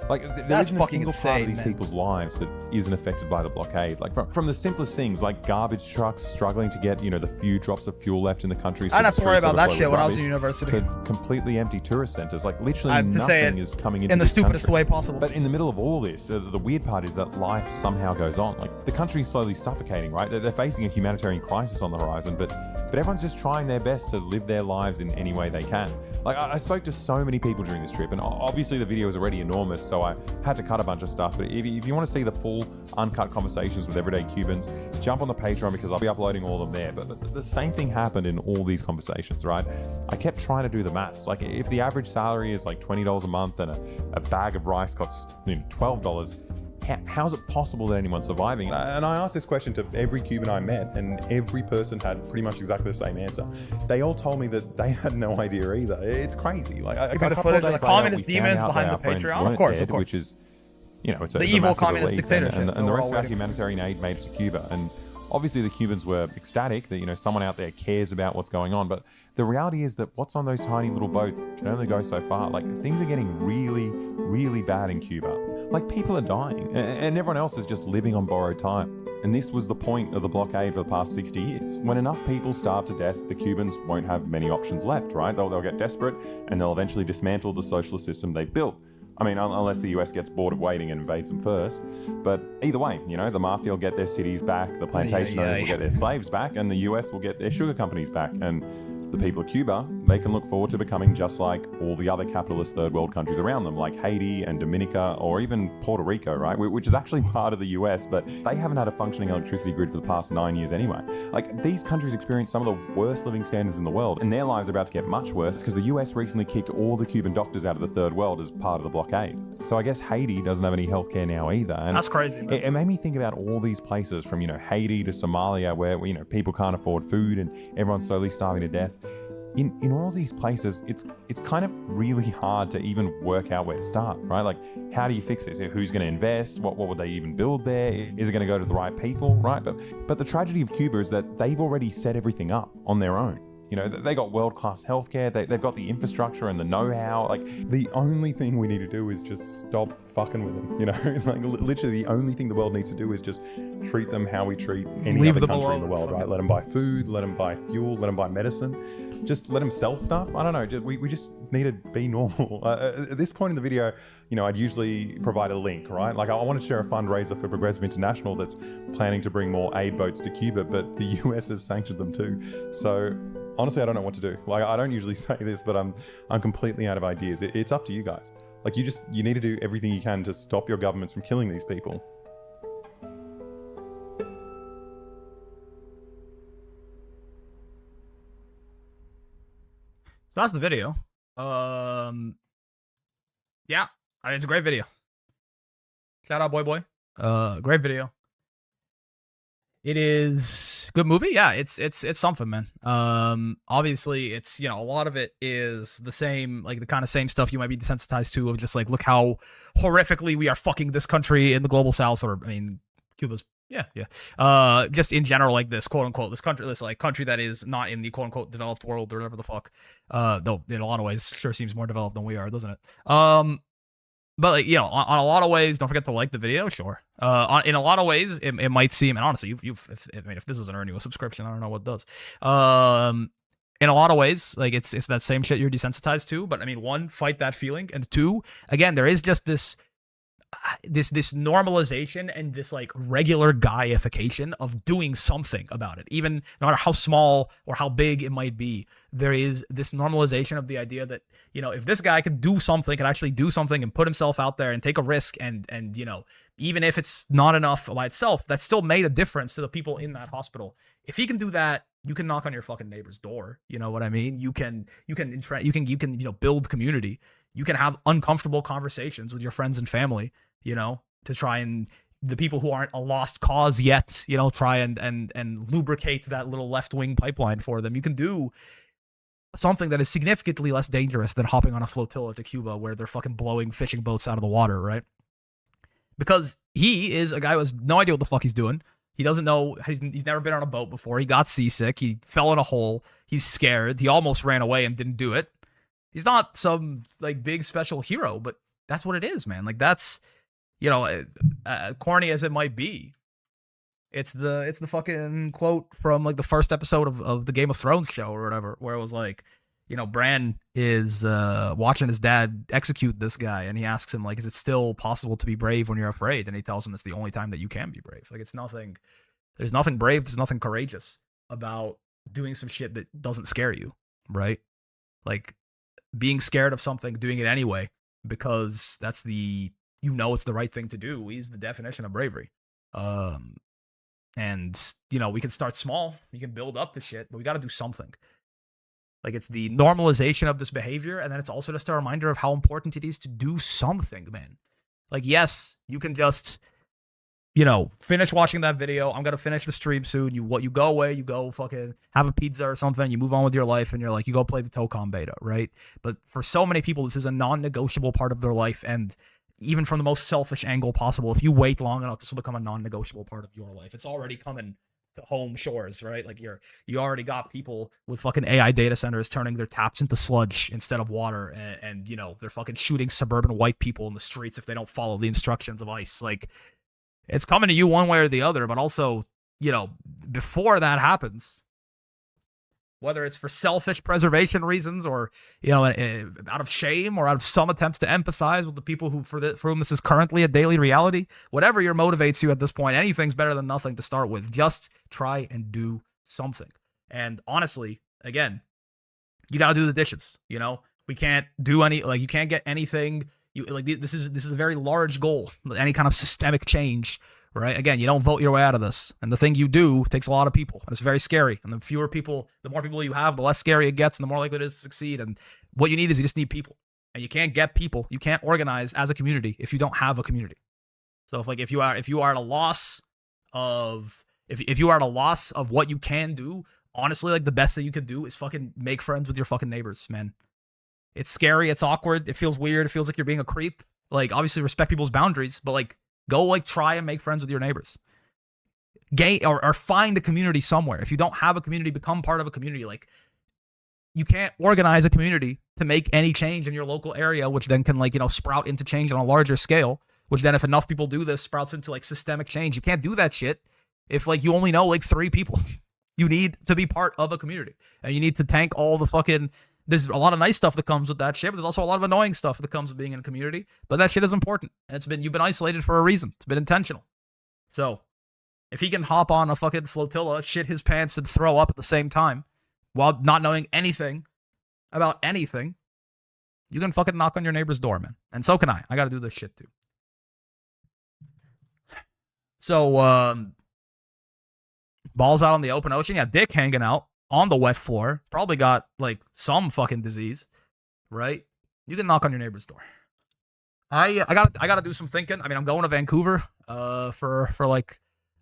Like there That's isn't a fucking single part of insane, these man. people's lives that isn't affected by the blockade. Like from the simplest things, like garbage trucks struggling to get the few drops of fuel left in the country. I didn't have to worry streets about that overflow shit with when I was in rubbish, university. To completely empty tourist centers. Like literally I have to say nothing it is coming into in the this stupidest country. way possible. But in the middle of all this, the weird part is that life somehow goes on. Like the country's slowly suffocating, right? They're facing a humanitarian crisis on the horizon, but everyone's just trying their best to live their lives in any way they can. Like I spoke to so many people during this trip, and obviously the video is already enormous, so I had to cut a bunch of stuff. But if you want to see the full uncut conversations with everyday Cubans, jump on the Patreon because I'll be uploading all of them there. But the same thing happened in all these conversations, right? I kept trying to do the maths. Like if the average salary is like $20 a month and a bag of rice costs $12, how is it possible that anyone's surviving? And I asked this question to every Cuban I met, and every person had pretty much exactly the same answer. They all told me that they had no idea either. It's crazy. Like I got the footage of the communist demons behind the Patreon, of course. Which is, it's the evil communist relief. dictatorship. And the rest of our humanitarian aid made it to Cuba. And obviously the Cubans were ecstatic that someone out there cares about what's going on. But the reality is that what's on those tiny little boats can only go so far. Like things are getting really, really bad in Cuba. Like people are dying, and everyone else is just living on borrowed time. And this was the point of the blockade for the past 60 years. When enough people starve to death, the Cubans won't have many options left, right? They'll get desperate, and they'll eventually dismantle the socialist system they've built. I mean, unless the US gets bored of waiting and invades them first. But either way, the mafia will get their cities back, the plantation owners will get their slaves back, and the US will get their sugar companies back. And the people of Cuba, they can look forward to becoming just like all the other capitalist third world countries around them, like Haiti and Dominica, or even Puerto Rico, right? Which is actually part of the US, but they haven't had a functioning electricity grid for the past 9 years anyway. Like, these countries experience some of the worst living standards in the world, and their lives are about to get much worse because the US recently kicked all the Cuban doctors out of the third world as part of the blockade. So I guess Haiti doesn't have any healthcare now either. And that's crazy, man. It made me think about all these places from, Haiti to Somalia where, people can't afford food and everyone's slowly starving to death. In all these places, it's kind of really hard to even work out where to start, right? Like, how do you fix this? Who's going to invest? What would they even build there? Is it going to go to the right people, right? But the tragedy of Cuba is that they've already set everything up on their own. You know, they got world-class healthcare, they've got the infrastructure and the know-how. Like, the only thing we need to do is just stop fucking with them, you know? Like, literally the only thing the world needs to do is just treat them how we treat any other country in the world, right? Let them buy food, let them buy fuel, let them buy medicine. Just let them sell stuff. I don't know, we just need to be normal. At this point in the video, you know, I'd usually provide a link, right? Like, I want to share a fundraiser for Progressive International that's planning to bring more aid boats to Cuba, but the US has sanctioned them too. So honestly, I don't know what to do. Like, I don't usually say this, but I'm completely out of ideas. It's up to you guys. Like, you need to do everything you can to stop your governments from killing these people. So that's the video. Yeah, I mean, it's a great video. Shout out, boy. Great video. It is good movie. Yeah, it's something, man. Obviously, it's, you know, a lot of it is the same, like the kind of same stuff you might be desensitized to, of just like, look how horrifically we are fucking this country in the global south, or I mean, Cuba's. Yeah. Just in general, like this quote unquote, this like country that is not in the quote unquote developed world or whatever the fuck. Though in a lot of ways, sure seems more developed than we are, doesn't it? But like, you know, on a lot of ways, don't forget to like the video. Sure. In a lot of ways, it might seem, and honestly, if this doesn't earn you a subscription, I don't know what does. In a lot of ways, like it's that same shit you're desensitized to. But I mean, one, fight that feeling, and two, again, there is just this normalization and this like regular guyification of doing something about it, even no matter how small or how big it might be. There is this normalization of the idea that, you know, if this guy could do something, could actually do something and put himself out there and take a risk, and you know, even if it's not enough by itself, that still made a difference to the people in that hospital. If he can do that, you can knock on your fucking neighbor's door. You know what I mean? You can you know, build community. You can have uncomfortable conversations with your friends and family, you know, to try and the people who aren't a lost cause yet, you know, try and lubricate that little left-wing pipeline for them. You can do something that is significantly less dangerous than hopping on a flotilla to Cuba where they're fucking blowing fishing boats out of the water, right? Because he is a guy who has no idea what the fuck he's doing. He doesn't know, he's never been on a boat before. He got seasick. He fell in a hole. He's scared. He almost ran away and didn't do it. He's not some like big special hero, but that's what it is, man. Like, that's, you know, corny as it might be, it's the fucking quote from like the first episode of the Game of Thrones show or whatever, where it was like, you know, Bran is watching his dad execute this guy, and he asks him, like, is it still possible to be brave when you're afraid? And he tells him it's the only time that you can be brave. Like, there's nothing brave, there's nothing courageous about doing some shit that doesn't scare you, right? Like, being scared of something, doing it anyway, because that's you know, it's the right thing to do, is the definition of bravery. And, you know, we can start small, we can build up to shit, but we got to do something. Like, it's the normalization of this behavior, and then it's also just a reminder of how important it is to do something, man. Like, yes, you can just, you know, finish watching that video. I'm gonna finish the stream soon. You go away, you go fucking have a pizza or something, you move on with your life, and you're like, you go play the Tocom beta, right? But for so many people, this is a non-negotiable part of their life, and even from the most selfish angle possible, if you wait long enough, this will become a non-negotiable part of your life. It's already coming to home shores, right? Like, you already got people with fucking AI data centers turning their taps into sludge instead of water, and you know, they're fucking shooting suburban white people in the streets if they don't follow the instructions of ICE. Like, it's coming to you one way or the other, but also, you know, before that happens, whether it's for selfish preservation reasons or, you know, out of shame or out of some attempts to empathize with the people for whom this is currently a daily reality, whatever motivates you at this point, anything's better than nothing to start with. Just try and do something. And honestly, again, you got to do the dishes, you know? We can't do you can't get anything. This is a very large goal, any kind of systemic change, right? Again, you don't vote your way out of this. And the thing you do takes a lot of people, and it's very scary. And the more people you have, the less scary it gets, and the more likely it is to succeed. And what you need is, you just need people. And you can't get people, you can't organize as a community if you don't have a community. So if you are at a loss of what you can do, honestly, like, the best thing you can do is fucking make friends with your fucking neighbors, man. It's scary, it's awkward, it feels weird, it feels like you're being a creep. Like, obviously respect people's boundaries, but like, go like try and make friends with your neighbors. Or find a community somewhere. If you don't have a community, become part of a community. Like, you can't organize a community to make any change in your local area, which then can like, you know, sprout into change on a larger scale, which then if enough people do this sprouts into like systemic change. You can't do that shit if like you only know like 3 people. You need to be part of a community, and you need to tank all the fucking, there's a lot of nice stuff that comes with that shit, but there's also a lot of annoying stuff that comes with being in a community, but that shit is important. And you've been isolated for a reason. It's been intentional. So if he can hop on a fucking flotilla, shit his pants, and throw up at the same time while not knowing anything about anything, you can fucking knock on your neighbor's door, man. And so can I. I gotta do this shit too. So, balls out on the open ocean. Yeah, dick hanging out on the wet floor. Probably got like some fucking disease, right? You can knock on your neighbor's door. I gotta do some thinking. I mean, I'm going to Vancouver for like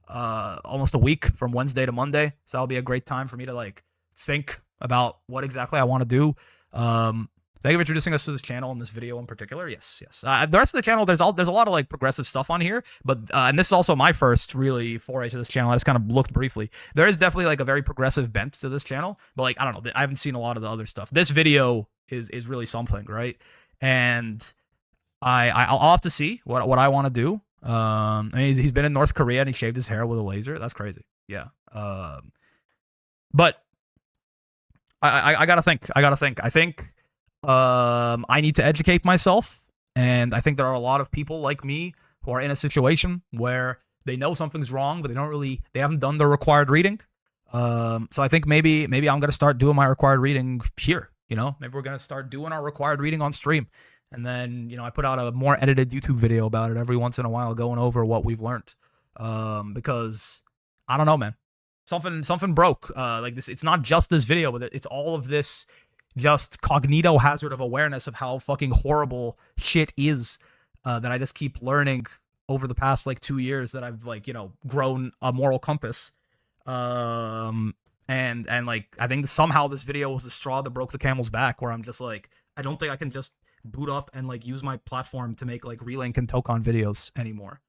almost a week from Wednesday to Monday. So that'll be a great time for me to like think about what exactly I want to do. Thank you for introducing us to this channel and this video in particular. Yes. The rest of the channel, there's a lot of like progressive stuff on here, but and this is also my first really foray to this channel. I just kind of looked briefly. There is definitely like a very progressive bent to this channel, but like I don't know, I haven't seen a lot of the other stuff. This video is really something, right? And I'll have to see what I want to do. I mean, he's been in North Korea and he shaved his hair with a laser. That's crazy. Yeah. But I gotta think. I think I need to educate myself, and I think there are a lot of people like me who are in a situation where they know something's wrong, but they haven't done the required reading. So I think maybe I'm gonna start doing my required reading here. You know, maybe we're gonna start doing our required reading on stream, and then I put out a more edited YouTube video about it every once in a while, going over what we've learned. Because I don't know, man, something broke. Like this, it's not just this video, but it's all of this. Just cognito hazard of awareness of how fucking horrible shit is that I just keep learning over the past like 2 years that I've like, grown a moral compass. And like, I think somehow this video was the straw that broke the camel's back, where I'm just like, I don't think I can just boot up and like use my platform to make like Relink and Tokon videos anymore,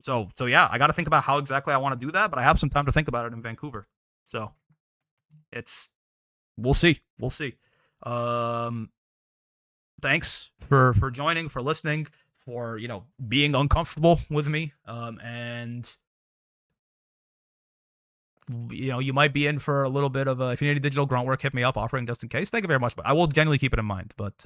So yeah, I got to think about how exactly I want to do that, but I have some time to think about it in Vancouver. So we'll see. Thanks for joining, for listening, for being uncomfortable with me, and you might be in for a little bit of if you need any digital grunt work, hit me up, offering just in case. Thank you very much, but I will genuinely keep it in mind. But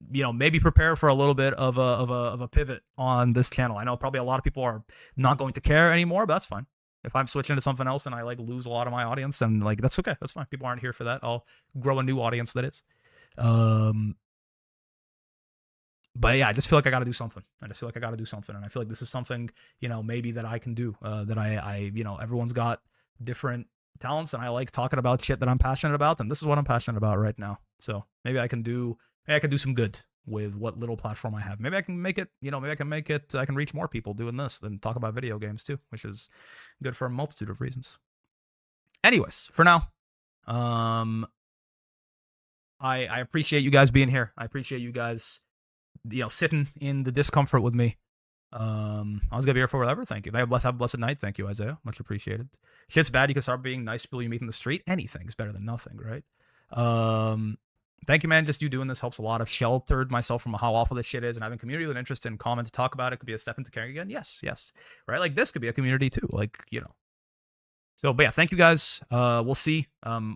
maybe prepare for a little bit of a pivot on this channel. I know probably a lot of people are not going to care anymore, but that's fine. If I'm switching to something else and I like lose a lot of my audience, then like that's okay. That's fine. People aren't here for that. I'll grow a new audience that is. But yeah, I just feel like I got to do something. And I feel like this is something, maybe that I can do. That I everyone's got different talents, and I like talking about shit that I'm passionate about, and this is what I'm passionate about right now. So maybe I can do some good with what little platform I have. Maybe I can make it, I can reach more people doing this than talk about video games too, which is good for a multitude of reasons. Anyways, for now, I appreciate you guys being here. I appreciate you guys, sitting in the discomfort with me. I was gonna be here forever. Thank you. Have a blessed night. Thank you, Isaiah. Much appreciated. Shit's bad. You can start being nice to people you meet in the street. Anything's better than nothing, right? Thank you, man. Just you doing this helps a lot. I've sheltered myself from how awful this shit is, and having community with an interest and comment to talk about it could be a step into caring again. Yes. Right? Like this could be a community too. Like, So, but yeah, thank you guys. We'll see.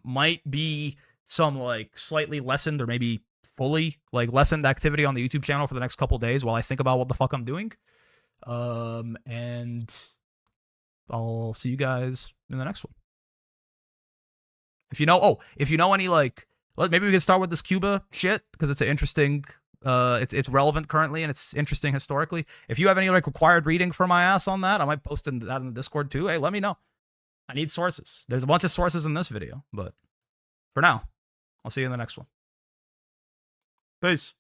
Might be some like slightly lessened or maybe fully like lessened activity on the YouTube channel for the next couple days while I think about what the fuck I'm doing. And I'll see you guys in the next one. If you know any like, maybe we can start with this Cuba shit because it's an interesting, it's relevant currently and it's interesting historically. If you have any like required reading for my ass on that, I might post that in the Discord too. Hey, let me know. I need sources. There's a bunch of sources in this video, but for now, I'll see you in the next one. Peace.